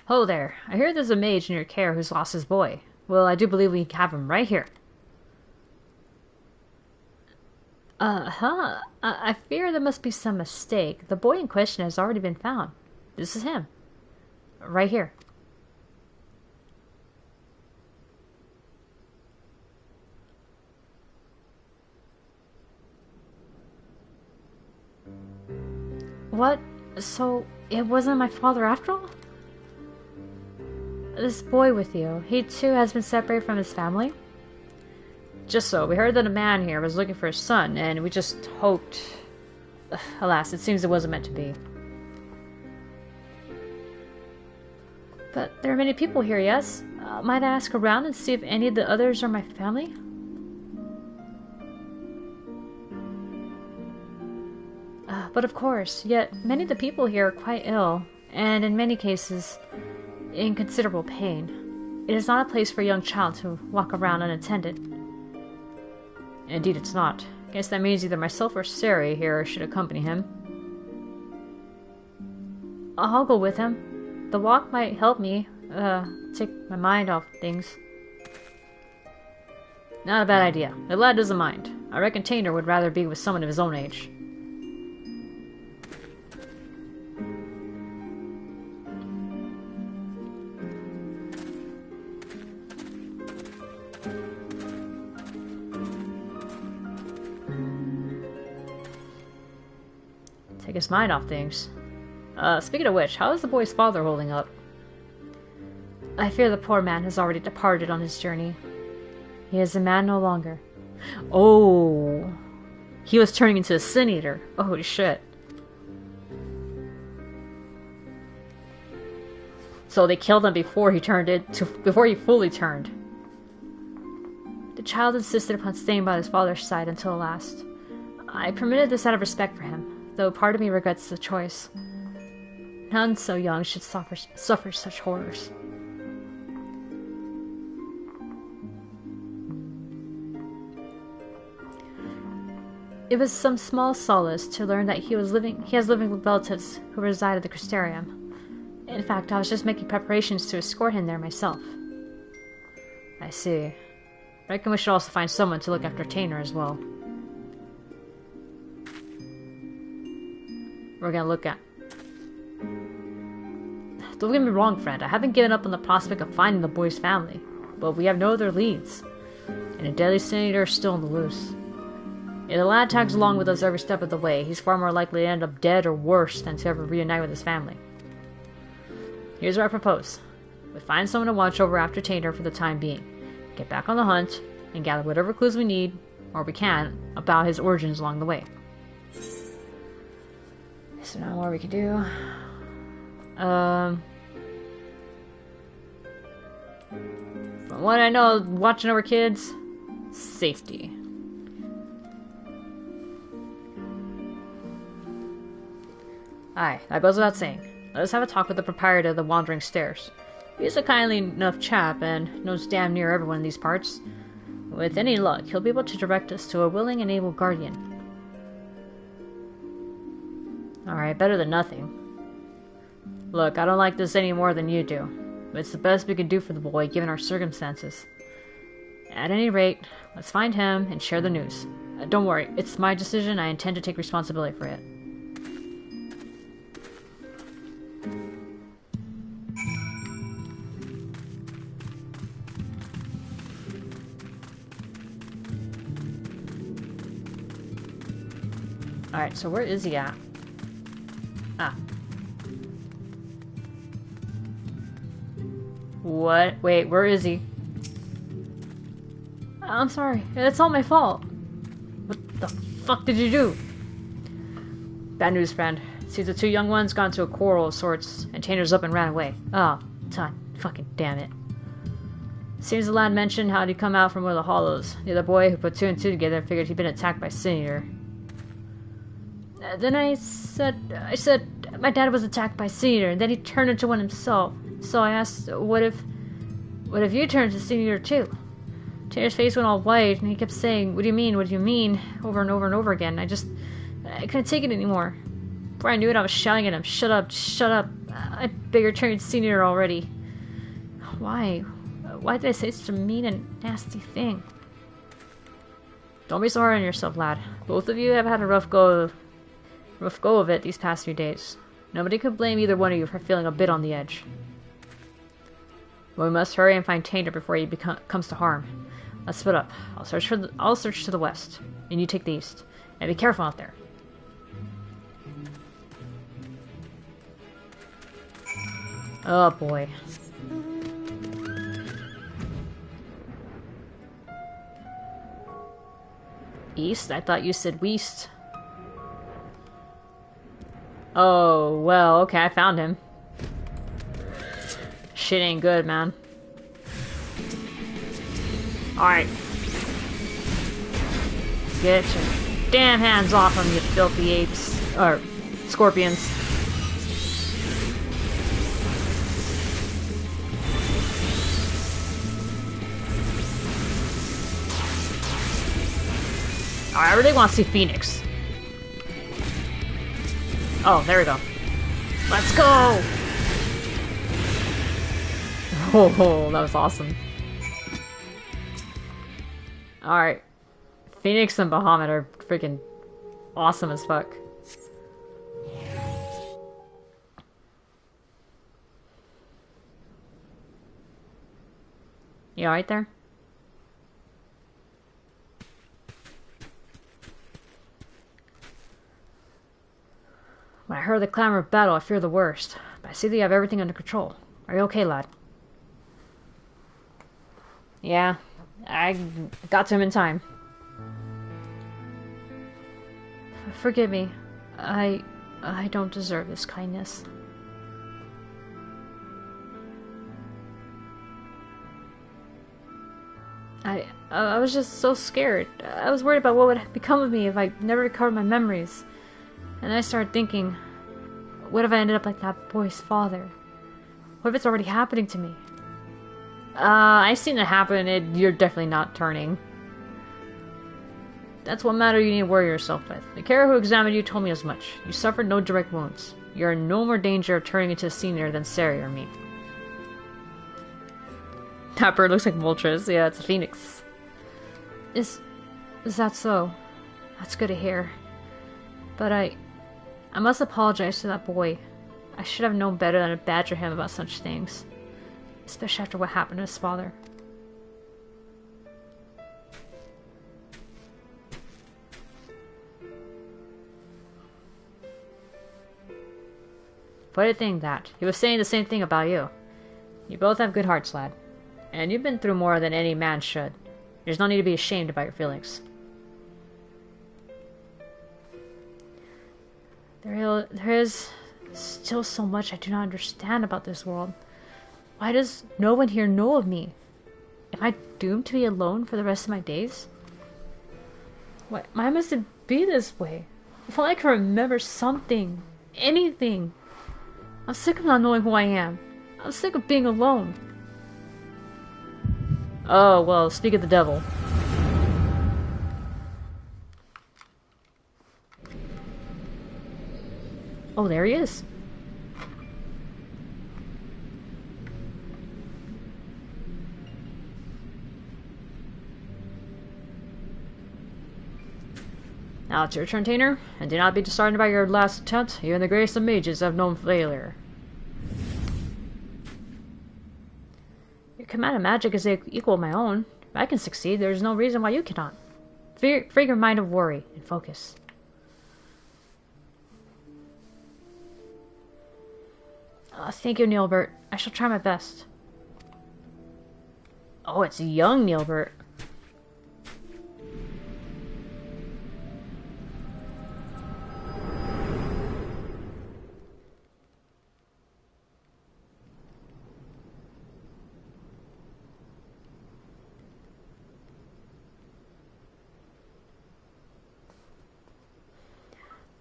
Ho there. I hear there's a mage in your care who's lost his boy. Well, I do believe we have him right here. I fear there must be some mistake. The boy in question has already been found. This is him. Right here. What? So, it wasn't my father after all? This boy with you, he too has been separated from his family? Just so. We heard that a man here was looking for his son, and we just hoped... Alas, it seems it wasn't meant to be. But there are many people here, yes? Might I ask around and see if any of the others are my family? But of course, yet many of the people here are quite ill, and in many cases, in considerable pain. It is not a place for a young child to walk around unattended. Indeed, it's not. Guess that means either myself or Sari here should accompany him. I'll go with him. The walk might help me, take my mind off things. Not a bad idea. The lad doesn't mind. I reckon Tainer would rather be with someone of his own age. Take his mind off things. Speaking of which, how is the boy's father holding up? I fear the poor man has already departed on his journey. He is a man no longer. Oh! He was turning into a Sin Eater. Oh shit. So they killed him before he before he fully turned. The child insisted upon staying by his father's side until the last. I permitted this out of respect for him, though part of me regrets the choice. None so young should suffer such horrors. It was some small solace to learn that he has living with relatives who reside at the Crystarium. In fact, I was just making preparations to escort him there myself. I see. I reckon we should also find someone to look after Tainer as well. We're gonna look at... Don't get me wrong, friend. I haven't given up on the prospect of finding the boy's family, but we have no other leads, and a deadly Sin Eater is still on the loose. If the lad tags along with us every step of the way, he's far more likely to end up dead or worse than to ever reunite with his family. Here's what I propose. We find someone to watch over after Tainer for the time being, get back on the hunt, and gather whatever clues we need, or we can, about his origins along the way. So now what we can do... From what I know, watching over kids, safety. Aye, that goes without saying. Let us have a talk with the proprietor of the Wandering Stairs. He's a kindly enough chap and knows damn near everyone in these parts. With any luck, he'll be able to direct us to a willing and able guardian. Alright, better than nothing. Look, I don't like this any more than you do, but it's the best we can do for the boy given our circumstances. At any rate, let's find him and share the news. Don't worry, it's my decision. I intend to take responsibility for it. Alright, so where is he at? Ah. What? Wait, where is he? I'm sorry. It's all my fault. What the fuck did you do? Bad news, friend. Seems the two young ones got into a quarrel of sorts, and Tanner's up and ran away. Oh, time. Fucking damn it. Seems the lad mentioned how he'd come out from one of the hollows. The other boy who put two and two together figured he'd been attacked by Sin-Eater. Then I said, my dad was attacked by Sin-Eater, and then he turned into one himself. So I asked, what if you turned to Sin-Eater too? Tanner's face went all white, and he kept saying, what do you mean, what do you mean, over and over and over again. I couldn't take it anymore. Before I knew it, I was shouting at him, shut up, shut up. I bigger turned Sin-Eater already. Why? Why did I say such a mean and nasty thing? Don't be so hard on yourself, lad. Both of you have had a rough go of it these past few days. Nobody could blame either one of you for feeling a bit on the edge. But we must hurry and find Tainter before he comes to harm. Let's split up. I'll search to the west, and you take the east. And be careful out there. Oh boy. East? I thought you said west. Oh, well, okay, I found him. Shit ain't good, man. Alright. Get your damn hands off him, you filthy apes. Or, scorpions. Alright, I really want to see Phoenix. Oh, there we go. Let's go! Oh, that was awesome. Alright. Phoenix and Bahamut are freaking awesome as fuck. You alright there? When I heard the clamor of battle, I feared the worst. But I see that you have everything under control. Are you okay, lad? Yeah, I got to him in time. Forgive me. I don't deserve this kindness. I was just so scared. I was worried about what would become of me if I never recovered my memories. And I started thinking, what if I ended up like that boy's father? What if it's already happening to me? I've seen it happen, you're definitely not turning. That's one matter you need to worry yourself with. The carer who examined you told me as much. You suffered no direct wounds. You're in no more danger of turning into a senior than Sari or me. That bird looks like Moltres. Yeah, it's a phoenix. Is that so? That's good to hear. But I must apologize to that boy. I should have known better than to badger him about such things. Especially after what happened to his father. Funny thing that. He was saying the same thing about you. You both have good hearts, lad. And you've been through more than any man should. There's no need to be ashamed about your feelings. There is still so much I do not understand about this world. Why does no one here know of me? Am I doomed to be alone for the rest of my days? Why must it be this way? If only I could remember something. anything. I'm sick of not knowing who I am. I'm sick of being alone. Oh, well, speak of the devil. Oh, there he is. Now it's your turn, Tainer, and do not be disheartened by your last attempt. Even the greatest of mages have known failure. Your command of magic is equal to my own. If I can succeed, there is no reason why you cannot. Free your mind of worry and focus. Thank you, Neilbert. I shall try my best. Oh, it's young Neilbert.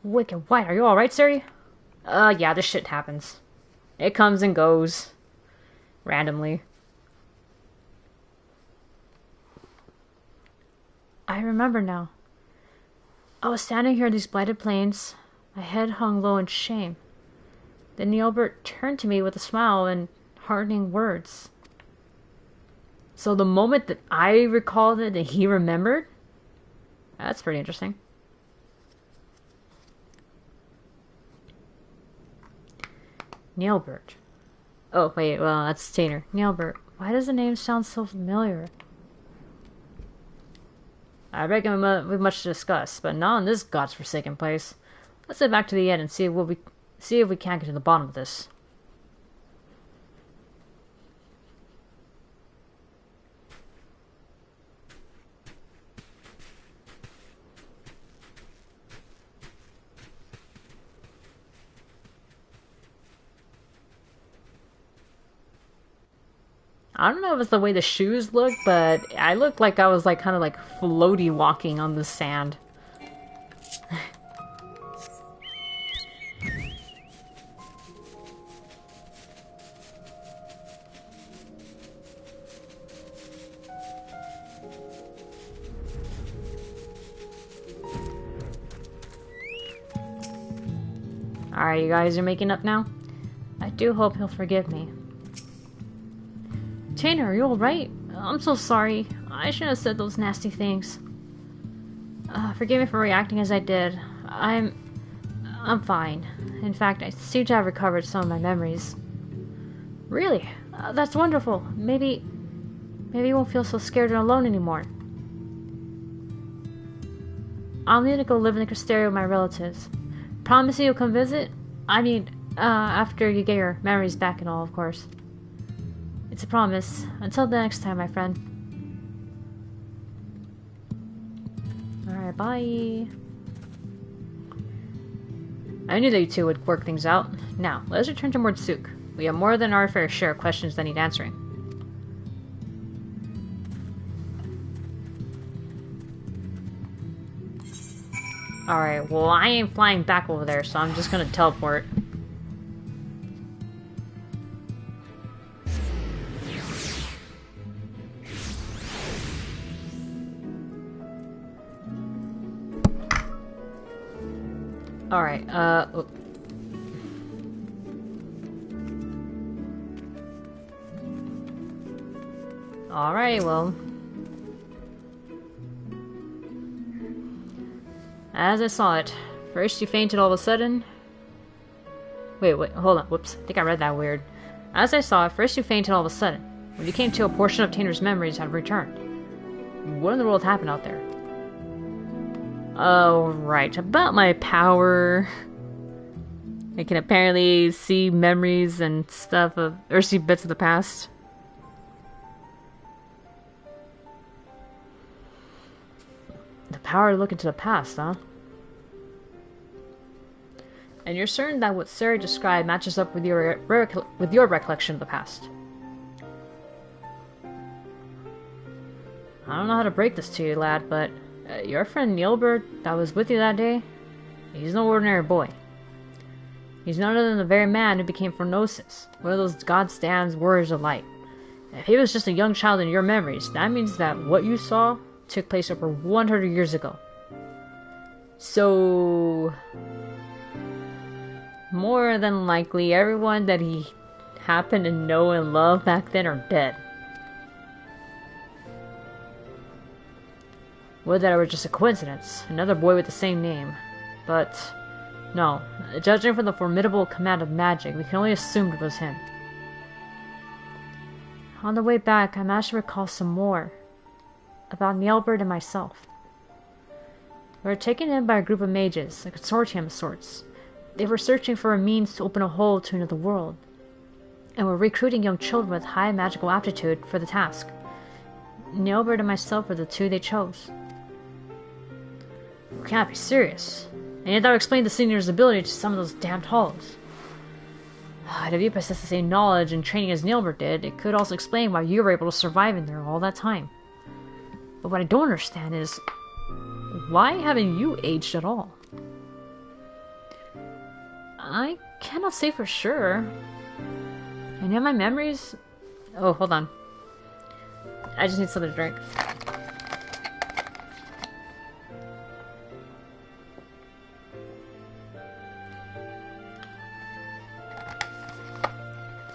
Wicked White, are you alright, Siri? Yeah, this shit happens. It comes and goes. Randomly. I remember now. I was standing here in these blighted plains, my head hung low in shame. Then Neilbert turned to me with a smile and heartening words. So the moment that I recalled it, that he remembered? That's pretty interesting. Neilbert. Oh, wait, well, that's Tainer. Neilbert. Why does the name sound so familiar? I reckon we have much to discuss, but not in this god's-forsaken place. Let's head back to the inn and see if we can't get to the bottom of this. I don't know if it's the way the shoes look, but I looked like I was like kind of like floaty walking on the sand. Alright, you guys are making up now? I do hope he'll forgive me. Tainer, are you alright? I'm so sorry. I shouldn't have said those nasty things. Forgive me for reacting as I did. I'm fine. In fact, I seem to have recovered some of my memories. Really? That's wonderful. Maybe you won't feel so scared and alone anymore. I'll need to go live in the Casteria with my relatives. Promise you'll come visit? I mean, after you get your memories back and all, of course. It's a promise. Until the next time, my friend. Alright, bye. I knew that you two would work things out. Now, let's return to Mordsuk. We have more than our fair share of questions that need answering. Alright, well I ain't flying back over there, so I'm just gonna teleport. Alright, Alright, well. As I saw it. First you fainted all of a sudden. Wait, hold on. Whoops. I think I read that weird. As I saw it, first you fainted all of a sudden. When you came to, a portion of Tainer's memories had returned. What in the world happened out there? Oh, right. About my power. I can apparently see memories and stuff of, or see bits of the past. The power to look into the past, huh? And you're certain that what Sari described matches up with your recollection of the past? I don't know how to break this to you, lad, but your friend Neilbert that was with you that day, he's no ordinary boy. He's none other than the very man who became Phronosis, one of those goddamn warriors of light. If he was just a young child in your memories, that means that what you saw took place over 100 years ago. So, more than likely, everyone that he happened to know and love back then are dead. Would that it were just a coincidence, another boy with the same name. But, no, judging from the formidable command of magic, we can only assume it was him. On the way back, I managed to recall some more about Nailbird and myself. We were taken in by a group of mages, a consortium of sorts. They were searching for a means to open a hole to another world, and were recruiting young children with high magical aptitude for the task. Nailbird and myself were the two they chose. You can't be serious. And yet that would explain the senior's ability to some of those damned hollows. If you possess the same knowledge and training as Nailbird did, it could also explain why you were able to survive in there all that time. But what I don't understand is, why haven't you aged at all? I cannot say for sure. And yet my memories... Oh, hold on. I just need something to drink.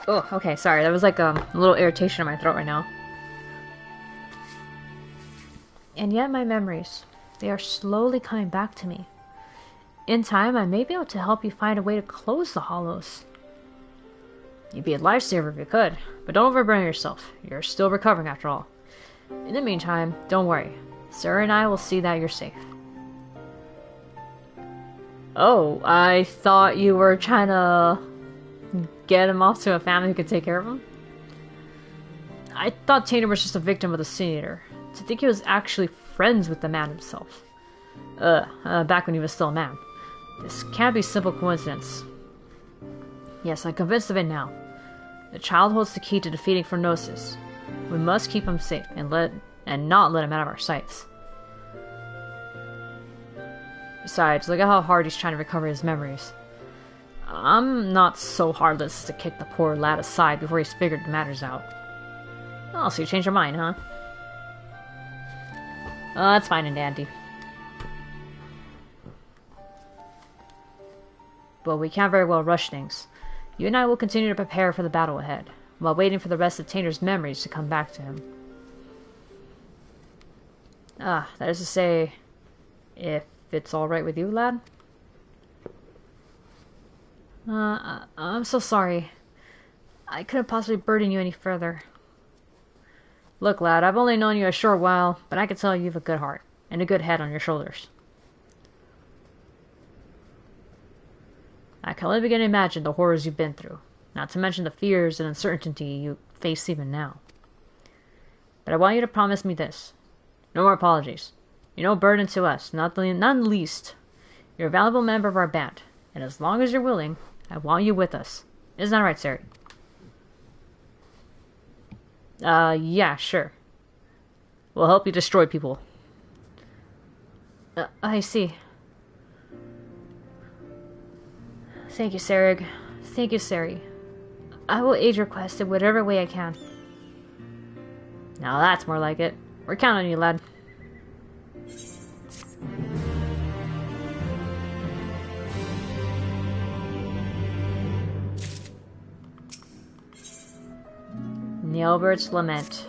Oh, okay, sorry. That was like a little irritation in my throat right now. And yet my memories, they are slowly coming back to me. In time, I may be able to help you find a way to close the hollows. You'd be a lifesaver if you could, but don't overburden yourself. You're still recovering after all. In the meantime, don't worry. Sarah and I will see that you're safe. Oh, I thought you were trying to get him off to a family who could take care of him? I thought Tainer was just a victim of the Sin Eater. To think he was actually friends with the man himself. Back when he was still a man. This can't be simple coincidence. Yes, I'm convinced of it now. The child holds the key to defeating Phronosis. We must keep him safe and not let him out of our sights. Besides, look at how hard he's trying to recover his memories. I'm not so heartless as to kick the poor lad aside before he's figured the matters out. Oh, so you changed your mind, huh? Oh, that's fine and dandy. But we can't very well rush things. You and I will continue to prepare for the battle ahead, while waiting for the rest of Tainer's memories to come back to him. That is to say, if it's alright with you, lad? I'm so sorry. I couldn't possibly burden you any further. Look, lad, I've only known you a short while, but I can tell you have a good heart, and a good head on your shoulders. I can only begin to imagine the horrors you've been through, not to mention the fears and uncertainty you face even now. But I want you to promise me this. No more apologies. You're no burden to us, none least. You're a valuable member of our band, and as long as you're willing, I want you with us. Isn't that right, Sari? Yeah, sure. We'll help you destroy people. I see. Thank you, Sarig. Thank you, Sari. I will aid your quest in whatever way I can. Now that's more like it. We're counting on you, lad. Nailbird's Lament.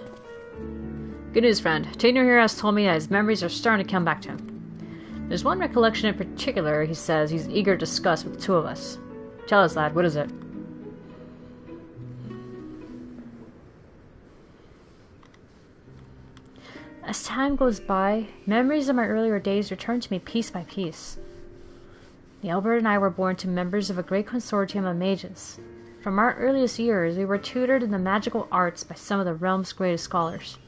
Good news, friend. Tainer here has told me that his memories are starting to come back to him. There's one recollection in particular he says he's eager to discuss with the two of us. Tell us, lad, what is it? As time goes by, memories of my earlier days return to me piece by piece. Nailbird and I were born to members of a great consortium of mages. From our earliest years, we were tutored in the magical arts by some of the realm's greatest scholars.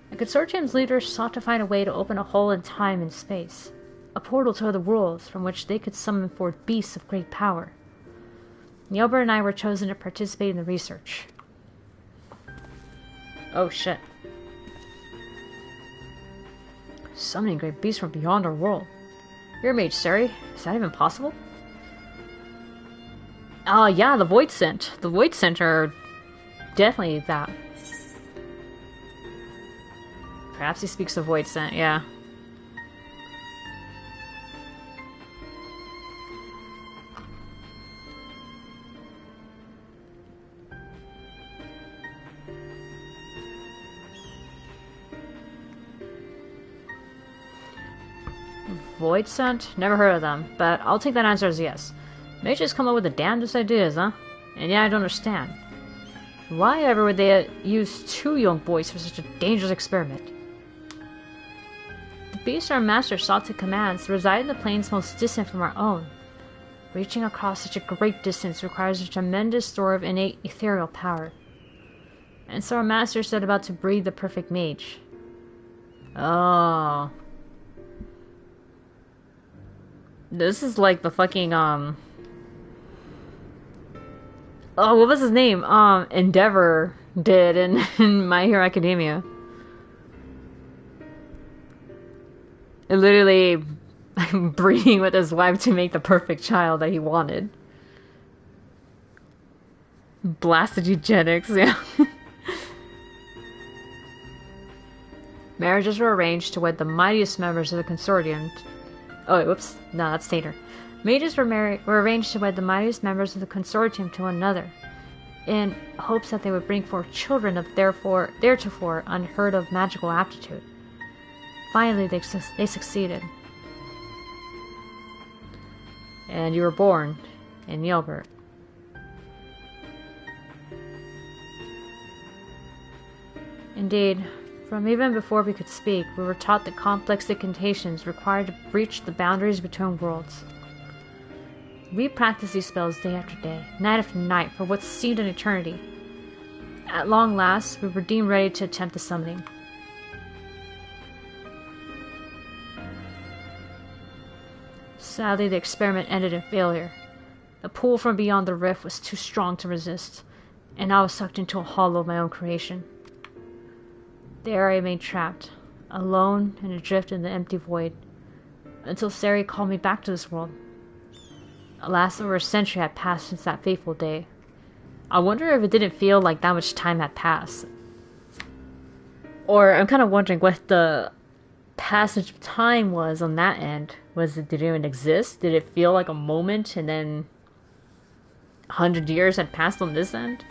The consortium's leaders sought to find a way to open a hole in time and space, a portal to other worlds from which they could summon forth beasts of great power. Nailbird and I were chosen to participate in the research. Oh shit. Summoning great beasts from beyond our world. You're a mage, Sari. Is that even possible? Oh, yeah, the Void Scent. The Void Scent are definitely that. Perhaps he speaks of Void Scent, yeah. Void Scent? Never heard of them, but I'll take that answer as yes. Mages come up with the damnedest ideas, huh? And yeah, I don't understand. Why ever would they use 2 young boys for such a dangerous experiment? The beasts our master sought to command reside in the planes most distant from our own. Reaching across such a great distance requires a tremendous store of innate ethereal power. And so our master set about to breed the perfect mage. Oh. This is like the fucking, oh, what was his name? Endeavor did in My Hero Academia. Literally breeding with his wife to make the perfect child that he wanted. Blasted eugenics, yeah. Marriages were arranged to wed the mightiest members of the consortium. Oh, wait, whoops. No, that's Tater. Mages were arranged to wed the mightiest members of the consortium to one another, in hopes that they would bring forth children of theretofore unheard of magical aptitude. Finally, they succeeded. And you were born in Yelbert. Indeed, from even before we could speak, we were taught the complex incantations required to breach the boundaries between worlds. We practiced these spells day after day, night after night, for what seemed an eternity. At long last, we were deemed ready to attempt the summoning. Sadly, the experiment ended in failure. The pull from beyond the rift was too strong to resist, and I was sucked into a hollow of my own creation. There I remained trapped, alone and adrift in the empty void, until Sari called me back to this world. Alas, over a century had passed since that fateful day. I wonder if it didn't feel like that much time had passed. Or I'm kind of wondering what the passage of time was on that end. Did it even exist? Did it feel like a moment and then 100 years had passed on this end?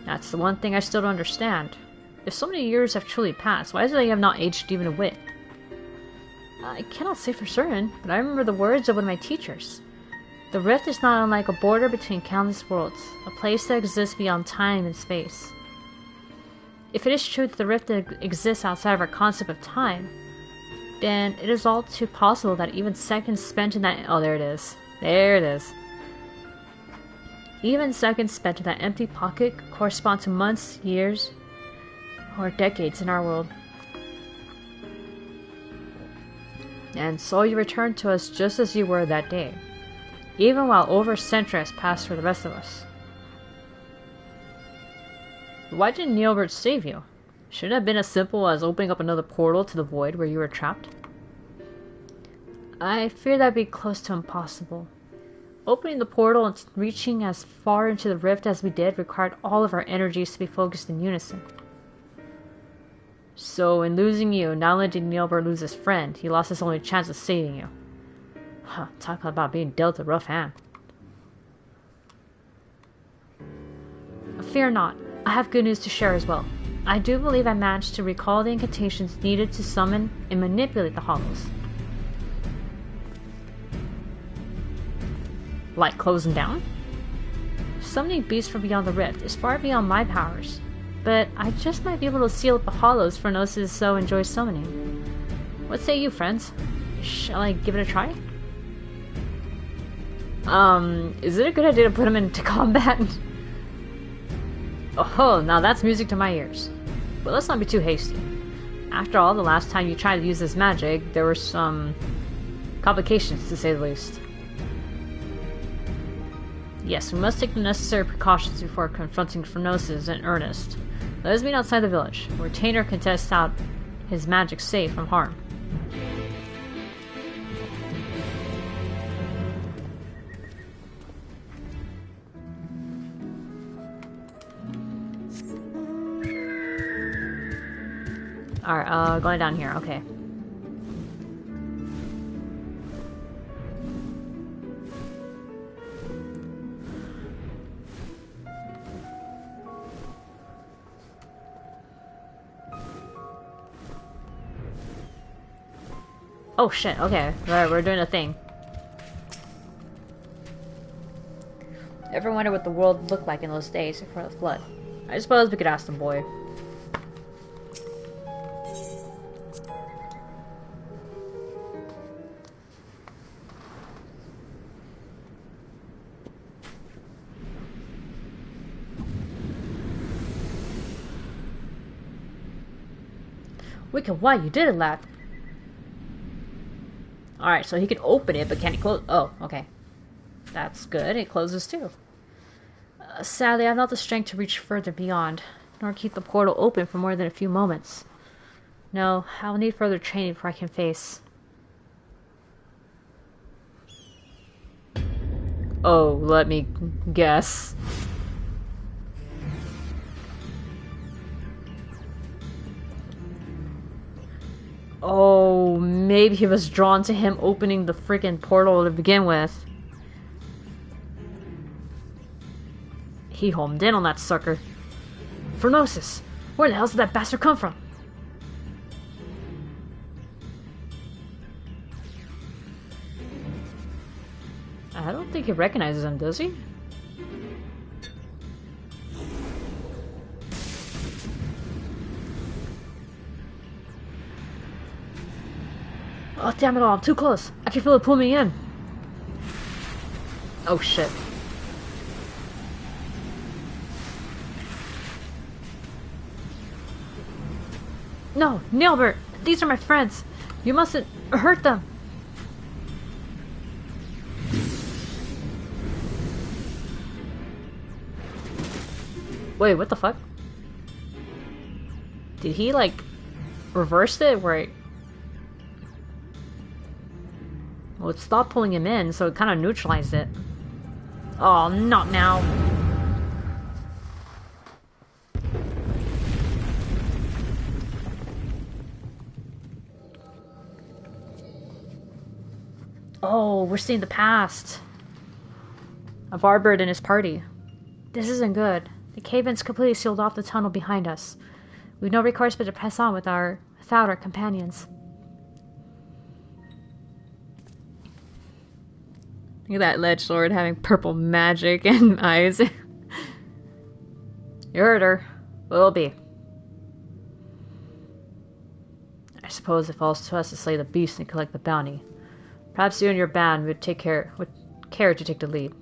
That's the one thing I still don't understand. If so many years have truly passed, why is it that you have not aged even a whit? I cannot say for certain, but I remember the words of one of my teachers. The rift is not unlike a border between countless worlds, a place that exists beyond time and space. If it is true that the rift exists outside of our concept of time, then it is all too possible that even seconds spent in that— oh, there it is. There it is. Even seconds spent in that empty pocket correspond to months, years, or decades in our world. And so you return to us just as you were that day, even while over a century has passed for the rest of us. Why didn't Neilbert save you? Should it have been as simple as opening up another portal to the void where you were trapped? I fear that'd be close to impossible. Opening the portal and reaching as far into the rift as we did required all of our energies to be focused in unison. So in losing you, not only did Neilbert lose his friend, he lost his only chance of saving you. Huh, talk about being dealt a rough hand. Fear not, I have good news to share as well. I do believe I managed to recall the incantations needed to summon and manipulate the hollows. Like closing down? Summoning beasts from beyond the rift is far beyond my powers, but I just might be able to seal up the hollows Phronosis so enjoys summoning. What say you, friends? Shall I give it a try? Is it a good idea to put him into combat? Oh, now that's music to my ears. But let's not be too hasty. After all, the last time you tried to use this magic, there were some complications, to say the least. Yes, we must take the necessary precautions before confronting Phronosis in earnest. Let us meet outside the village, where Tainer can test out his magic safe from harm. Alright, going down here, okay. Oh shit, okay. Right, we're doing a thing. Ever wonder what the world looked like in those days before the flood? I suppose we could ask the boy. Wicked, why you did it, lad? Alright, so he can open it, but can he close? Oh, okay. That's good. It closes too. Sadly, I have not the strength to reach further beyond, nor keep the portal open for more than a few moments. No, I'll need further training before I can face. Oh, let me guess. Oh, maybe he was drawn to him opening the freaking portal to begin with. He homed in on that sucker. Phronosis! Where the hell did that bastard come from? I don't think he recognizes him, does he? Oh, damn it all, I'm too close. I can feel it pull me in. Oh, shit. No, Nilbert! These are my friends! You mustn't hurt them! Wait, what the fuck? Did he, like, reverse it where it... Well, it stopped pulling him in, so it kind of neutralized it. Oh, not now. Oh, we're seeing the past of Arbord and his party. This isn't good. The cave-in's completely sealed off the tunnel behind us. We've no recourse but to press on without our companions. Look at that ledge lord having purple magic and eyes. You heard her. Will be. I suppose it falls to us to slay the beast and collect the bounty. Perhaps you and your band would care to take the lead.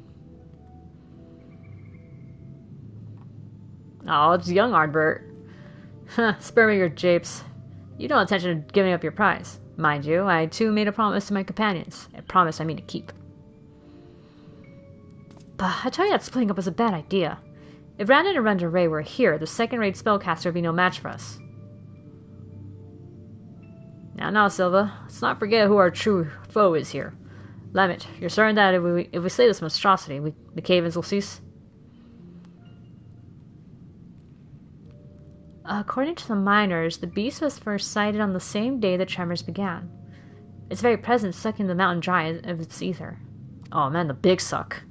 Oh, it's young Ardbert. Spare me your japes. You don't intention of giving up your prize. Mind you, I too made a promise to my companions. A promise I mean to keep. But I tell you that splitting up was a bad idea. If Randon and Renderay were here, the second-rate spellcaster would be no match for us. Now, Silva, let's not forget who our true foe is here. Lemmet, you're certain that if we slay this monstrosity, the cave-ins will cease? According to the miners, the beast was first sighted on the same day the tremors began. Its very presence sucking the mountain dry of its ether. Oh man, the big suck.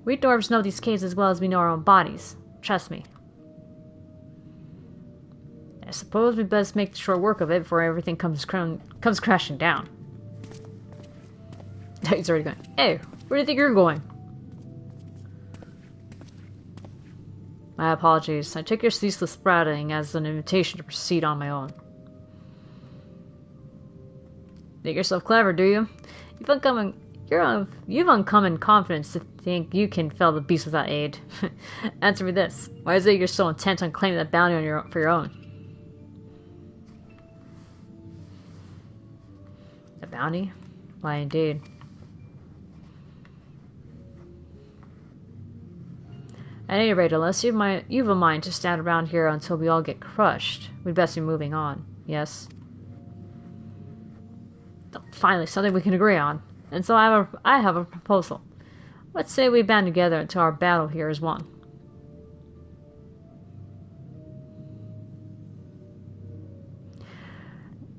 We dwarves know these caves as well as we know our own bodies. Trust me. I suppose we best make short work of it before everything comes crashing down. He's already going. Hey, where do you think you're going? My apologies. I took your ceaseless sprouting as an invitation to proceed on my own. Think yourself clever, do you? You've uncommon confidence to think you can fell the beast without aid. Answer me this. Why is it you're so intent on claiming that bounty for your own? A bounty? Why, indeed. At any rate, unless you've a mind to stand around here until we all get crushed, we'd best be moving on. Yes? Finally, something we can agree on. And so I have a proposal. Let's say we band together until our battle here is won.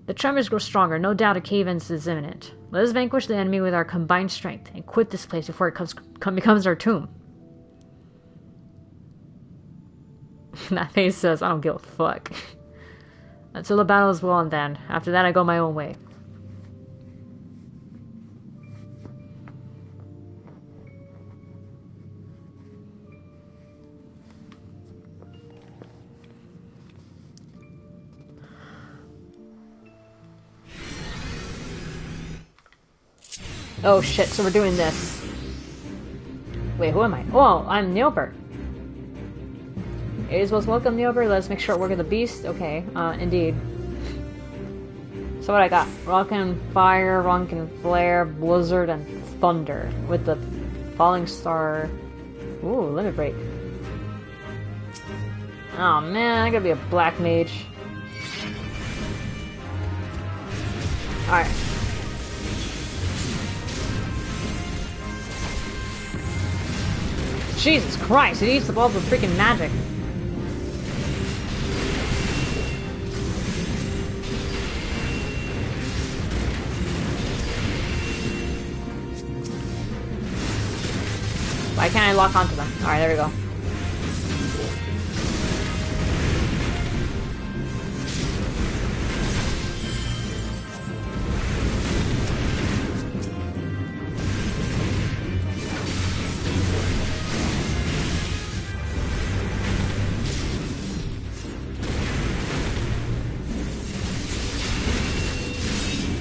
The tremors grow stronger. No doubt a cave-in is imminent. Let us vanquish the enemy with our combined strength and quit this place before it becomes our tomb. That face says, I don't give a fuck. Until the battle is won, then. After that, I go my own way. Oh shit, so we're doing this. Wait, who am I? Oh, I'm Neobert. It is most welcome, Neobert. Let's make short work of the beast. Okay, indeed. So what I got? Rock and fire, rock and flare, blizzard, and thunder. With the falling star. Ooh, limit break. Oh man, I gotta be a black mage. Alright. Jesus Christ, it eats up all the freaking magic. Why can't I lock onto them? Alright, there we go.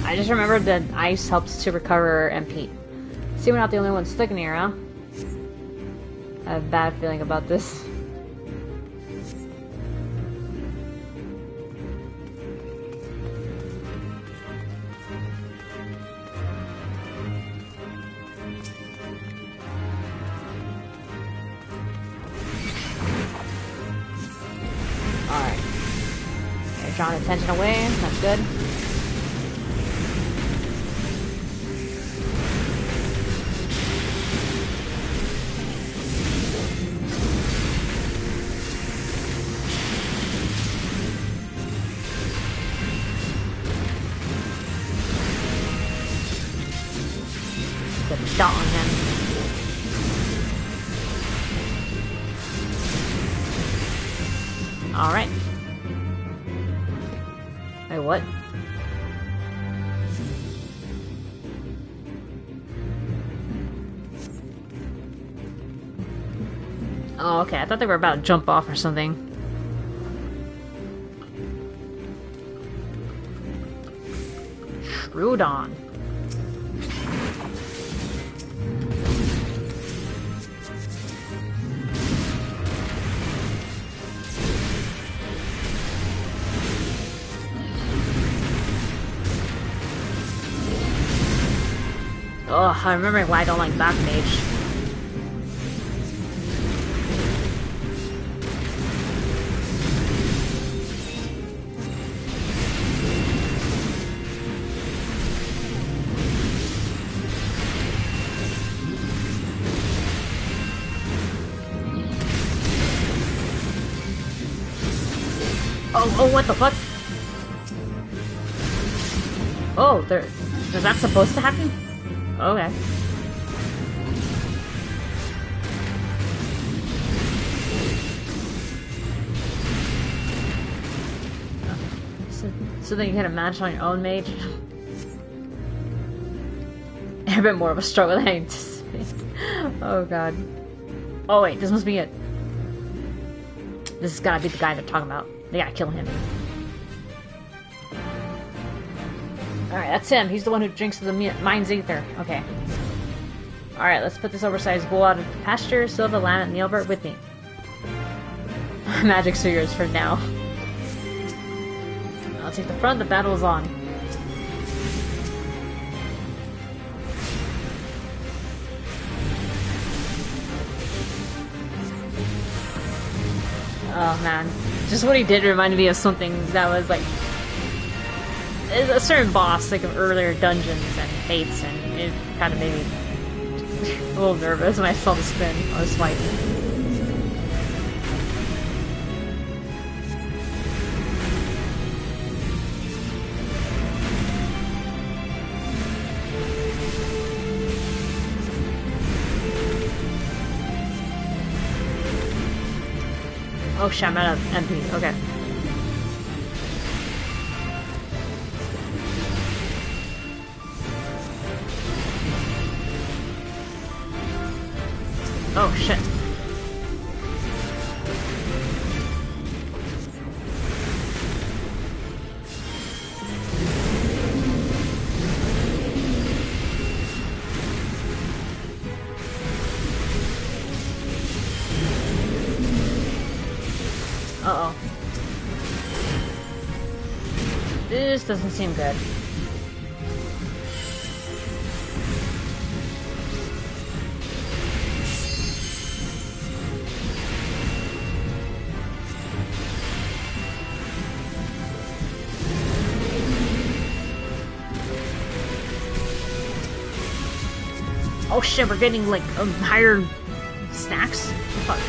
I just remembered that ice helps to recover MP. See, we're not the only ones sticking here, huh? I have a bad feeling about this. Alright. Okay, drawing attention away. That's good. Dot on him. Alright. Wait, what? Oh, okay. I thought they were about to jump off or something. Shrewdon. Ugh, I remember why I don't like Black Mage. Oh, what the fuck? Oh, is that supposed to happen? Okay. So then you can imagine on your own mage. A bit more of a struggle than I anticipated. Oh god. Oh wait, this must be it. This has gotta be the guy they're talking about. They gotta kill him. Alright, that's him. He's the one who drinks the mine's ether. Okay. Alright, let's put this oversized bull out of pasture. Silva, Lam, and Neilbert with me. Magic figures for now. I'll take the front. The battle is on. Oh man. Just what he did reminded me of something that was like a certain boss, like of earlier dungeons and fates, and it kind of made me a little nervous when I saw the spin or the swipe. Oh shit, I'm out of MP. Okay. Oh shit. Uh-oh. This doesn't seem good. Oh shit, we're getting like higher snacks? What the fuck?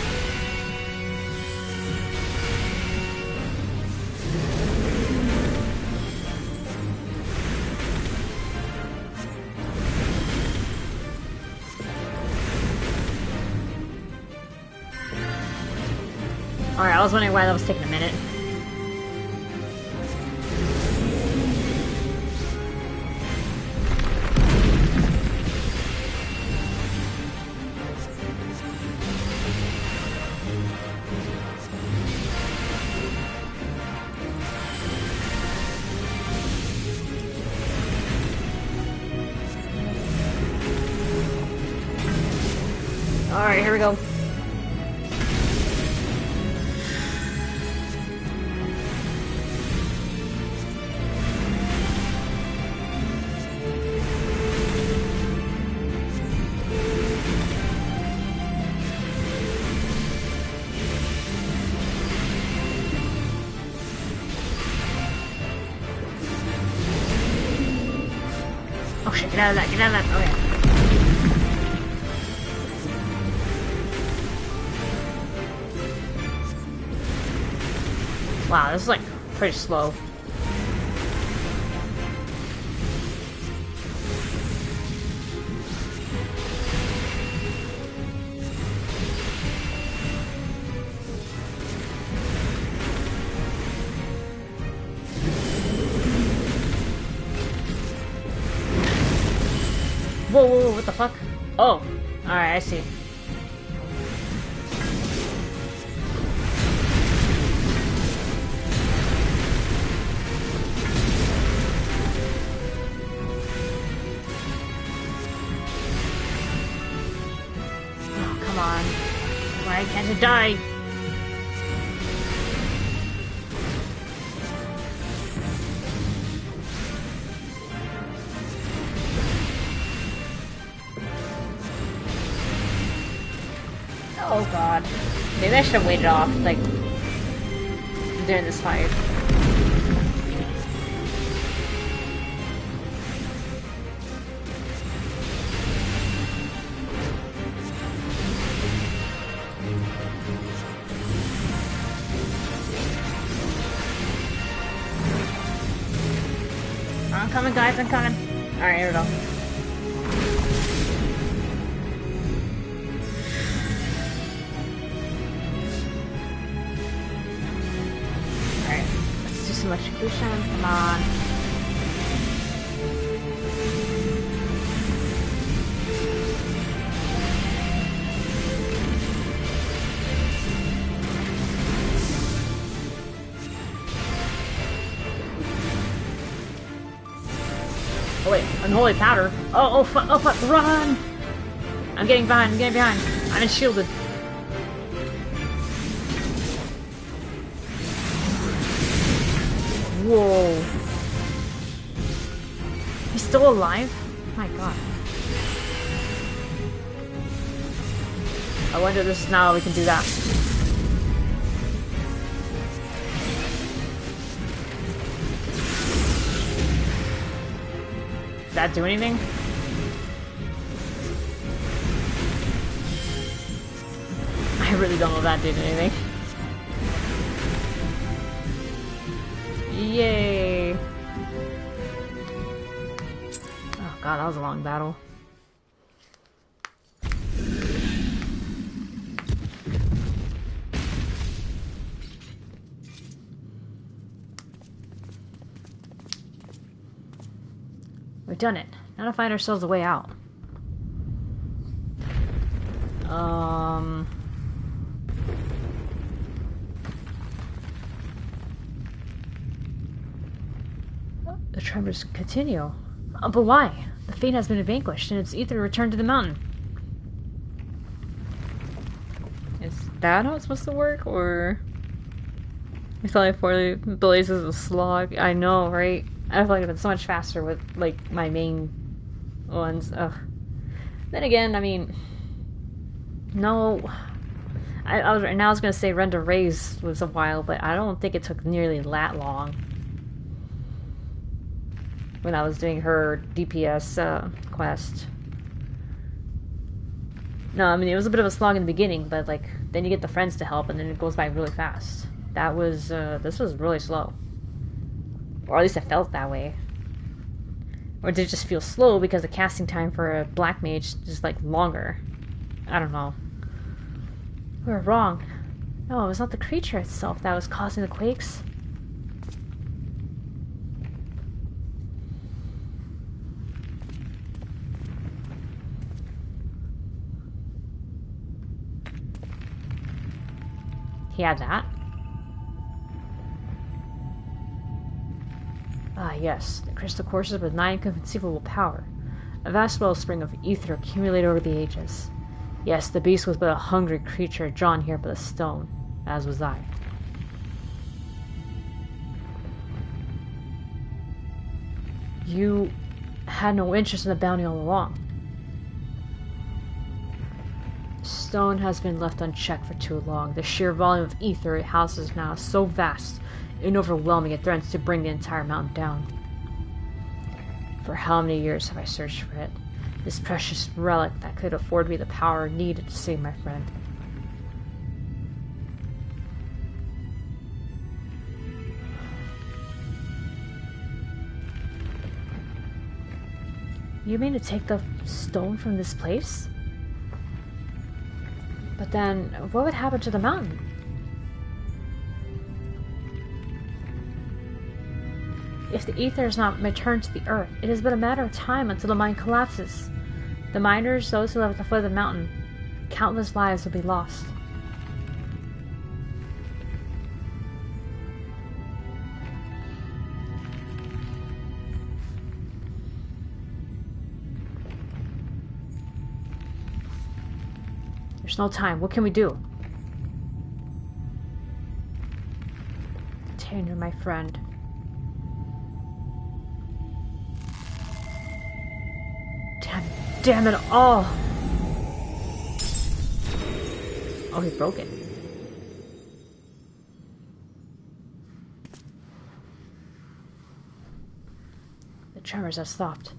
Alright, I was wondering why that was taking a minute. Alright, here we go. Oh shit, get out of that, get out of that. Okay. Wow, this is like pretty slow. Whoa, whoa, whoa, what the fuck? Oh, alright, I see. Oh, come on. Why can't it die? Oh god. Maybe I should have waited off, like, during this fight. I'm coming, guys, I'm coming. Alright, here we go. Some execution, come on. Oh wait, unholy powder. Oh fuck, run! I'm getting behind, I'm shielded. Whoa. He's still alive? My god. I wonder if this is now we can do that. that do anything? I really don't know if that did anything. Yay! Oh god, that was a long battle. We've done it. Now to find ourselves a way out. The tremors continue. But why? The fate has been vanquished, and its ether returned to the mountain. Is that how it's supposed to work, or... It's only 40 blazes of slog. I know, right? I feel like it'd been so much faster with, like, my main ones. Ugh. Then again, I mean... No... I was gonna say Renda Raise was a while, but I don't think it took nearly that long. When I was doing her DPS quest. No, I mean, it was a bit of a slog in the beginning, but, like, then you get the friends to help, and then it goes by really fast. That was, this was really slow. Or at least it felt that way. Or did it just feel slow because the casting time for a black mage is, like, longer? I don't know. We were wrong. No, it was not the creature itself that was causing the quakes. He had that. Ah, yes. The crystal courses with 9 inconceivable power. A vast wellspring of ether accumulated over the ages. Yes, the beast was but a hungry creature drawn here by the stone, as was I. You had no interest in the bounty all along. Stone has been left unchecked for too long. The sheer volume of ether it houses now is so vast and overwhelming it threatens to bring the entire mountain down. For how many years have I searched for it? This precious relic that could afford me the power needed to save my friend. You mean to take the stone from this place? But then, what would happen to the mountain? If the ether is not returned to the earth, it is but a matter of time until the mine collapses. The miners, those who live at the foot of the mountain, countless lives will be lost. There's no time. What can we do? Tainer, my friend. Damn it all! Oh, he broke it. The tremors have stopped.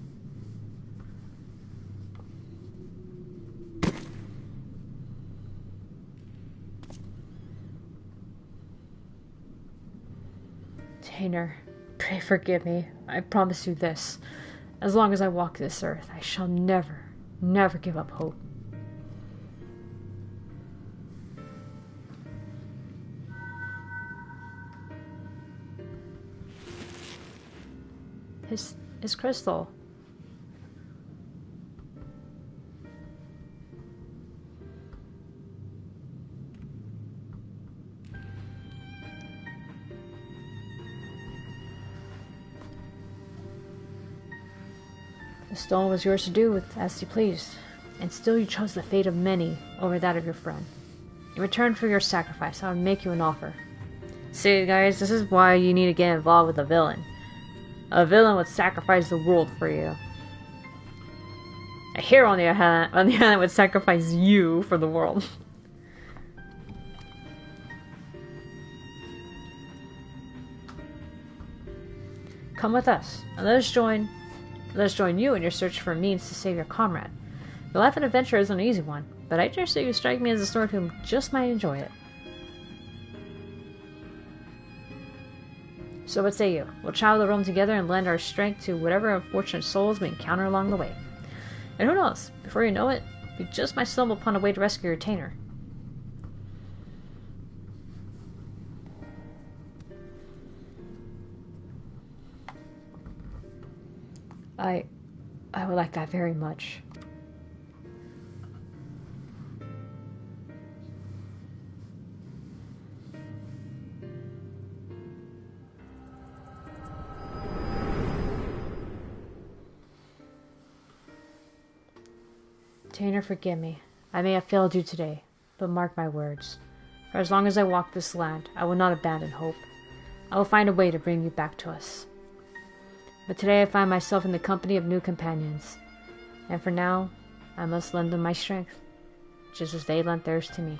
Tainer, pray forgive me. I promise you this. As long as I walk this earth, I shall never, never give up hope. His crystal. The stone was yours to do with as you pleased, and still you chose the fate of many over that of your friend. In return for your sacrifice, I would make you an offer. See, guys, this is why you need to get involved with a villain. A villain would sacrifice the world for you. A hero, on the other hand, would sacrifice you for the world. Come with us, and let us join Let us join you in your search for a means to save your comrade. The life of an adventurer is an easy one, but I dare say you strike me as a sort who just might enjoy it. So what say you? We'll travel the realm together and lend our strength to whatever unfortunate souls we encounter along the way. And who knows, before you know it, we just might stumble upon a way to rescue your retainer. I would like that very much. Tainer, forgive me. I may have failed you today, but mark my words. For as long as I walk this land, I will not abandon hope. I will find a way to bring you back to us. But today I find myself in the company of new companions, and for now, I must lend them my strength, just as they lent theirs to me.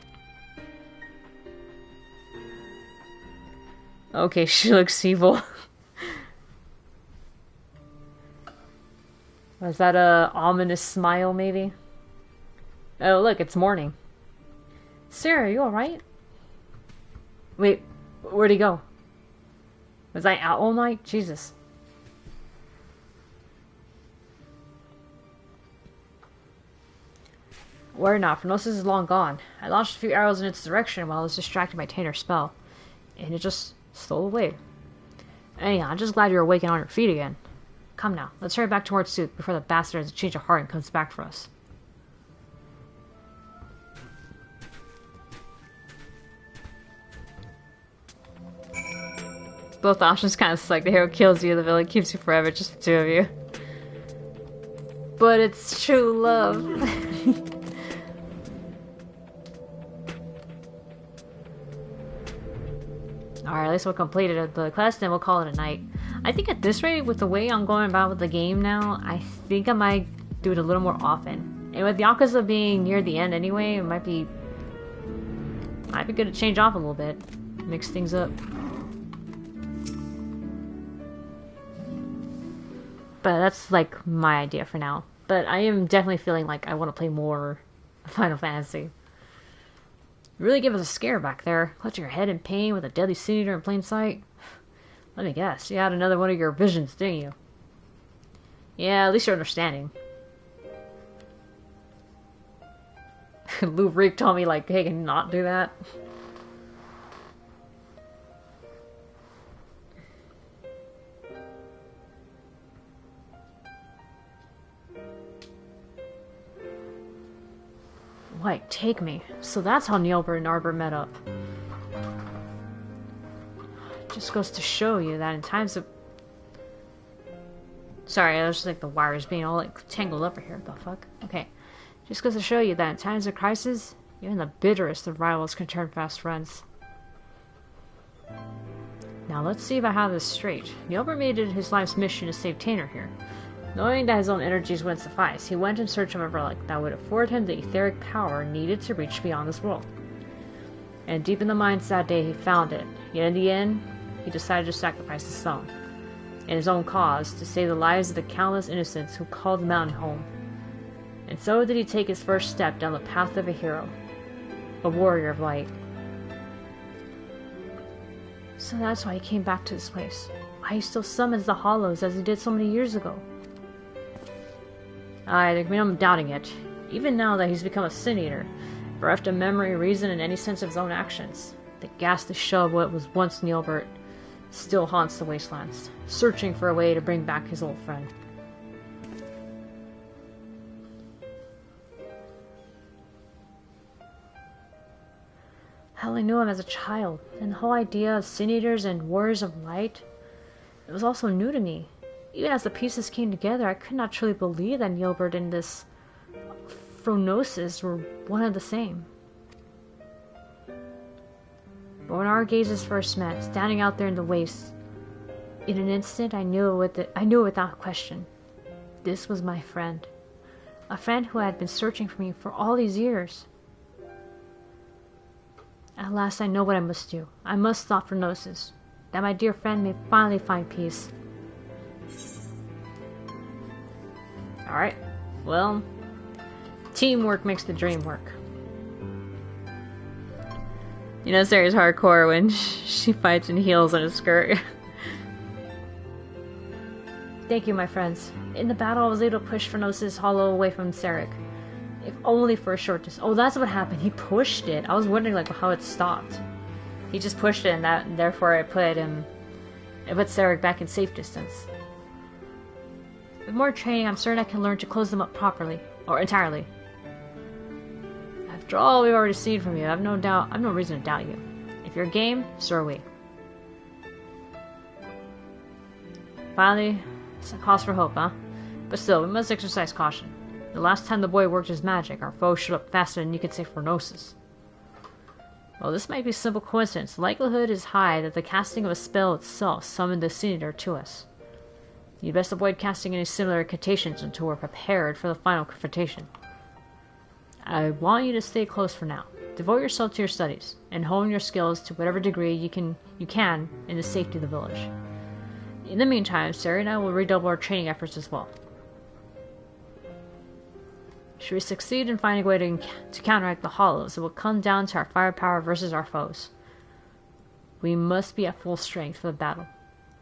Okay, she looks evil. Was that a ominous smile, maybe? Oh, look, it's morning. Sarah, are you alright? Wait, where'd he go? Was I out all night? Jesus. Worry not, Phronosis is long gone. I launched a few arrows in its direction while I was distracted by Tainer's spell, and it just stole away. Anyhow, I'm just glad you're awake and on your feet again. Come now, let's hurry back towards Sooth before the bastard has a change of heart and comes back for us. Both options kind of suck. The hero kills you, the villain keeps you forever, just the two of you. But it's true love. Alright, at least we'll complete the quest and we'll call it a night. I think at this rate, with the way I'm going about with the game now, I think I might do it a little more often. And with Yakuza being near the end anyway, it might be good to change off a little bit. Mix things up. But that's like my idea for now. But I am definitely feeling like I want to play more Final Fantasy. You really give us a scare back there, clutching your head in pain with a deadly sin eater in plain sight. Let me guess, you had another one of your visions, didn't you? Yeah, at least you're understanding. Lou Reek told me, like, hey, can you not do that? Like, take me. So that's how Nielbert and Arbor met up. Just goes to show you that in times of... Sorry, I was just like the wires being all like tangled up right here. What the fuck? Okay. Just goes to show you that in times of crisis, even the bitterest of rivals can turn fast friends. Now let's see if I have this straight. Nielbert made it his life's mission to save Tainer here. Knowing that his own energies wouldn't suffice, he went in search of a relic that would afford him the etheric power needed to reach beyond this world. And deep in the mines that day he found it, yet in the end, he decided to sacrifice his own, in his own cause, to save the lives of the countless innocents who called the mountain home. And so did he take his first step down the path of a hero, a warrior of light. So that's why he came back to this place, why he still summons the hollows as he did so many years ago. I mean, I'm doubting it, even now that he's become a sin eater, bereft of memory, reason, and any sense of his own actions. The ghastly shell of what was once Nielbert still haunts the wastelands, searching for a way to bring back his old friend. I only knew him as a child, and the whole idea of sin eaters and warriors of light, it was also new to me. Even as the pieces came together, I could not truly believe that Nielbert and this Phronosis were one and the same. But when our gazes first met, standing out there in the wastes, in an instant I knew without question. This was my friend. A friend who had been searching for me for all these years. At last I know what I must do. I must stop Phronosis, that my dear friend may finally find peace. Alright. Well, teamwork makes the dream work. You know, Sarah's hardcore when she fights and heals on a skirt. Thank you, my friends. In the battle, I was able to push Phronosis Hollow away from Sarek. If only for a short distance. Oh, that's what happened. He pushed it. I was wondering, like, how it stopped. He just pushed it, and therefore it put Sarek back in safe distance. With more training, I'm certain I can learn to close them up properly. Or entirely. After all we've already seen from you, I've no reason to doubt you. If you're game, so are we. Finally, it's a cause for hope, huh? But still, we must exercise caution. The last time the boy worked his magic, our foe showed up faster than you could say Phronosis. Well, this might be a simple coincidence. The likelihood is high that the casting of a spell itself summoned the Senator to us. You'd best avoid casting any similar incantations until we're prepared for the final confrontation. I want you to stay close for now. Devote yourself to your studies, and hone your skills to whatever degree you can in the safety of the village. In the meantime, Sarah and I will redouble our training efforts as well. Should we succeed in finding a way to counteract the Hollows, it will come down to our firepower versus our foes. We must be at full strength for the battle,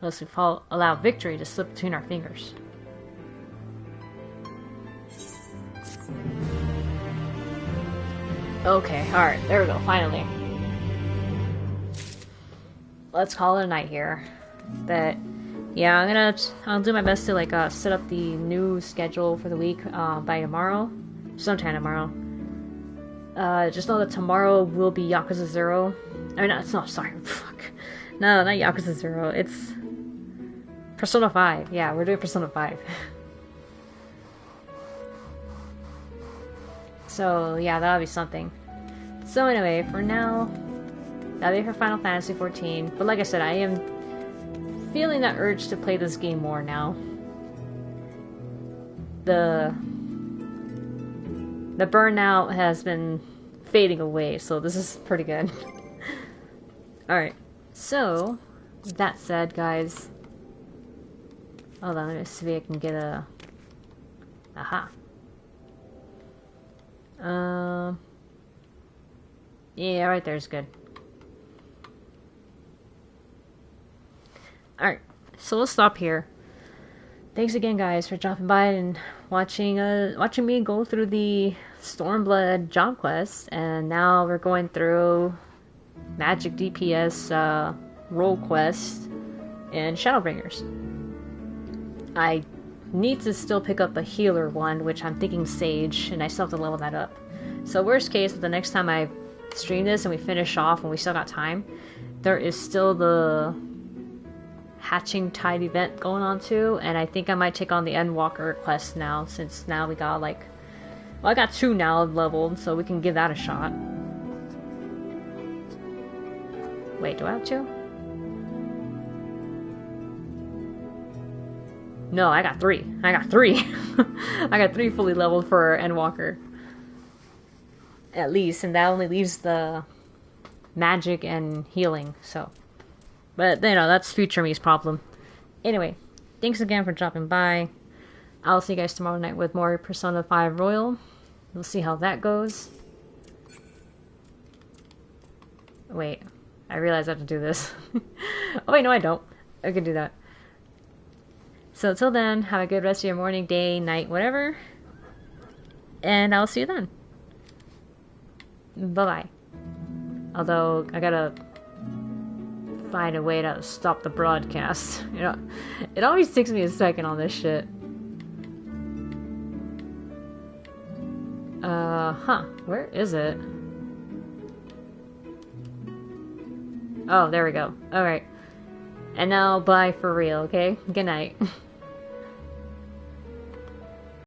lest we allow victory to slip between our fingers. Okay, alright, there we go, finally. Let's call it a night here. But yeah, I'll do my best to like set up the new schedule for the week by tomorrow. Sometime tomorrow. Just know that tomorrow will be Yakuza 0. I mean, it's not, sorry, fuck. No, not Yakuza 0, it's Persona 5. Yeah, we're doing Persona 5. So, yeah, that'll be something. So anyway, for now, that'll be for Final Fantasy XIV. But like I said, I am feeling that urge to play this game more now. The burnout has been fading away, so this is pretty good. Alright, so, with that said, guys, hold on, let me see if I can get a... Aha. Yeah, right there's good. Alright, so we'll stop here. Thanks again, guys, for dropping by and watching me go through the Stormblood job quest, and now we're going through Magic DPS role quest and Shadowbringers. I need to still pick up a healer one, which I'm thinking Sage, and I still have to level that up. So worst case, the next time I stream this and we finish off and we still got time, there is still the Hatching Tide event going on too, and I think I might take on the Endwalker quest now, since now we got like, well, I got 2 now leveled, so we can give that a shot. Wait, do I have 2? No, I got 3. I got 3. I got 3 fully leveled for Endwalker. At least, and that only leaves the magic and healing, so. But, you know, that's future me's problem. Anyway, thanks again for dropping by. I'll see you guys tomorrow night with more Persona 5 Royal. We'll see how that goes. Wait, I realize I have to do this. Oh wait, no I don't. I can do that. So till then, have a good rest of your morning, day, night, whatever. And I'll see you then. Bye-bye. Although, I gotta find a way to stop the broadcast. You know, it always takes me a second on this shit. Where is it? Oh, there we go. Alright. And now, bye for real, okay? Good night.